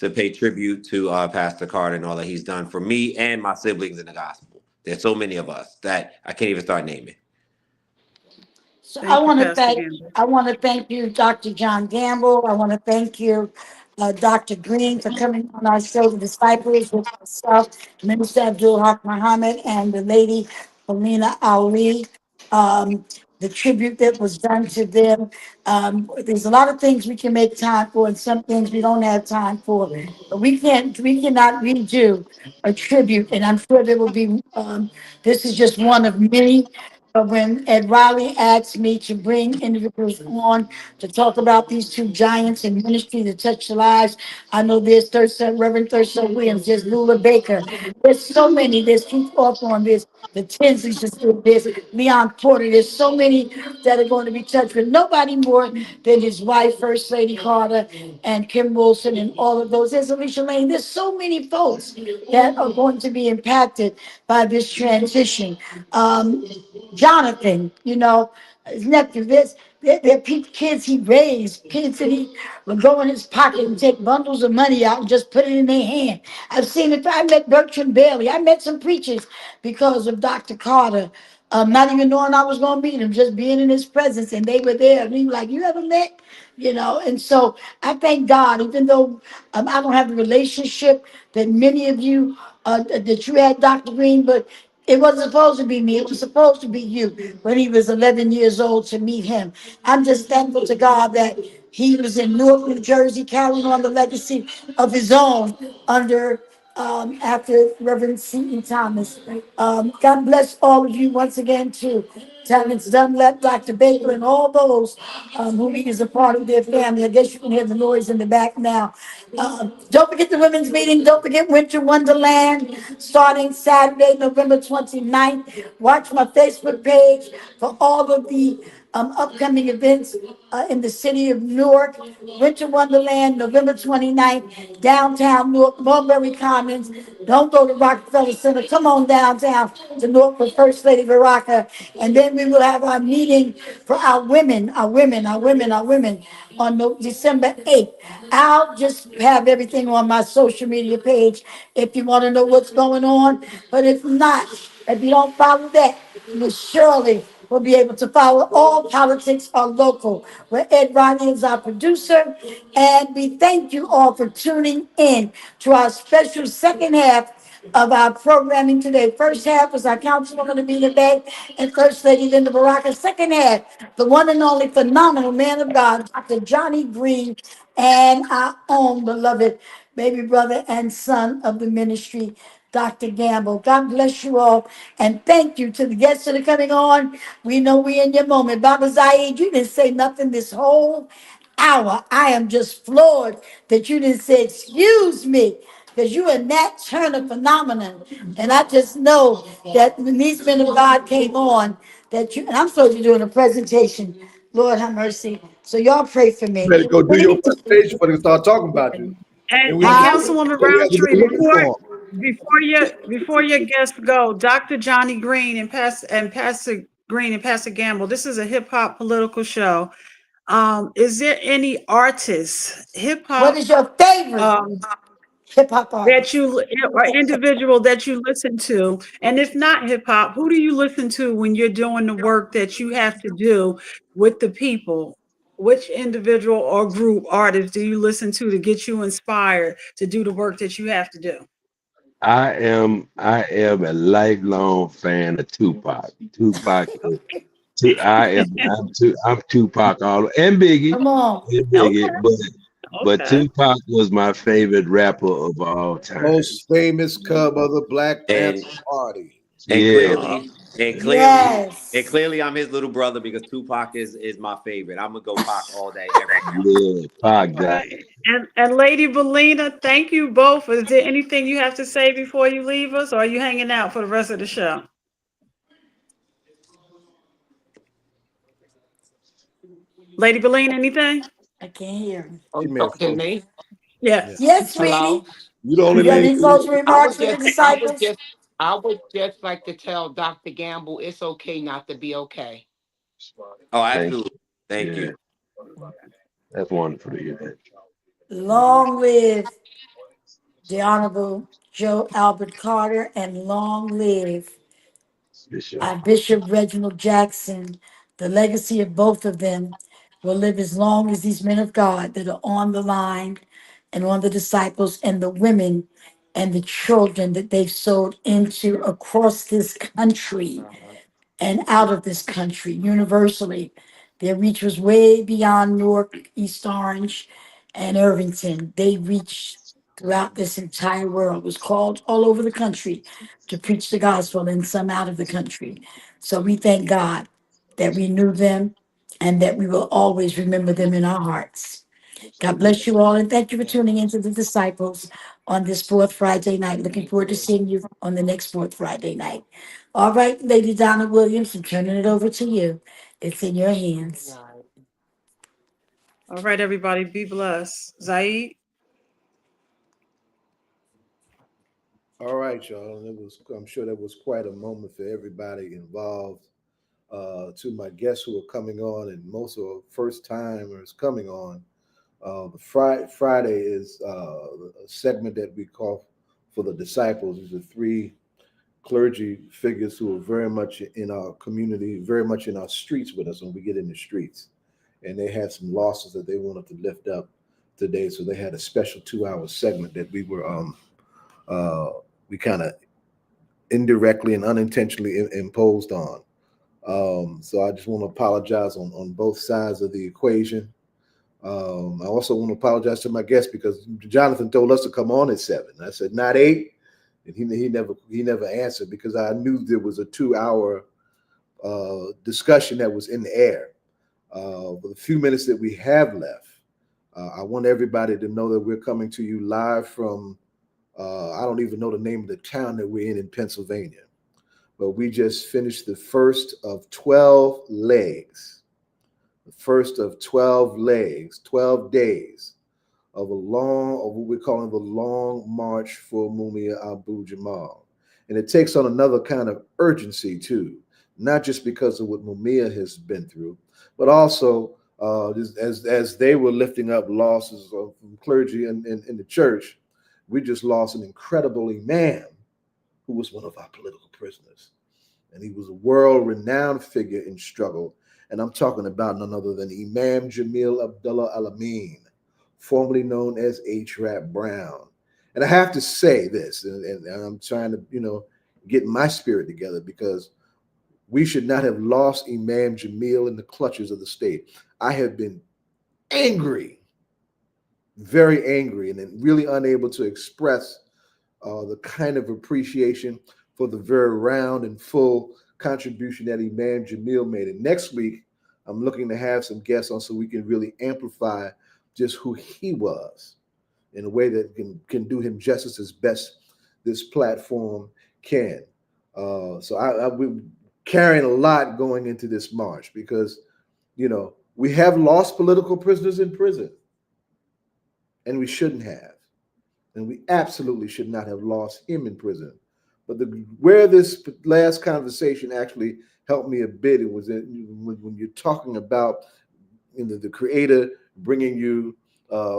S9: pay tribute to Pastor Carter and all that he's done for me and my siblings in the gospel. There's so many of us that I can't even start naming.
S3: So
S5: Thank you, Pastor Gamble.
S3: I want to thank you, Dr. John Gamble. I want to thank you, Dr. Green, for coming on our show, The Disciples, with myself, Minister Abdul-Haqq Muhammad, and the lady, Amina Ali. Um, the tribute that was done to them. There's a lot of things we can make time for, and some things we don't have time for. But we cannot redo a tribute, and I'm sure there will be. This is just one of many. But when Ed Riley asked me to bring individuals on to talk about these two giants in ministry to touch the lives, I know there's Reverend Thurston Williams, there's Lula Baker, there's so many, there's Keith Hawthorne, there's the Tinsley sisters, there's Leon Porter, there's so many that are going to be touched with nobody more than his wife, First Lady Carter, and Kim Wilson, and all of those. There's Alicia Lane. There's so many folks that are going to be impacted by this transition. Jonathan, his nephew, they're kids he raised, kids that he would go in his pocket and take bundles of money out and just put it in their hand. I've seen it. I met Bertrand Bailey. I met some preachers because of Dr. Carter. Not even knowing I was going to meet him, just being in his presence, and they were there. And he was like, "You ever met?" And so I thank God, even though I don't have the relationship that many of you that you had, Dr. Green, but it wasn't supposed to be me. It was supposed to be you when he was 11 years old to meet him. I'm just thankful to God that he was in Newark, New Jersey, carrying on the legacy of his own under after Reverend Seton Thomas. God bless all of you once again too. Talents Dunlap, Dr. Baker, and all those who he is a part of their family. I guess you can hear the noise in the back now. Don't forget the women's meeting. Don't forget Winter Wonderland starting Saturday, November 29th. Watch my Facebook page for all of the upcoming events in the city of Newark. Winter Wonderland, November 29th, downtown Newark, Mulberry Commons. Don't go to Rockefeller Center. Come on downtown to Newark with First Lady Baraka. And then we will have our meeting for our women on December 8th. I'll just have everything on my social media page if you want to know what's going on. But if not, if you don't follow that, you surely will be able to follow All Politics Are Local, where Ed Ronnie is our producer. And we thank you all for tuning in to our special second half of our programming today. First half was our Councilwoman Amina Bay and First Lady Linda Baraka. Second half, the one and only phenomenal man of God, Dr. Johnny Green, and our own beloved baby brother and son of the ministry, Dr. Gamble. God bless you all. And thank you to the guests that are coming on. We know we're in your moment. Baba Zayid, you didn't say nothing this whole hour. I am just floored that you didn't say, excuse me, because you are Nat Turner phenomenon. And I just know that when these men of God came on, that you, and I'm supposed to be doing a presentation. Lord have mercy. So y'all pray for
S10: You
S3: me.
S10: better go do your presentation before they start talking about you.
S5: And,
S10: Then we
S5: and
S10: have to,
S3: Huh?
S5: Councilwoman
S10: then we have to
S5: Roundtree,
S10: go looking for 'em.
S5: before your guests go, Dr. Johnny Green and Pastor Green and Pastor Gamble, this is a hip hop political show. Is there any artists, hip
S3: What
S5: hop,
S3: is your favorite
S5: um,
S3: hip hop
S5: that
S3: artist?
S5: you or individual that you listen to? And if not hip hop, who do you listen to when you're doing the work that you have to do with the people? Which individual or group artist do you listen to get you inspired to do the work that you have to do?
S8: I am a lifelong fan of Tupac. Tupac is I'm Tupac all and Biggie
S3: Come on.
S8: and
S5: Okay,
S8: Biggie, but
S5: okay.
S8: Tupac was my favorite rapper of all time.
S10: Most famous cub of the Black Panther
S9: And
S10: Party.
S9: and
S8: Yeah,
S9: clearly, and clearly, and
S3: Yes.
S9: clearly, I'm his little brother because Tupac is my favorite. I'm gonna go Pac all day, every day.
S8: yeah,
S5: All
S8: Pac got
S5: right. And Lady Balena, thank you both. Is there anything you have to say before you leave us, or are you hanging out for the rest of the show? Lady Balena, anything?
S3: I can't hear him.
S10: She
S4: Oh,
S10: may have
S4: talking to
S10: frozen.
S4: me?
S5: Yeah.
S10: Yeah.
S3: Yes,
S4: Hello?
S3: sweetie.
S10: You the
S3: You
S10: only
S3: got
S10: lady.
S3: any closing
S4: I
S3: remarks
S4: would
S3: for the
S4: just, I would
S3: disciples?
S4: just, I would just like to tell Dr. Gamble it's okay not to be okay.
S9: Oh,
S8: thank
S9: absolutely. Thank
S8: yeah,
S9: you.
S8: that's wonderful to hear that.
S3: Long live the Honorable Joe Albert Carter and long live
S8: Bishop.
S3: our Bishop Reginald Jackson. The legacy of both of them will live as long as these men of God that are on the line and on the disciples and the women and the children that they've sowed into across this country and out of this country universally. Their reach was way beyond Newark, East Orange, and Irvington. They reached throughout this entire world, was called all over the country to preach the gospel, and some out of the country. So we thank God that we knew them and that we will always remember them in our hearts. God bless you all, and thank you for tuning into the Disciples on this fourth Friday night. Looking forward to seeing you on the next fourth Friday night. All right, Lady Donna Williams, I'm turning it over to you. It's in your hands.
S5: All right, everybody, be blessed. Zayid?
S10: All right, y'all. I'm sure that was quite a moment for everybody involved. To my guests who are coming on, and most are first timers coming on. Friday is a segment that we call for the disciples. These are three clergy figures who are very much in our community, very much in our streets with us when we get in the streets. And they had some losses that they wanted to lift up today. So they had a special 2-hour segment that we kind of indirectly and unintentionally imposed on. So I just want to apologize on both sides of the equation. I also want to apologize to my guests because Jonathan told us to come on at 7. I said not 8, and he never answered because I knew there was a 2-hour discussion that was in the air. With the few minutes that we have left, I want everybody to know that we're coming to you live from I don't even know the name of the town that we're in Pennsylvania. But we just finished the first of 12 legs. The first of 12 legs, 12 days of what we're calling the long march for Mumia Abu-Jamal. And it takes on another kind of urgency too, not just because of what Mumia has been through, but also as they were lifting up losses from clergy in the church, we just lost an incredible imam who was one of our political prisoners. And he was a world-renowned figure in struggle. And I'm talking about none other than Imam Jamil Abdullah Al-Amin, formerly known as H-Rap Brown. And I have to say this, and I'm trying to, get my spirit together because we should not have lost Imam Jamil in the clutches of the state. I have been angry, very angry, and then really unable to express the kind of appreciation for the very round and full contribution that Imam Jamil made. And next week, I'm looking to have some guests on so we can really amplify just who he was in a way that can do him justice as best this platform can. So we're carrying a lot going into this march because, we have lost political prisoners in prison, and we shouldn't have. And we absolutely should not have lost him in prison. But where this last conversation actually helped me a bit, it was when you're talking about the Creator bringing you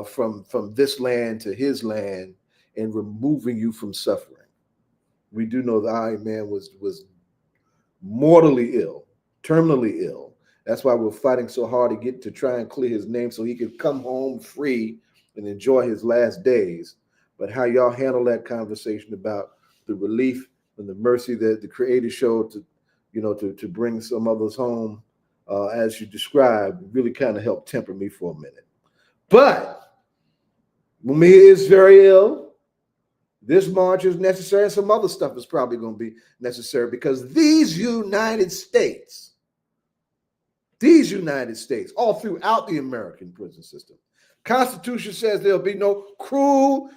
S10: from this land to his land and removing you from suffering. We do know the Iron Man was mortally ill, terminally ill. That's why we're fighting so hard to try and clear his name so he could come home free and enjoy his last days. But how y'all handle that conversation about the relief and the mercy that the Creator showed to bring some others home, as you described, really kind of helped temper me for a minute. But Mumia is very ill. This march is necessary, and some other stuff is probably going to be necessary because these United States, all throughout the American prison system, Constitution says there'll be no cruel,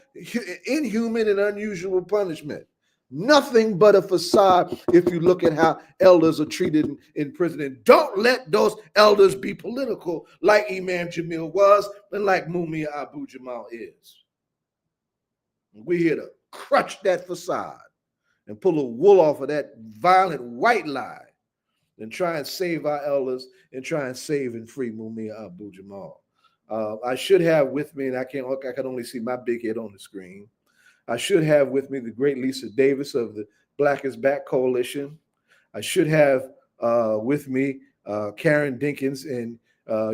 S10: inhuman, and unusual punishment. Nothing but a facade if you look at how elders are treated in prison. And don't let those elders be political like Imam Jamil was and like Mumia Abu-Jamal is. We're here to crutch that facade and pull the wool off of that violent white lie and try and save our elders and try and save and free Mumia Abu-Jamal. I should have with me, and I can only see my big head on the screen. I should have with me the great Lisa Davis of the Black is Back Coalition. I should have with me Karen Dinkins and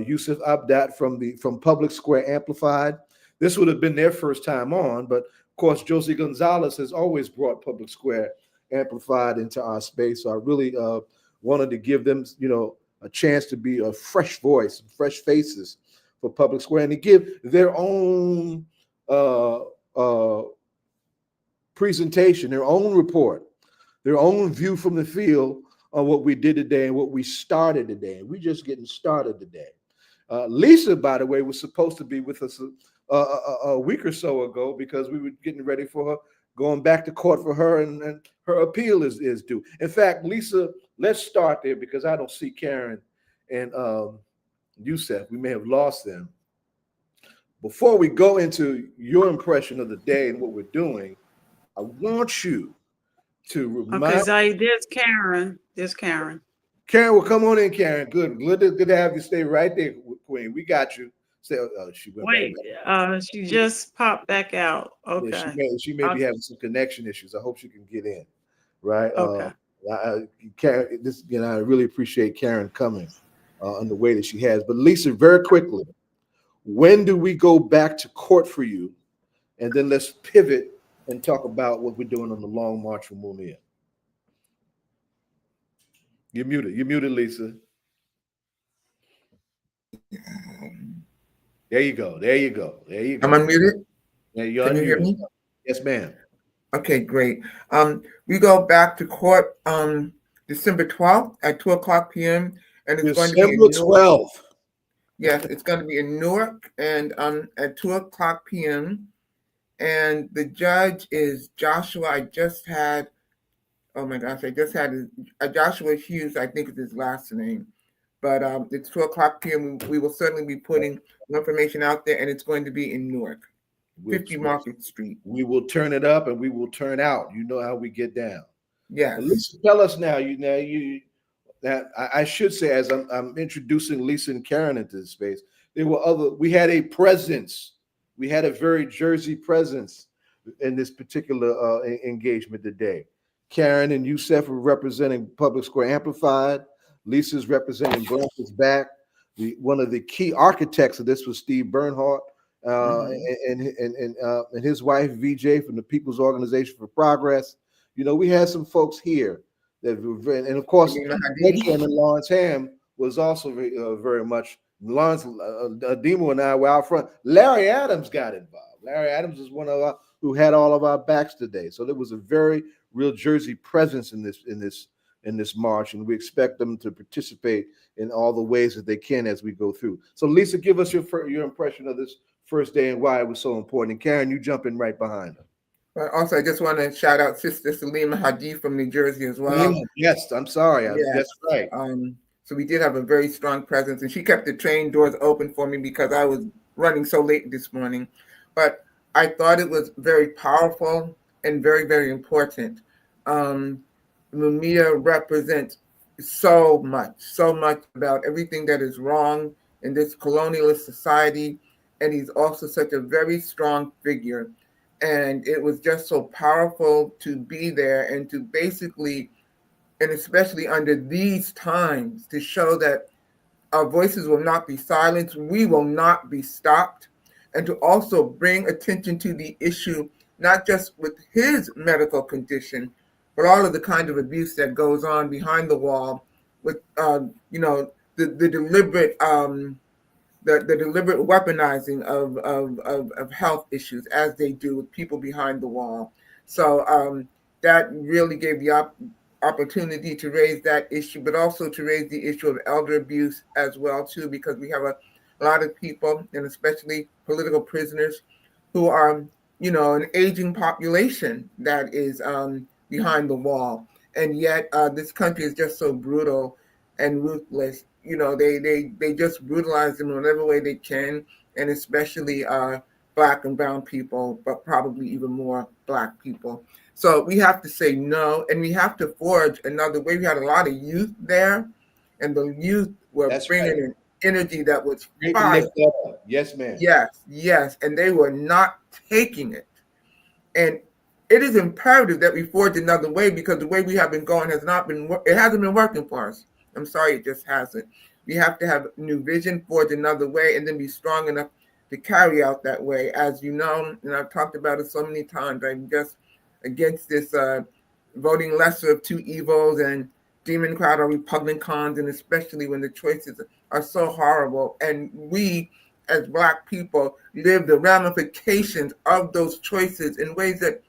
S10: Yusuf Abdat from Public Square Amplified. This would have been their first time on, but of course, Josie Gonzalez has always brought Public Square Amplified into our space. So I really wanted to give them, a chance to be a fresh voice, fresh faces for Public Square, and to give their own presentation, their own report, their own view from the field on what we did today and what we started today. And we're just getting started today. Lisa, by the way, was supposed to be with us a week or so ago because we were getting ready for her, going back to court for her, and her appeal is due. In fact, Lisa, let's start there because I don't see Karen and Youssef. We may have lost them. Before we go into your impression of the day and what we're doing, I want you to remind.
S5: Okay, Zayid, there's Karen. There's Karen.
S10: Karen, will come on in, Karen. Good to have you. Stay right there, Queen. We got you. Stay, she went
S5: Wait,
S10: back.
S5: she just popped back out. Okay.
S10: Yeah, she may be having some connection issues. I hope she can get in. Right.
S5: Okay.
S10: Karen, I really appreciate Karen coming in the way that she has. But Lisa, very quickly, when do we go back to court for you? And then let's pivot and talk about what we're doing on the Long March for Mumia. You're muted, Lisa. There you go.
S11: I'm unmuted?
S10: Yeah, you're
S11: Can you hear
S10: unmuted.
S11: me?
S10: Yes, ma'am.
S11: Okay, great. We go back to court on December 12th at 2:00 p.m. and it's going to be in
S10: December 12th.
S11: Yes, it's going to be in Newark and at 2:00 p.m. And the judge is Joshua. I just had Joshua Hughes, I think is his last name. But it's 2:00 p.m. We will certainly be putting information out there, and it's going to be in Newark, 50 Market Street.
S10: We will turn it up and we will turn out. You know how we get down.
S11: Yes.
S10: Lisa, tell us now. That I should say, as I'm introducing Lisa and Karen into this space, we had a presence. We had a very Jersey presence in this particular engagement today. Karen and Youssef were representing Public Square Amplified. Lisa's representing Blanchard's Back. One of the key architects of this was Steve Bernhardt and his wife VJ from the People's Organization for Progress. We had some folks here that were, and of course, Chairman Lawrence Ham was also very much. Lawrence Demo and I were out front. Larry Adams got involved. Larry Adams is one of who had all of our backs today. So there was a very real Jersey presence in this march, and we expect them to participate in all the ways that they can as we go through. So Lisa, give us your impression of this first day and why it was so important. And Karen, you jump in right behind her.
S11: But also, I just want to shout out Sister Salima Hadid from New Jersey as well.
S10: Yes, I'm sorry. Yes. That's right.
S11: So we did have a very strong presence, and she kept the train doors open for me because I was running so late this morning. But I thought it was very powerful and very, very important. Mumia represents so much about everything that is wrong in this colonialist society, and he's also such a very strong figure. And it was just so powerful to be there and to basically, and especially under these times, to show that our voices will not be silenced, we will not be stopped, and to also bring attention to the issue, not just with his medical condition, but all of the kind of abuse that goes on behind the wall with, the deliberate the deliberate weaponizing of health issues as they do with people behind the wall. So that really gave the opportunity to raise that issue, but also to raise the issue of elder abuse as well too, because we have a lot of people, and especially political prisoners, who are, an aging population that is behind the wall. And yet this country is just so brutal and ruthless. They just brutalize them in whatever way they can, and especially Black and brown people, but probably even more Black people. So we have to say no, and we have to forge another way. We had a lot of youth there, and the youth were bringing an energy that was fire.
S10: Yes, ma'am.
S11: Yes, and they were not taking it. And it is imperative that we forge another way, because the way we have been going hasn't been working for us. I'm sorry, it just hasn't. We have to have new vision, forge another way, and then be strong enough to carry out that way. As you know, and I've talked about it so many times, I'm just against this voting lesser of two evils and Democrat or Republicans, and especially when the choices are so horrible. And we, as Black people, live the ramifications of those choices in ways that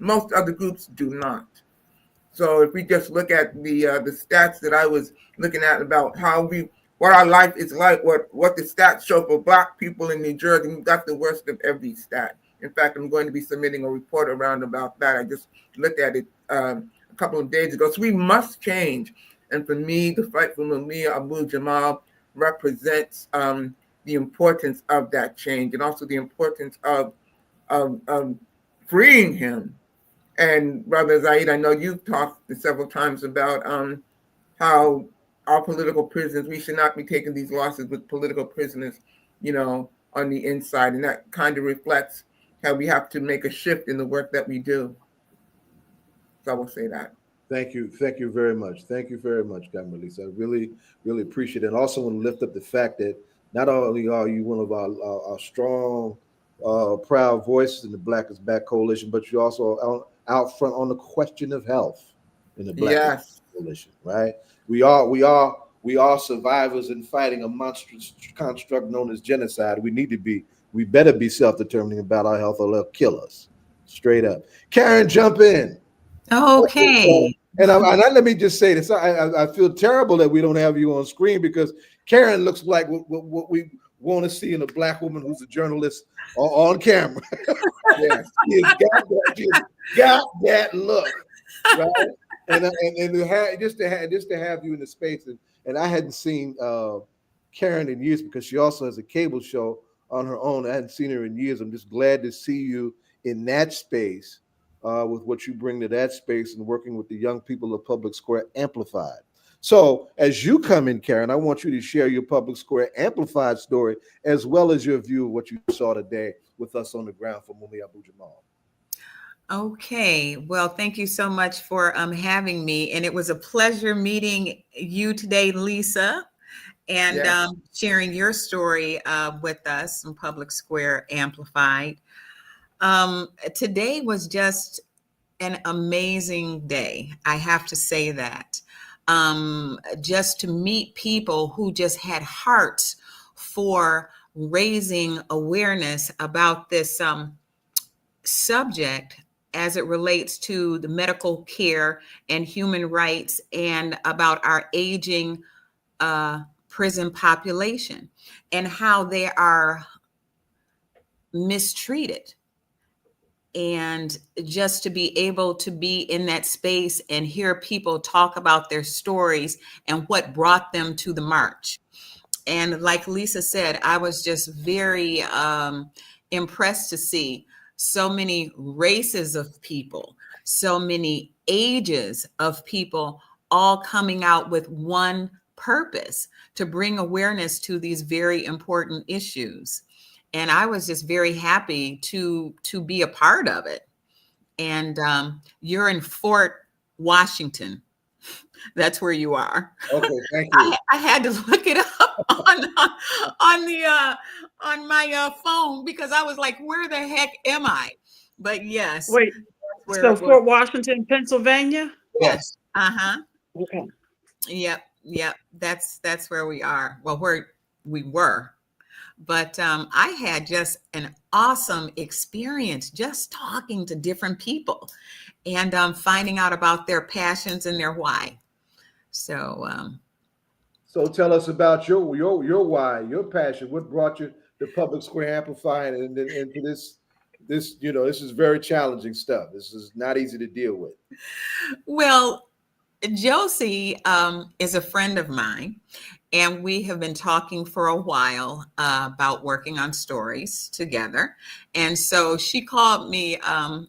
S11: most other groups do not. So if we just look at the stats that I was looking at about what our life is like, what the stats show for Black people in New Jersey, we've got the worst of every stat. In fact, I'm going to be submitting a report around about that. I just looked at it a couple of days ago. So we must change. And for me, the fight for Mumia Abu-Jamal represents the importance of that change, and also the importance of freeing him. And Brother Zayid, I know you've talked several times about how our political prisoners, we should not be taking these losses with political prisoners, on the inside. And that kind of reflects how we have to make a shift in the work that we do. So I will say that.
S10: Thank you very much. Thank you very much, Melissa. I really, really appreciate it. And also want to lift up the fact that not only are you one of our strong, proud voices in the Black is Back Coalition, but you also out front on the question of health in the Black is Back Coalition, right? We are survivors in fighting a monstrous construct known as genocide. We better be self-determining about our health or they'll kill us. Straight up. Karen, jump in.
S12: Okay.
S10: And let me just say this. I feel terrible that we don't have you on screen because Karen looks like what we want to see in a Black woman who's a journalist on camera. Yes, she's got that look, right? And just to have you in the space, and I hadn't seen Karen in years because she also has a cable show on her own. I hadn't seen her in years. I'm just glad to see you in that space with what you bring to that space and working with the young people of Public Square Amplified. So as you come in, Karen, I want you to share your Public Square Amplified story as well as your view of what you saw today with us on the ground for Mumia Abu-Jamal.
S12: Okay, well, thank you so much for having me. And it was a pleasure meeting you today, Lisa, and sharing your story with us in Public Square Amplified. Today was just an amazing day. I have to say that. Just to meet people who just had hearts for raising awareness about this subject as it relates to the medical care and human rights and about our aging prison population and how they are mistreated. And just to be able to be in that space and hear people talk about their stories and what brought them to the march. And like Lisa said, I was just very impressed to see so many races of people, so many ages of people all coming out with one purpose to bring awareness to these very important issues. And I was just very happy to be a part of it. And you're in Fort Washington. That's where you are.
S10: Okay, thank you.
S12: I had to look it up on my phone because I was like, where the heck am I? But yes.
S5: Wait, so Fort Washington, Pennsylvania?
S12: Yes. Uh-huh.
S5: Okay.
S12: Yep. That's where we are. Well, where we were. But I had just an awesome experience just talking to different people and finding out about their passions and their why. So
S10: tell us about your why, your passion. What brought you to Public Square Amplified and into this, this is very challenging stuff. This is not easy to deal with.
S12: Well, Josie is a friend of mine, and we have been talking for a while about working on stories together. And so she called me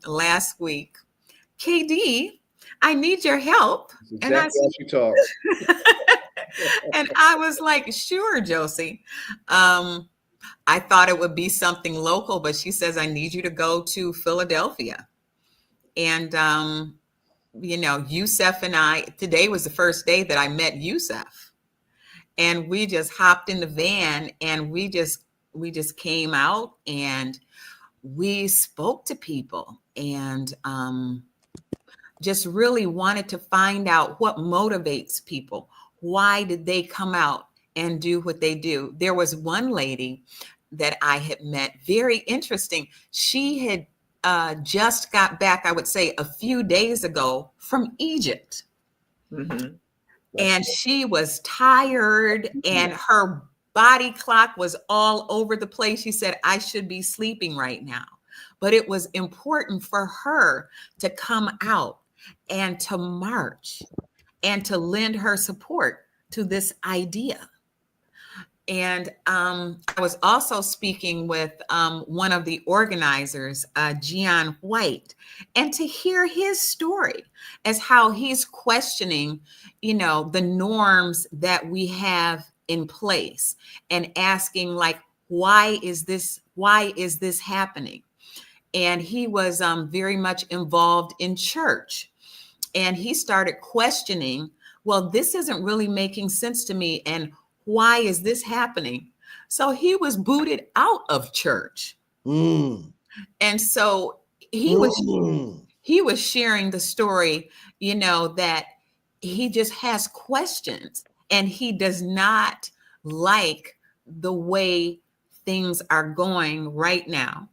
S12: last week, KD, I need your help.
S10: That's exactly how she talks.
S12: And I was like, sure, Josie. I thought it would be something local, but she says, I need you to go to Philadelphia. And Yusef and I, today was the first day that I met Yusef. And we just hopped in the van and we just came out and we spoke to people. And just really wanted to find out what motivates people. Why did they come out and do what they do? There was one lady that I had met, very interesting. She had just got back, I would say, a few days ago from Egypt.
S11: Mm-hmm.
S12: And she was tired and her body clock was all over the place. She said, I should be sleeping right now. But it was important for her to come out and to march and to lend her support to this idea. And I was also speaking with one of the organizers, Gian White, and to hear his story as how he's questioning, the norms that we have in place and asking, like, why is this happening? And he was very much involved in church. And he started questioning, well, this isn't really making sense to me. And why is this happening? So he was booted out of church.
S10: Mm.
S12: And so he was sharing the story, that he just has questions and he does not like the way things are going right now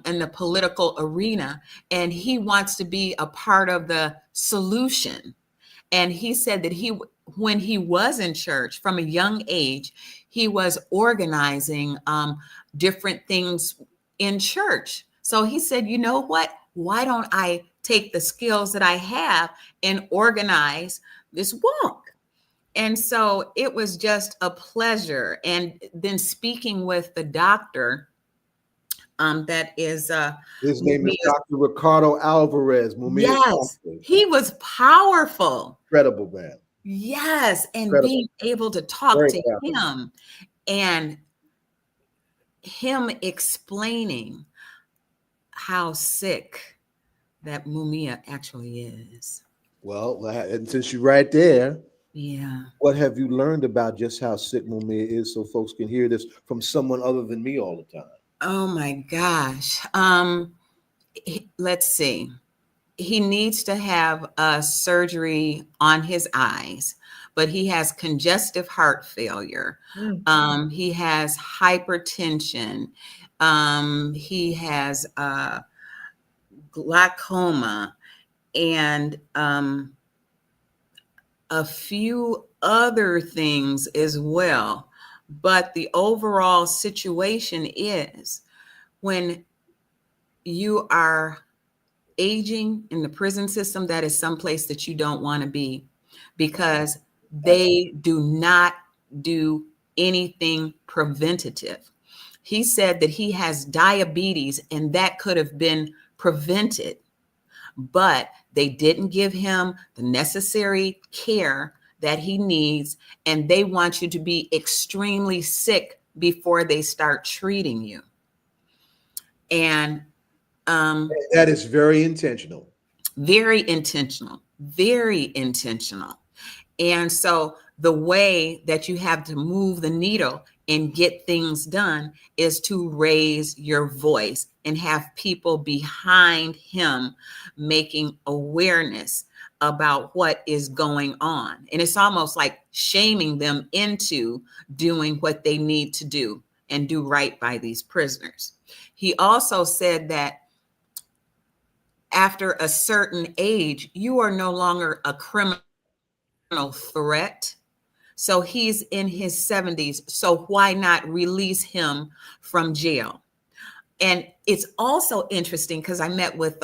S12: in the political arena. And he wants to be a part of the solution. And he said that when he was in church from a young age, he was organizing different things in church. So he said, you know what? Why don't I take the skills that I have and organize this walk? And so it was just a pleasure. And then speaking with the doctor, that is
S10: his name is Dr. Ricardo Alvarez.
S12: Mumia's doctor. He was powerful.
S10: Incredible, man.
S12: Yes. And being able to talk to him and him explaining how sick that Mumia actually is.
S10: Well, and since you're right there,
S12: yeah,
S10: what have you learned about just how sick Mumia is so folks can hear this from someone other than me all the time?
S12: Oh my gosh. Let's see. He needs to have a surgery on his eyes, but he has congestive heart failure. He has hypertension. He has glaucoma and a few other things as well. But the overall situation is when you are aging in the prison system, that is someplace that you don't want to be because they do not do anything preventative. He said that he has diabetes and that could have been prevented, but they didn't give him the necessary care that he needs, and they want you to be extremely sick before they start treating you. And
S10: that is very intentional.
S12: Very intentional, very intentional. And so the way that you have to move the needle and get things done is to raise your voice and have people behind him making awareness about what is going on. And it's almost like shaming them into doing what they need to do and do right by these prisoners. He also said that after a certain age, you are no longer a criminal threat. So he's in his 70s. So why not release him from jail? And it's also interesting because I met with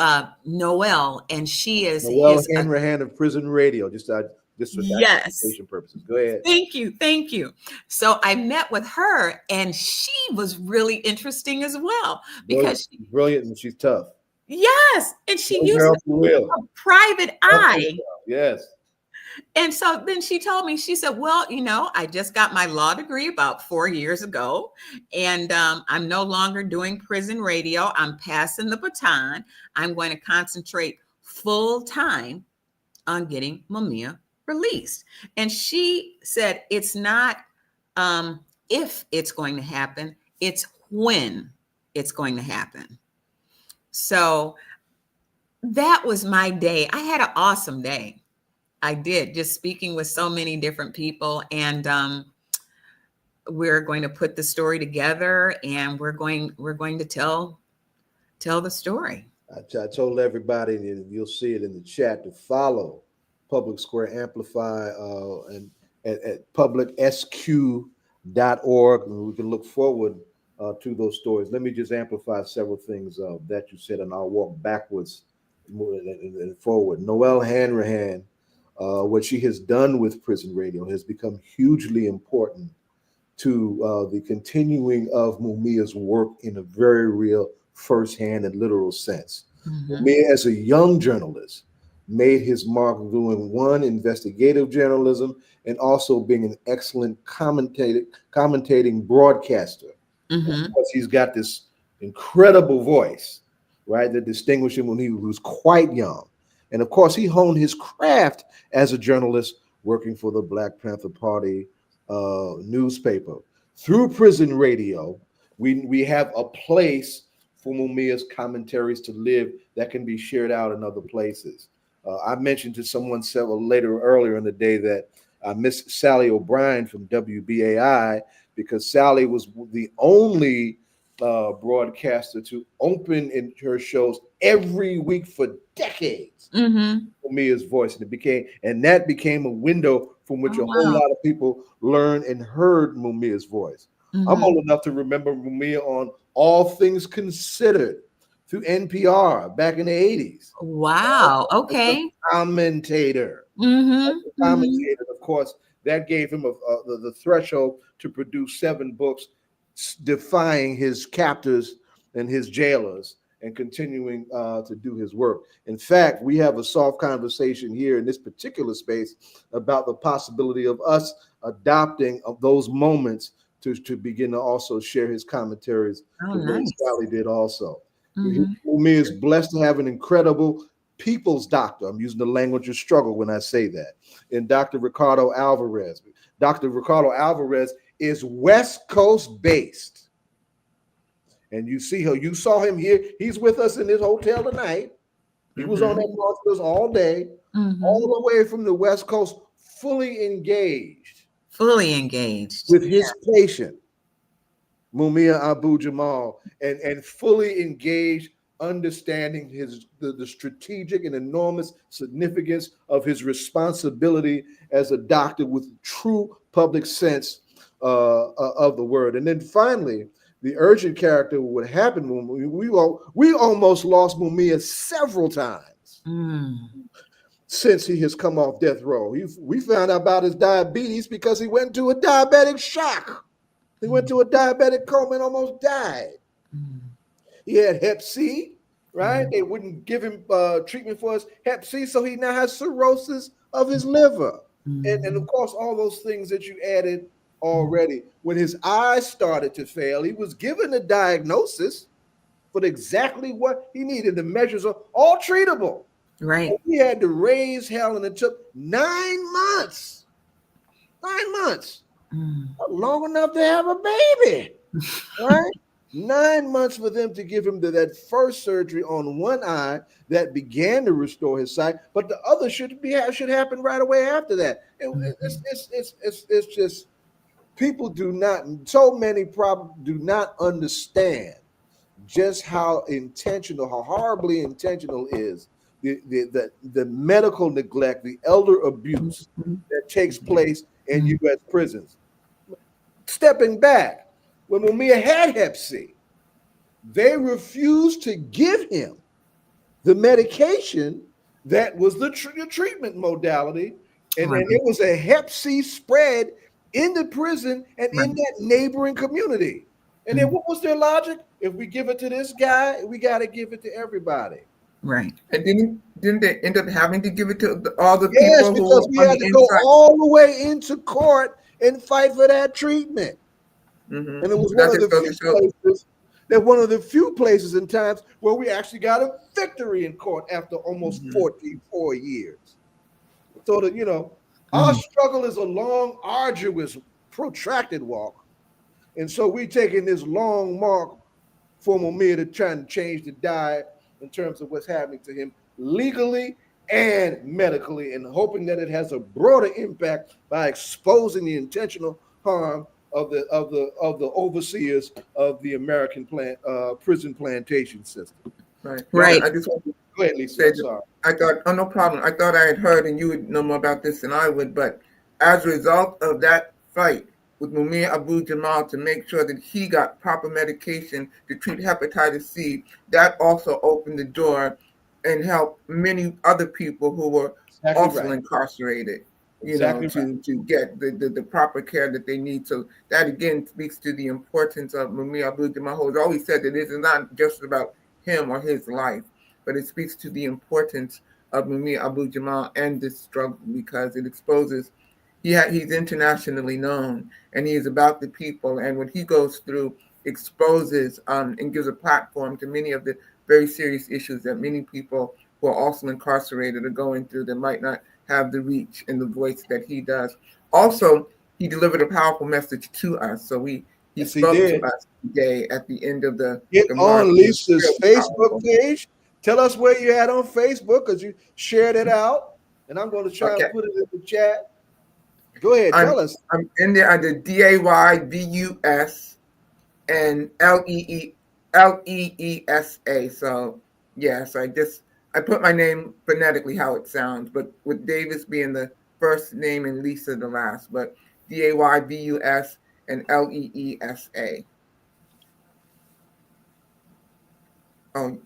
S12: Noelle, and she is
S10: Noelle Hanrahan of Prison Radio. Just for
S12: yes,
S10: purposes. Go ahead.
S12: Thank you. So I met with her, and she was really interesting as well because
S10: she's brilliant and she's tough.
S12: Yes, and she used a private eye.
S10: Yes.
S12: And so then she told me, she said, well, I just got my law degree about 4 years ago, and I'm no longer doing prison radio. I'm passing the baton. I'm going to concentrate full time on getting Mumia released. And she said, it's not if it's going to happen, it's when it's going to happen. So That was my day. I had an awesome day. I did, just speaking with so many different people, and we're going to put the story together, and we're going to tell the story.
S10: I told everybody, and you'll see it in the chat, to follow Public Square Amplify and at publicsq.org, and we can look forward to those stories. Let me just amplify several things that you said, and I'll walk backwards and forward. Noelle Hanrahan, what she has done with prison radio has become hugely important to the continuing of Mumia's work in a very real, firsthand, and literal sense. Mumia, as a young journalist, made his mark doing one, investigative journalism, and also being an excellent commentating broadcaster. Because he's got this incredible voice, right, that distinguished him when he was quite young. And of course, he honed his craft as a journalist working for the Black Panther Party newspaper. Through prison radio, we have a place for Mumia's commentaries to live that can be shared out in other places. I mentioned to someone earlier in the day that I miss Sally O'Brien from WBAI, because Sally was the only broadcaster to open in her shows every week for decades. Mumia's voice, and that became a window from which a whole lot of people learned and heard Mumia's voice. I'm old enough to remember Mumia on All Things Considered through NPR back in the 80s.
S12: Wow. Okay.
S10: Commentator. Commentator. Of course, that gave him the threshold to produce 7 books defying his captors and his jailers and continuing to do his work. In fact, we have a soft conversation here in this particular space about the possibility of us adopting of those moments to begin to also share his commentaries the way Sally did also. Mumia is blessed to have an incredible people's doctor. I'm using the language of struggle when I say that. In Dr. Ricardo Alvarez. Dr. Ricardo Alvarez is West Coast based. And you saw him here. He's with us in this hotel tonight. He was on that Northwest all day, all the way from the West Coast, fully engaged with his patient, Mumia Abu-Jamal, and fully engaged, understanding the strategic and enormous significance of his responsibility as a doctor with true public sense of the word. And then finally, the urgent character, what happened when we almost lost Mumia several times since he has come off death row. We found out about his diabetes because he went to a diabetic shock. He went to a diabetic coma and almost died. He had Hep C, right? They wouldn't give him treatment for his Hep C, so he now has cirrhosis of his liver. And of course, all those things that you added already. When his eyes started to fail, he was given a diagnosis for exactly what he needed. The measures are all treatable.
S12: Right.
S10: And he had to raise hell, and it took 9 months. 9 months. Long enough to have a baby. Right? 9 months for them to give him that first surgery on one eye that began to restore his sight, but the other should happen right away after that. It's just people so many probably do not understand just how horribly intentional is the medical neglect, the elder abuse that takes place in U.S. prisons. Stepping back, when Mumia had Hep C, they refused to give him the medication that was the treatment modality, and it was a Hep C spread in the prison and in that neighboring community. And then what was their logic? If we give it to this guy, we got to give it to everybody.
S12: Right.
S11: And didn't they end up having to give it to all the
S10: Yes,
S11: people
S10: because we had to go all the way into court and fight for that treatment. And it was one of the few places and times where we actually got a victory in court after almost 44 years. So that, our struggle is a long, arduous, protracted walk. And so we taking this long mark for Mumia to try and change the diet in terms of what's happening to him legally and medically, and hoping that it has a broader impact by exposing the intentional harm of the overseers of the American prison plantation system.
S11: Right.
S12: Right.
S11: I just want to
S10: Go ahead, Lisa.
S11: say
S10: I'm sorry.
S11: I thought, oh, no problem. I thought I had heard, and you would know more about this than I would, but as a result of that fight with Mumia Abu-Jamal to make sure that he got proper medication to treat hepatitis C, that also opened the door and helped many other people who were
S10: Exactly
S11: also
S10: right.
S11: incarcerated,
S10: Exactly
S11: to get the proper care that they need. So that again speaks to the importance of Mumia Abu-Jamal, who has always said that this is not just about him or his life, but it speaks to the importance of Mumia Abu-Jamal and this struggle, because it exposes he's internationally known, and he is about the people, and what he goes through exposes and gives a platform to many of the very serious issues that many people who are also incarcerated are going through that might not have the reach and the voice that he does. Also, he delivered a powerful message to us. So he spoke to us today at the end of the
S10: Get
S11: march.
S10: on Lisa's
S11: Really
S10: Facebook
S11: powerful.
S10: page. Tell us where you're at on Facebook, because you shared it out, and I'm going to try and put it in the chat. Go ahead, tell us.
S11: I'm in there under DAYVUS and LEESA. So yes, I put my name phonetically how it sounds, but with Davis being the first name and Lisa the last, but DAYVUS and LEESA. Oh,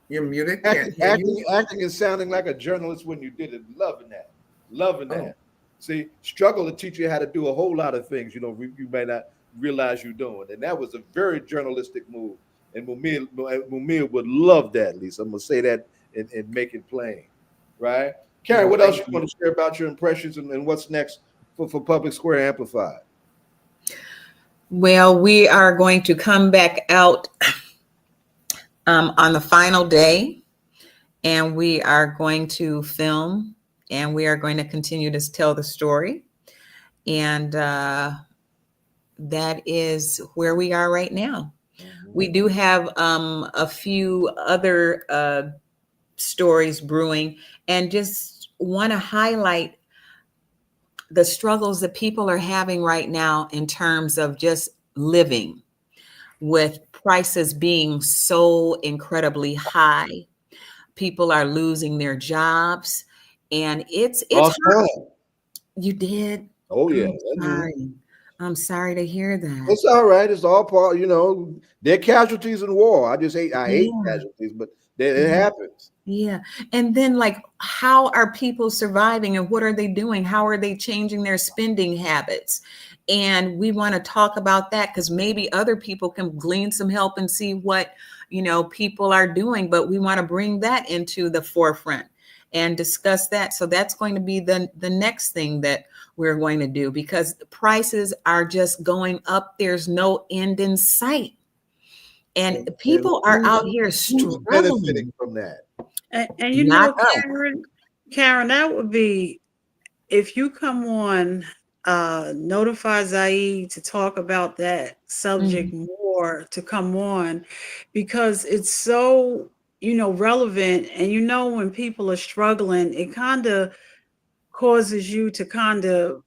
S11: you're muted. Can't hear you.
S10: Acting and sounding like a journalist when you did it. Loving that. Loving that. See, struggle to teach you how to do a whole lot of things, you may not realize you're doing. And that was a very journalistic move. And Mumia would love that, Lisa. I'm going to say that and make it plain. Right? Karen, what else you want to share about your impressions and what's next for Public Square Amplified?
S12: Well, we are going to come back out on the final day, and we are going to film, and we are going to continue to tell the story. And that is where we are right now. We do have a few other stories brewing, and just want to highlight the struggles that people are having right now in terms of just living, with prices being so incredibly high. People are losing their jobs, and it's hard. You did?
S10: Oh yeah.
S12: I'm sorry to hear that.
S10: It's all right. It's all part, they're casualties in war. I hate casualties, but it happens.
S12: Yeah. And then, like, how are people surviving, and what are they doing? How are they changing their spending habits? And we want to talk about that, because maybe other people can glean some help and see what, people are doing. But we want to bring that into the forefront and discuss that. So that's going to be the next thing that we're going to do, because the prices are just going up. There's no end in sight. And people are out here struggling,
S10: benefiting from that.
S5: And Karen, that would be, if you come on, notify Zayid to talk about that subject more, to come on, because it's so, relevant. And when people are struggling, it kind of causes you to kind of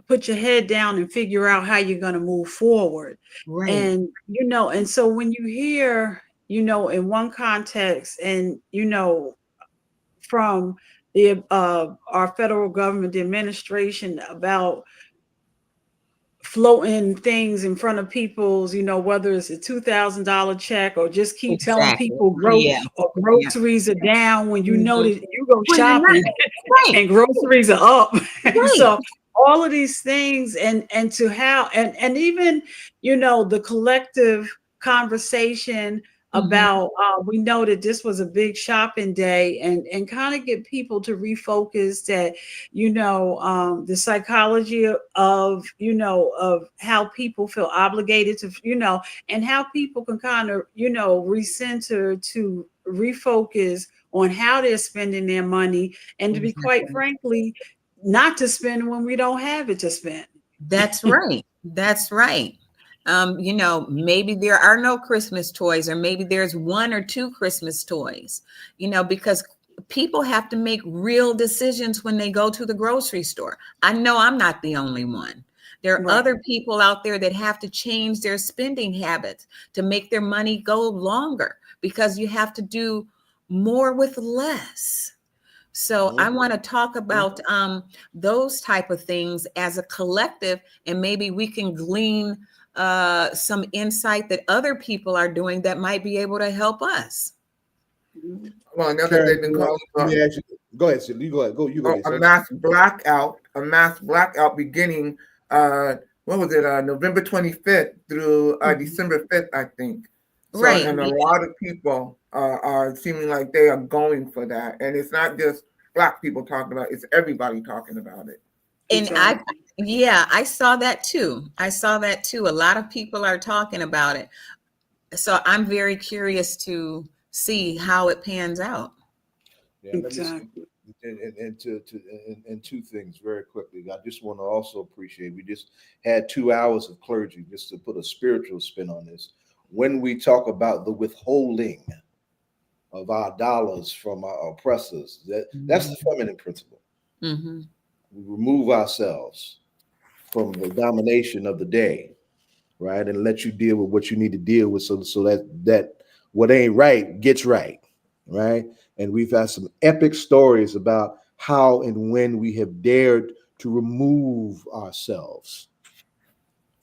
S5: put your head down and figure out how you're going to move forward.
S12: Right.
S5: And, and so when you hear, in one context, and, from the our federal government, the administration, about floating things in front of people's, whether it's a $2,000 check, or just keep telling people groceries are down, when that you go shopping and groceries are up. So all of these things, and to how, and even, the collective conversation about, we know that this was a big shopping day, and kind of get people to refocus that, the psychology of how people feel obligated to, and how people can kind of, recenter, to refocus on how they're spending their money, and to be quite frankly, not to spend when we don't have it to spend.
S12: That's right. That's right. Maybe there are no Christmas toys, or maybe there's one or two Christmas toys, because people have to make real decisions when they go to the grocery store. I know I'm not the only one. There are
S5: Right.
S12: other people out there that have to change their spending habits to make their money go longer, because you have to do more with less. So I want to talk about those type of things as a collective, and maybe we can glean some insight that other people are doing that might be able to help us.
S11: Well, I know that
S10: Karen,
S11: they've been calling
S10: let
S11: for
S10: me ask you. Go ahead, Sid. You go ahead. You go ahead,
S11: a
S10: sir.
S11: mass blackout beginning, what was it, November 25th through December 5th, I think. So,
S12: Right.
S11: and a lot of people are seeming like they are going for that. And it's not just Black people talking about it, it's everybody talking about it.
S12: And I saw that too. A lot of people are talking about it. So I'm very curious to see how it pans out.
S10: Yeah, let me
S5: Exactly.
S10: and two things very quickly. I just want to also appreciate, we just had 2 hours of clergy, just to put a spiritual spin on this. When we talk about the withholding of our dollars from our oppressors, that's the feminine principle.
S12: Mm-hmm.
S10: We remove ourselves from the domination of the day, right, and let you deal with what you need to deal with, so that what ain't right gets right, right? And we've had some epic stories about how and when we have dared to remove ourselves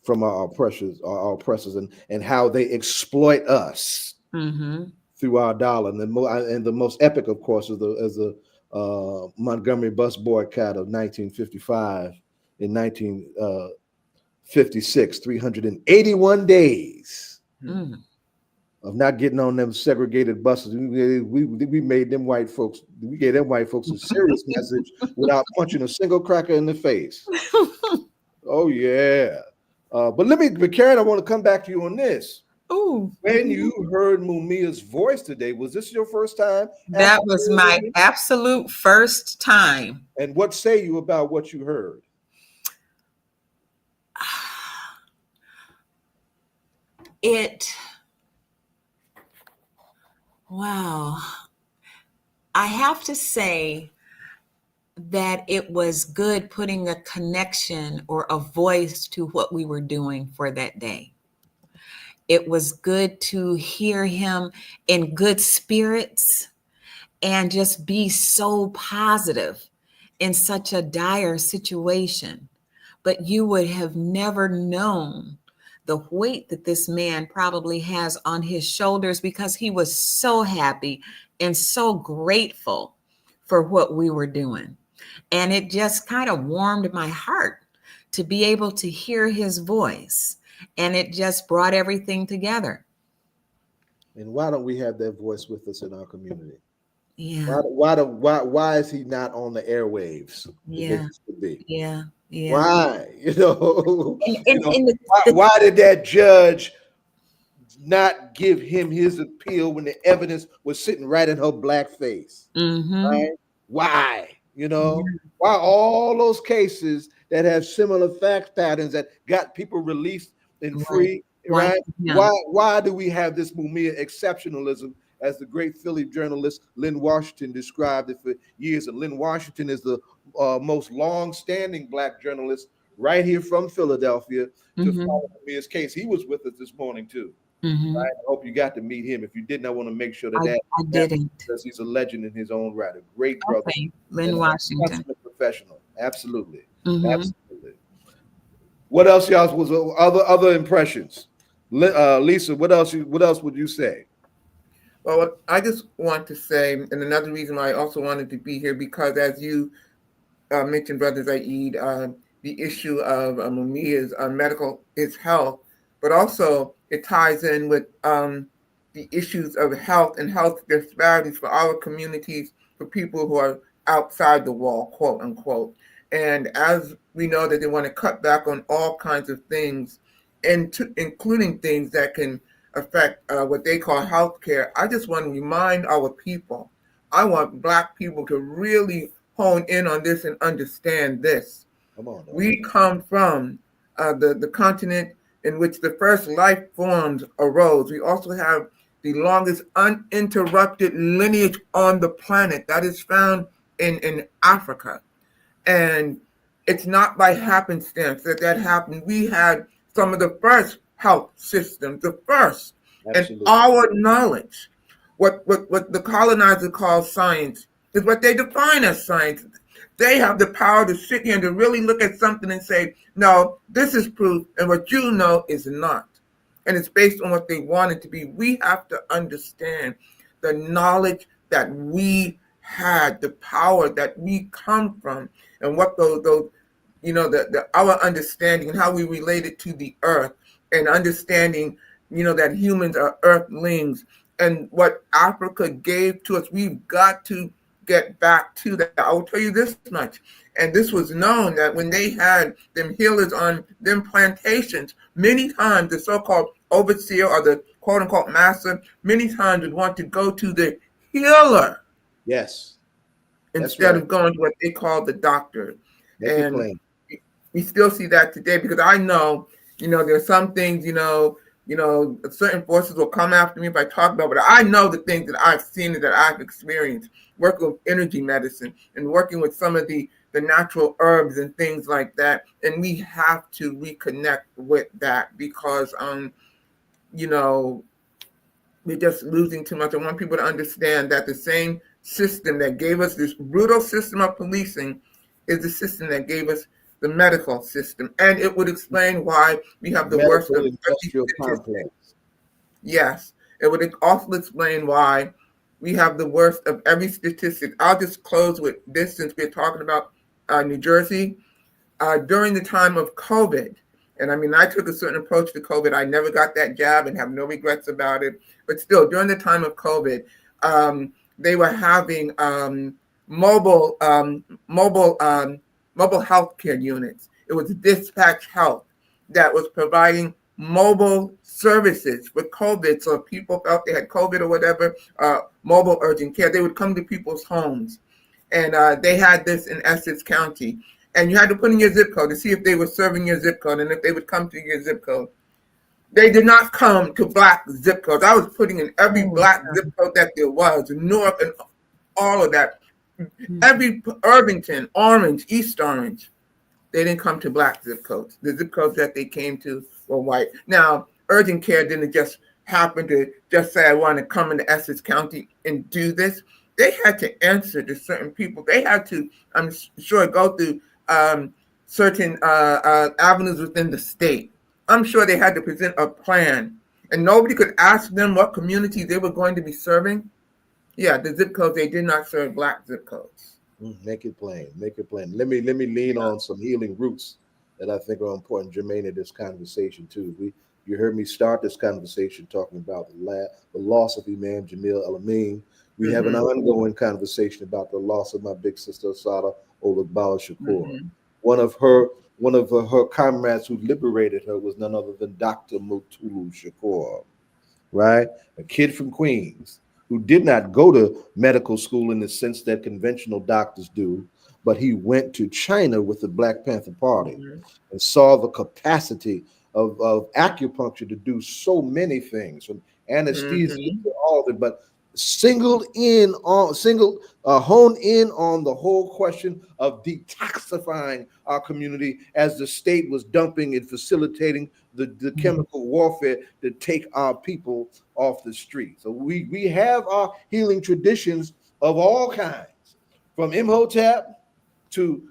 S10: from our oppressors, and how they exploit us through our dollar. And the most epic, of course, is the Montgomery bus boycott of 1955 in 1956, 381 days of not getting on them segregated buses. We made them white folks, we gave them white folks a serious message without punching a single cracker in the face. Oh yeah. But Karen, I want to come back to you on this.
S12: Ooh.
S10: When you heard Mumia's voice today, was this your first time?
S12: That was my absolute first time.
S10: And what say you about what you heard?
S12: Wow. I have to say that it was good putting a connection or a voice to what we were doing for that day. It was good to hear him in good spirits and just be so positive in such a dire situation. But you would have never known the weight that this man probably has on his shoulders, because he was so happy and so grateful for what we were doing. And it just kind of warmed my heart to be able to hear his voice. And it just brought everything together.
S10: And why don't we have that voice with us in our community?
S12: Yeah.
S10: Why is he not on the airwaves?
S12: Yeah.
S10: Yeah.
S12: Yeah.
S10: Why?
S12: And
S10: why did that judge not give him his appeal when the evidence was sitting right in her black face? Right? Why? Why all those cases that have similar fact patterns that got people released and free, right? Why do we have this Mumia exceptionalism, as the great Philly journalist Lynn Washington described it for years? And Lynn Washington is the most long-standing Black journalist right here from Philadelphia to follow Mumia's case. He was with us this morning too. Right? I hope you got to meet him. If you didn't, I want to make sure that
S12: I didn't,
S10: because he's a legend in his own right. A great brother,
S12: Lynn Washington,
S10: professional. Absolutely, absolutely. What else, y'all? Was other impressions? Lisa, what else would you say?
S11: Well, I just want to say, and another reason why I also wanted to be here, because as you mentioned, Brother Zayid, the issue of Mumia's his health, but also it ties in with the issues of health and health disparities for our communities, for people who are outside the wall, quote unquote. And as we know that they want to cut back on all kinds of things, including things that can affect what they call healthcare, I just want to remind our people, I want Black people to really hone in on this and understand this.
S10: Come on,
S11: we come from the continent in which the first life forms arose. We also have the longest uninterrupted lineage on the planet. That is found in Africa. And it's not by happenstance that happened. We had some of the first health systems, the first.
S10: Absolutely.
S11: And our knowledge, what the colonizer calls science, is what they define as science. They have the power to sit here and to really look at something and say, no, this is proof, and what you know is not. And it's based on what they want it to be. We have to understand the knowledge that we had, the power that we come from, and what those our understanding and how we relate it to the earth, and understanding, that humans are earthlings, and what Africa gave to us. We've got to get back to that. I will tell you this much, and this was known, that when they had them healers on them plantations, many times the so-called overseer or the quote-unquote master, many times would want to go to the healer.
S10: Yes.
S11: Instead of going to what they call the doctor. And we still see that today, because I know, there's some things, certain forces will come after me if I talk about it, but I know the things that I've seen and that I've experienced working with energy medicine and working with some of the natural herbs and things like that. And we have to reconnect with that, because, we're just losing too much. I want people to understand that the same system that gave us this brutal system of policing is the system that gave us the medical system. And it would explain why we have the worst of industrial complex. Yes, it would also explain why we have the worst of every statistic. I'll just close with this, since we're talking about New Jersey. During the time of COVID, and I mean, I took a certain approach to COVID. I never got that jab and have no regrets about it. But still, during the time of COVID, they were having mobile healthcare units. It was Dispatch Health that was providing mobile services for COVID. So if people felt they had COVID or whatever, mobile urgent care, they would come to people's homes. And they had this in Essex County. And you had to put in your zip code to see if they were serving your zip code and if they would come to your zip code. They did not come to black zip codes. I was putting in every black zip code that there was, Newark and all of that. Every Irvington, Orange, East Orange. They didn't come to black zip codes. The zip codes that they came to were white. Now, urgent care didn't just happen to just say, I want to come into Essex County and do this. They had to answer to certain people. They had to, I'm sure, go through certain avenues within the state. I'm sure they had to present a plan, and nobody could ask them what communities they were going to be serving. Yeah, the zip codes, they did not serve black zip codes.
S10: Make it plain. Make it plain. Let me lean on some healing roots that I think are important, germane, to this conversation too. You heard me start this conversation talking about the loss of Imam Jamil El-Amin. We have an ongoing conversation about the loss of my big sister Asada Olugbala Shakur. One of her comrades who liberated her was none other than Dr. Mutulu Shakur, right? A kid from Queens who did not go to medical school in the sense that conventional doctors do, but he went to China with the Black Panther Party and saw the capacity of acupuncture to do so many things, from anesthesia to all of it, but honed in on the whole question of detoxifying our community as the state was dumping and facilitating the chemical warfare to take our people off the street. So we have our healing traditions of all kinds, from Imhotep to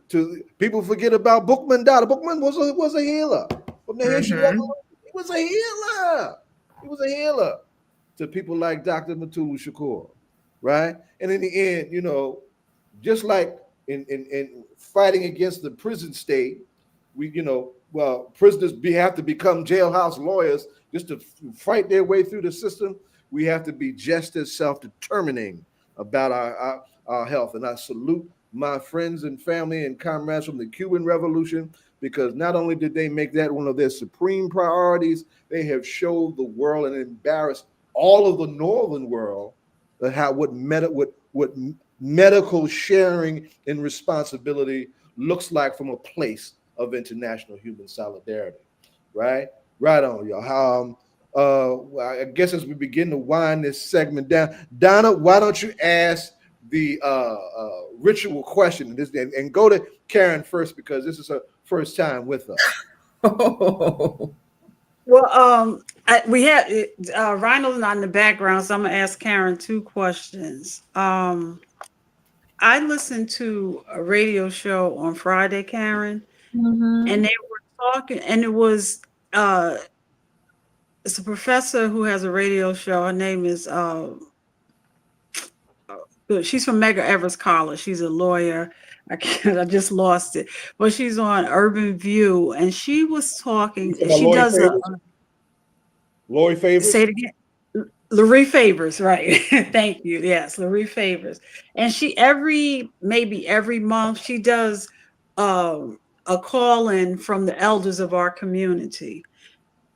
S10: people forget about Bookman Dada. Bookman was a healer. From the Haitian Revolution, he was a healer. He was a healer to people like Dr. Mutulu Shakur, right? And in the end, just like in fighting against the prison state, prisoners have to become jailhouse lawyers just to fight their way through the system. We have to be just as self-determining about our health. And I salute my friends and family and comrades from the Cuban Revolution, because not only did they make that one of their supreme priorities, they have showed the world and embarrassed all of the northern world what medical sharing and responsibility looks like from a place of international human solidarity, right? Right on, y'all. I guess as we begin to wind this segment down, Donna, why don't you ask the ritual question and go to Karen first because this is her first time with us.
S5: Well, we have Rhino's not in the background, so I'm gonna ask Karen 2 questions. I listened to a radio show on Friday, Karen, and they were talking, and it was it's a professor who has a radio show. Her name is she's from Medgar Evers College. She's a lawyer. I just lost it, but she's on Urban View, and she was talking. And she does
S10: Lori Favors.
S5: Say it again. Larry Favors, right? Thank you. Yes, Larry Favors, and she maybe every month she does a call in from the elders of our community.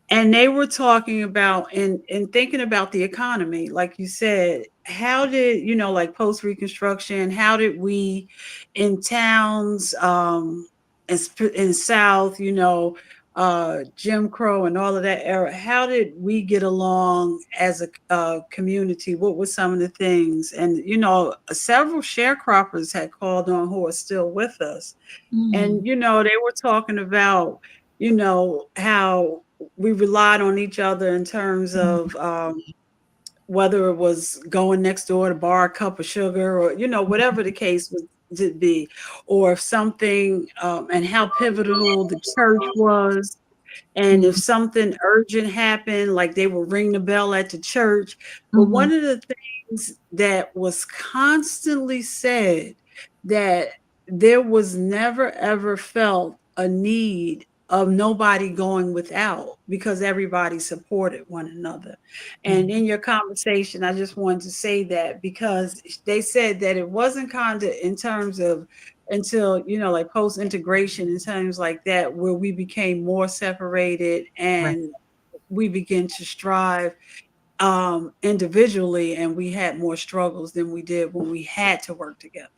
S5: And they were talking about and thinking about the economy, like you said, how did, like post Reconstruction, how did we in towns in South, Jim Crow and all of that era, how did we get along as a community? What were some of the things? And, several sharecroppers had called on who are still with us. And, they were talking about, how we relied on each other in terms of whether it was going next door to borrow a cup of sugar or, whatever the case would be, or if something, and how pivotal the church was. And if something urgent happened, like they would ring the bell at the church. But one of the things that was constantly said, that there was never, ever felt a need of nobody going without because everybody supported one another. And in your conversation, I just wanted to say that because they said that it wasn't kind of in terms of until, like post integration and things like that, where we became more separated and we begin to strive individually, and we had more struggles than we did when we had to work together.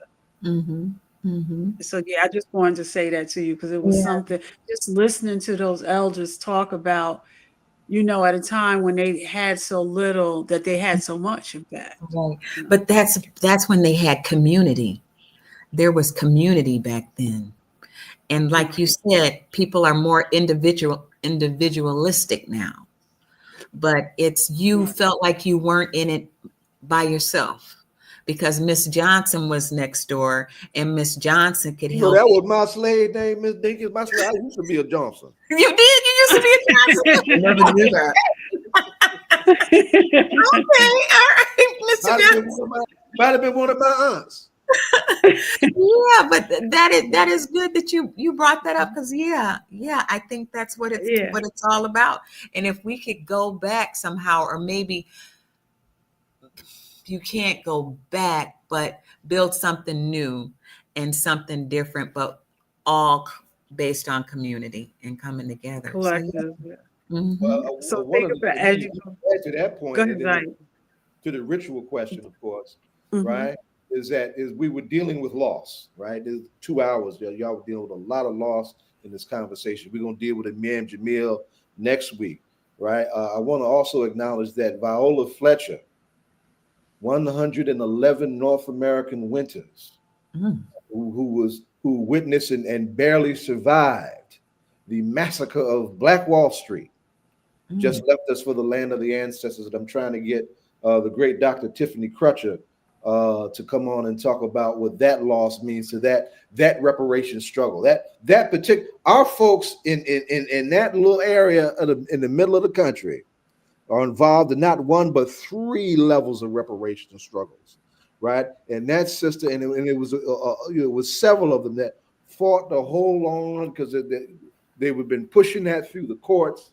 S5: So yeah, I just wanted to say that to you because it was something, just listening to those elders talk about, at a time when they had so little that they had so much, in fact.
S12: Right. But that's when they had community. There was community back then. And like you said, people are more individualistic now. But you felt like you weren't in it by yourself because Miss Johnson was next door and Miss Johnson could help.
S10: That was my slave name, Miss Dinkins. My slave, I used to be a Johnson.
S12: You did? You used to be a Johnson?
S11: I never knew that.
S12: Okay, all right, Mr. Johnson.
S10: Might have been one of my aunts.
S12: Yeah, but that is good that you brought that up because I think that's what it's all about. And if we could go back somehow, or maybe you can't go back, but build something new and something different, but all based on community and coming together.
S5: Collective.
S10: So think about as you go to that point, to the ritual question, of course, right? Is we were dealing with loss, right? There's 2 hours. Y'all were dealing with a lot of loss in this conversation. We're gonna deal with Imam Jamil next week, right? I want to also acknowledge that Viola Fletcher, 111 North American winters, who witnessed and barely survived the massacre of Black Wall Street, just left us for the land of the ancestors. And I'm trying to get the great Dr. Tiffany Crutcher to come on and talk about what that loss means to that reparation struggle. That particular, our folks in that little area in the middle of the country are involved in not one but 3 levels of reparation struggles, right? And that sister, and it was several of them that fought to hold on because they've been pushing that through the courts,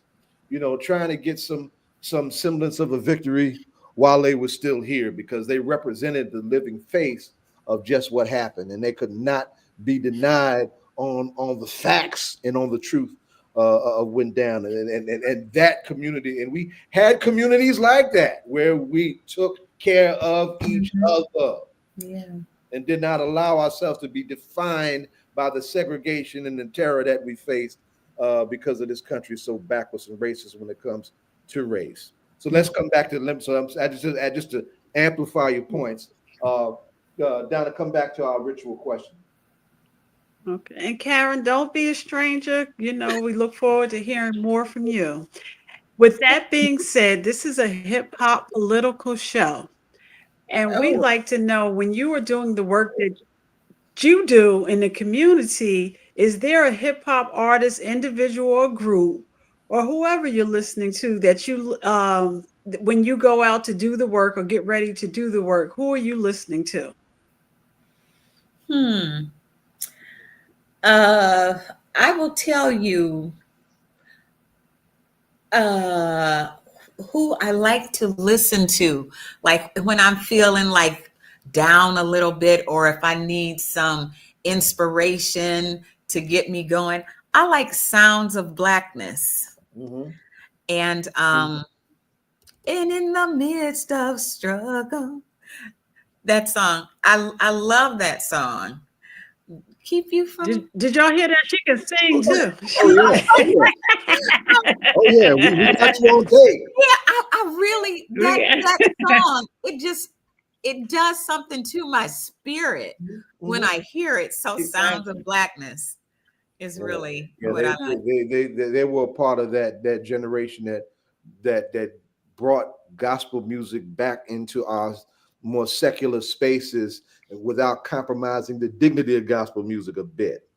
S10: trying to get some semblance of a victory while they were still here, because they represented the living face of just what happened, and they could not be denied on the facts and on the truth of went down, and that community. And we had communities like that where we took care of each other, and did not allow ourselves to be defined by the segregation and the terror that we faced because of this country so backwards and racist when it comes to race. So let's come back to them. So just to amplify your points. Donna, come back to our ritual question.
S5: Okay. And Karen, don't be a stranger. You know, we look forward to hearing more from you. With that being said, this is a hip hop political show. And we like to know, when you are doing the work that you do in the community, is there a hip hop artist, individual, or group, or whoever you're listening to, that you when you go out to do the work or get ready to do the work, who are you listening to?
S12: I will tell you who I like to listen to, like when I'm feeling like down a little bit, or if I need some inspiration to get me going. I like Sounds of Blackness. And and in the midst of struggle, that song, I love that song. Keep you from.
S5: Did y'all hear that? She can sing too.
S10: Oh yeah, we got you on tape.
S12: Yeah, I really that song. It does something to my spirit when I hear it. So Sounds of Blackness is really what I like.
S10: They were a part of that generation that brought gospel music back into our more secular spaces without compromising the dignity of gospel music a bit,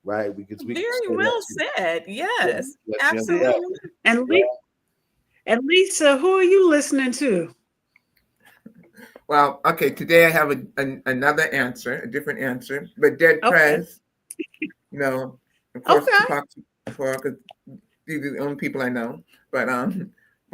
S10: right?
S12: Very well said. Yes, absolutely.
S5: And Lisa, who are you listening to?
S11: Well, okay, today I have another answer, a different answer, but Dead Prez, you know, of course, because these are the only people I know, but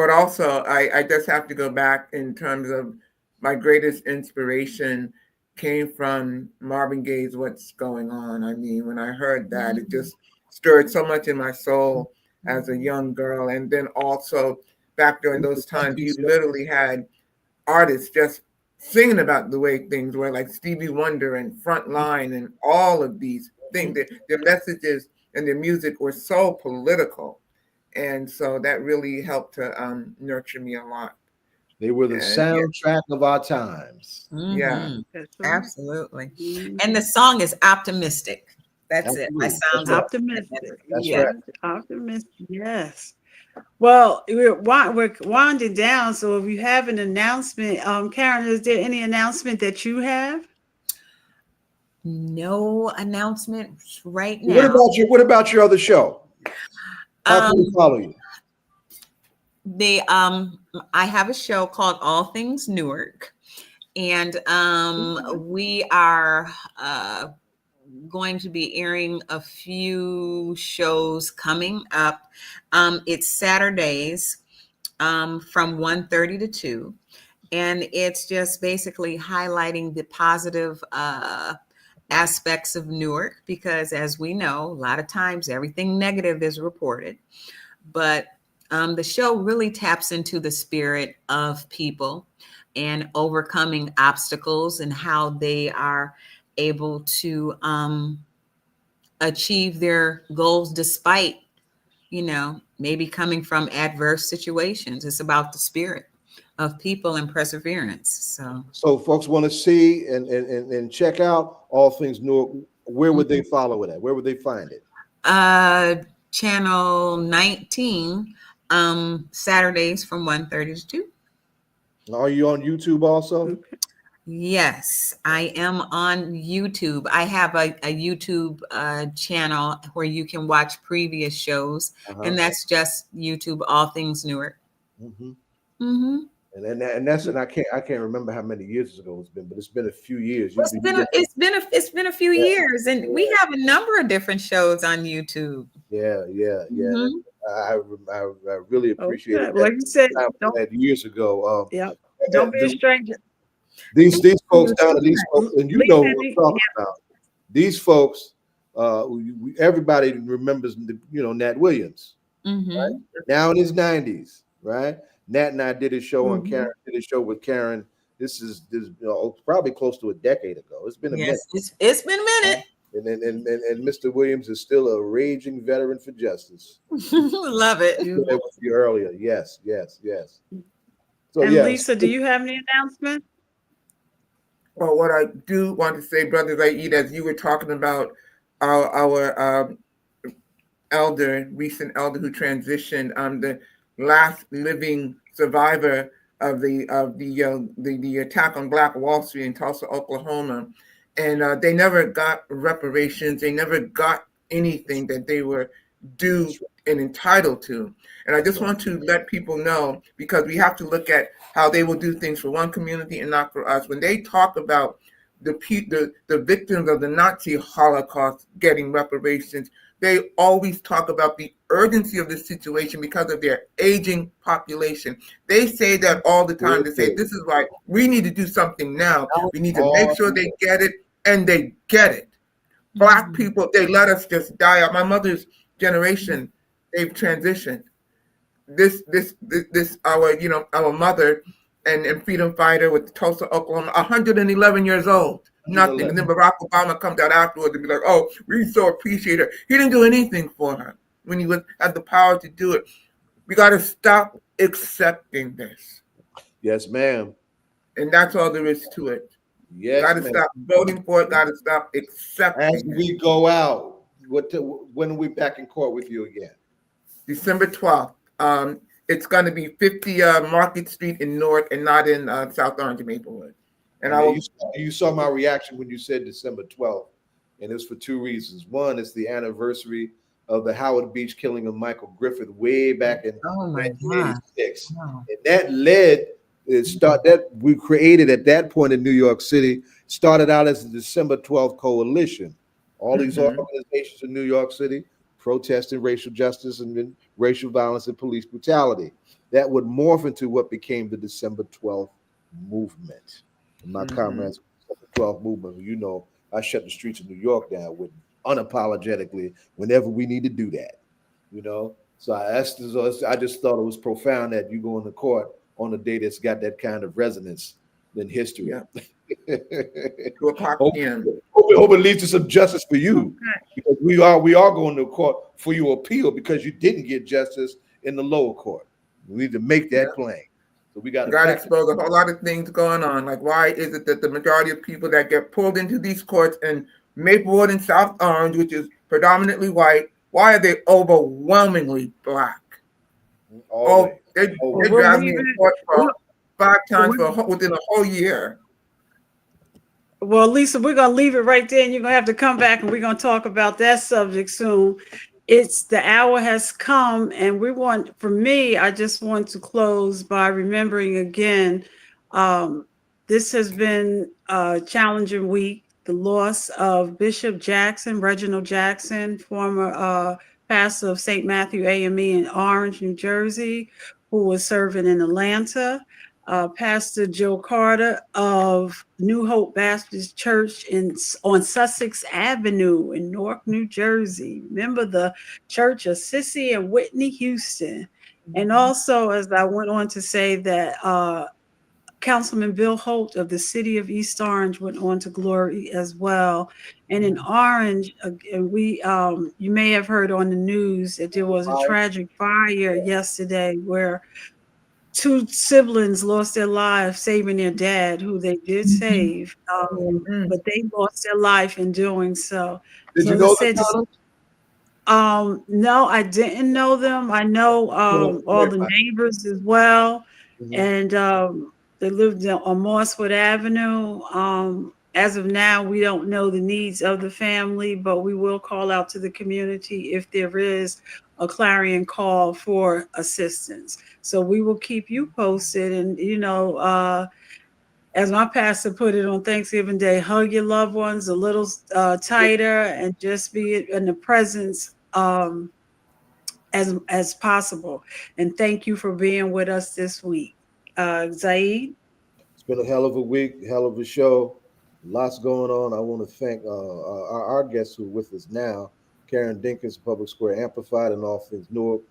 S11: also I just have to go back in terms of my greatest inspiration came from Marvin Gaye's What's Going On. I mean, when I heard that, it just stirred so much in my soul as a young girl. And then also back during those times, you literally had artists just singing about the way things were, like Stevie Wonder and Frontline and all of these things. Their messages and their music were so political. And so that really helped to nurture me a lot.
S10: They were the soundtrack of our times.
S11: Yeah,
S12: absolutely. And the song is optimistic. That's it. My Sounds
S5: optimistic.
S10: That's right.
S5: Optimistic. Yes. Well, we're winding down. So if you have an announcement, Karen, is there any announcement that you have?
S12: No announcement right now.
S10: What about your other show? How can we follow you?
S12: I have a show called All Things Newark, and we are going to be airing a few shows coming up. It's Saturdays from 1:30 to 2, and it's just basically highlighting the positive aspects of Newark, because as we know, a lot of times everything negative is reported, but the show really taps into the spirit of people and overcoming obstacles and how they are able to achieve their goals despite, maybe coming from adverse situations. It's about the spirit of people and perseverance.
S10: So folks want to see and check out All Things Newark. Where would they follow it at? Where would they find it?
S12: Channel 19, Saturdays from 1:30 to 2.
S10: Are you on YouTube also?
S12: Yes, I am on YouTube. I have a YouTube channel where you can watch previous shows, and that's just YouTube All Things Newark.
S10: And I can't remember how many years ago it's been, but it's been a few years.
S12: It's been a few years, and we have a number of different shows on YouTube.
S10: Yeah. I really appreciate it.
S5: Like you said,
S10: years ago.
S5: Don't be a stranger.
S10: These folks down, these folks, and you know what I'm talking about. These folks, everybody remembers, Nat Williams, right? Now in his 90s, right? Nat and I did a show on Karen. Did a show with Karen. This is probably close to a decade ago. It's been a minute.
S12: It's been a minute.
S10: And Mr. Williams is still a raging veteran for justice.
S12: Love it.
S10: There with you earlier. Yes. So
S5: And
S10: yes.
S5: Lisa, do you have any announcements?
S11: Well, what I do want to say, Brother Zayid, as you were talking about our elder, recent elder who transitioned, the last living survivor of the attack on Black Wall Street in Tulsa, Oklahoma, and they never got reparations. They never got anything that they were due and entitled to. And I just want to let people know, because we have to look at how they will do things for one community and not for us. When they talk about the victims of the Nazi Holocaust getting reparations, they always talk about the urgency of the situation because of their aging population. They say that all the time. They say, this is why we need to do something now. We need to make sure they get it, and they get it. Black people, they let us just die out. My mother's generation, they've transitioned. Our mother and freedom fighter with Tulsa, Oklahoma, 111 years old. Nothing. And then Barack Obama comes out afterwards and be like, oh, we so appreciate her. He didn't do anything for her when he had the power to do it. We got to stop accepting this.
S10: Yes, ma'am.
S11: And that's all there is to it.
S10: Yes,
S11: got to stop voting for it. Got to stop accepting.
S10: As we go out, when are we back in court with you again?
S11: December 12th. It's going to be 50 Market Street in Newark and not in South Orange and Maplewood. And
S10: you saw my reaction when you said December 12th, and it was for two reasons. One, it's the anniversary of the Howard Beach killing of Michael Griffith way back in 1986. And that led that we created at that point in New York City, started out as the December 12th Coalition. All these organizations in New York City protesting racial justice and racial violence and police brutality. That would morph into what became the December 12th movement. And my comrades, the 12th movement, you know, I shut the streets of New York down with unapologetically whenever we need to do that, you know. So I just thought it was profound that you go into court on a day that's got that kind of resonance in history.
S11: Yeah.
S10: Hope it leads to some justice for you, because we are going to court for your appeal because you didn't get justice in the lower court. We need to make that plain. So we got
S11: to expose a whole lot of things going on. Like, why is it that the majority of people that get pulled into these courts in Maplewood and South Orange, which is predominantly white, why are they overwhelmingly Black? They drive me in court for 5 times within a whole year.
S5: Well, Lisa, we're going to leave it right there, and you're going to have to come back, and we're going to talk about that subject soon. The hour has come, and I just want to close by remembering again, this has been a challenging week. The loss of Bishop Jackson, Reginald Jackson, former pastor of St. Matthew AME in Orange, New Jersey, who was serving in Atlanta. Pastor Joe Carter of New Hope Baptist Church on Sussex Avenue in Newark, New Jersey. Remember the Church of Sissy and Whitney Houston. And also, as I went on to say, that Councilman Bill Holt of the city of East Orange went on to glory as well. And in Orange, you may have heard on the news that there was a tragic fire yesterday where 2 siblings lost their lives saving their dad, who they did save, but they lost their life in doing so.
S10: Did you know them?
S5: No, I didn't know them. I know all the neighbors as well, and they lived on Mosswood Avenue. As of now, we don't know the needs of the family, but we will call out to the community if there is a clarion call for assistance. So we will keep you posted. And, you know, as my pastor put it on Thanksgiving Day, hug your loved ones a little tighter and just be in the presence as possible. And thank you for being with us this week. Zayid?
S10: It's been a hell of a week, hell of a show. Lots going on. I want to thank our guests who are with us now. Karen Dinkins, Public Square Amplified and All Things Newark.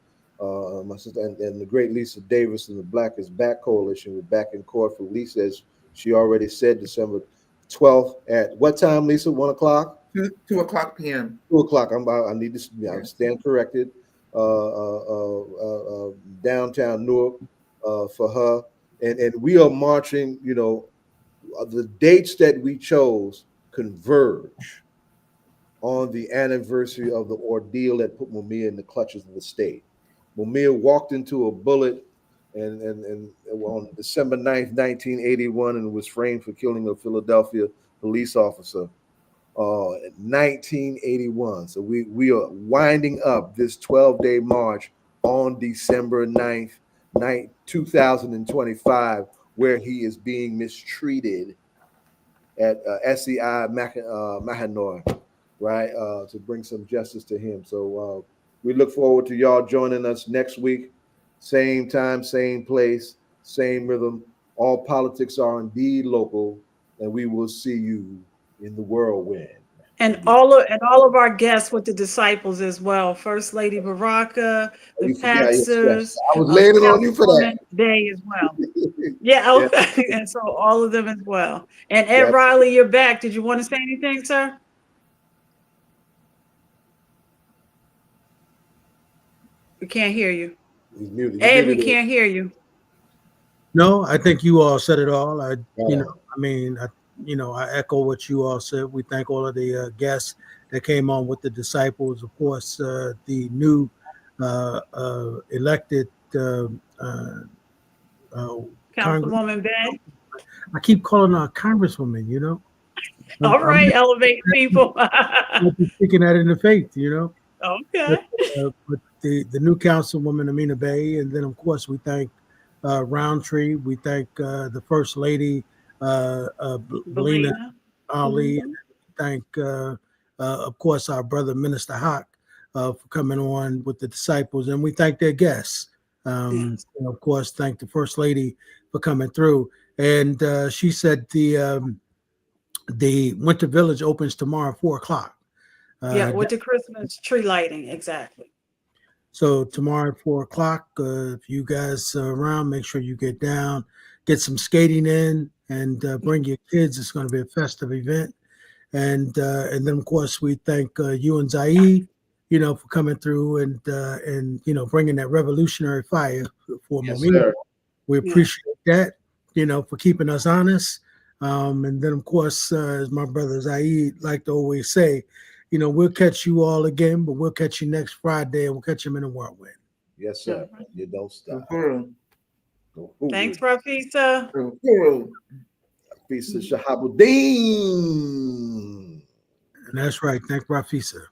S10: My sister and the great Lisa Davis and the Black is Back Coalition. We're back in court for Lisa, as she already said, December 12th at what time, Lisa? 1 o'clock?
S11: 2 o'clock p.m.
S10: 2 o'clock. I need to stand corrected. Downtown Newark for her, and we are marching. You know, the dates that we chose converge on the anniversary of the ordeal that put Mumia in the clutches of the state. Mumia walked into a bullet and on December 9th, 1981, and was framed for killing a Philadelphia police officer. 1981. So we are winding up this 12-day march on December 9th, 2025, where he is being mistreated at SEI Mahanoy, right? To bring some justice to him. So we look forward to y'all joining us next week. Same time, same place, same rhythm. All politics are indeed local, and we will see you in the whirlwind.
S5: And all of our guests with the disciples as well. First Lady Baraka, the pastors,
S10: I was laying it on you for that.
S5: Day as well. Yeah, okay. And so all of them as well. And Ed
S10: Yeah.
S5: Riley, you're back. Did you want to say anything, sir? We can't hear you.
S10: He's muted.
S5: Ed, we can't hear you.
S1: No, I think you all said it all. I
S10: Yeah.
S1: I echo what you all said. We thank all of the guests that came on with the disciples. Of course, the new elected
S5: Councilwoman Bay.
S1: I keep calling her Congresswoman, you know.
S5: All right, elevate people.
S1: Speaking that in the faith, you know.
S5: Okay.
S1: But the new councilwoman, Amina Bay, and then of course we thank Roundtree. We thank the First Lady, Balena, Ali.
S5: Mm-hmm.
S1: Thank, of course, our brother Minister Haqq for coming on with the disciples, and we thank their guests.
S5: Yes.
S1: And of course, thank the First Lady for coming through. And she said the Winter Village opens tomorrow at 4 o'clock.
S5: Yeah, with the Christmas tree lighting, exactly.
S1: So tomorrow at 4 o'clock, if you guys are around, make sure you get down, get some skating in, and bring your kids. It's going to be a festive event. And then of course we thank you and Zayid, you know, for coming through and you know, bringing that revolutionary fire for Mumia. We appreciate that, you know, for keeping us honest. And then of course, as my brother Zayid like to always say, you know, we'll catch you all again, but we'll catch you next Friday and we'll catch him in the whirlwind.
S10: Yes, sir. You don't stop.
S5: Thanks, Rafisa.
S10: Rafisa Shahabuddin.
S1: And that's right. Thank Rafisa.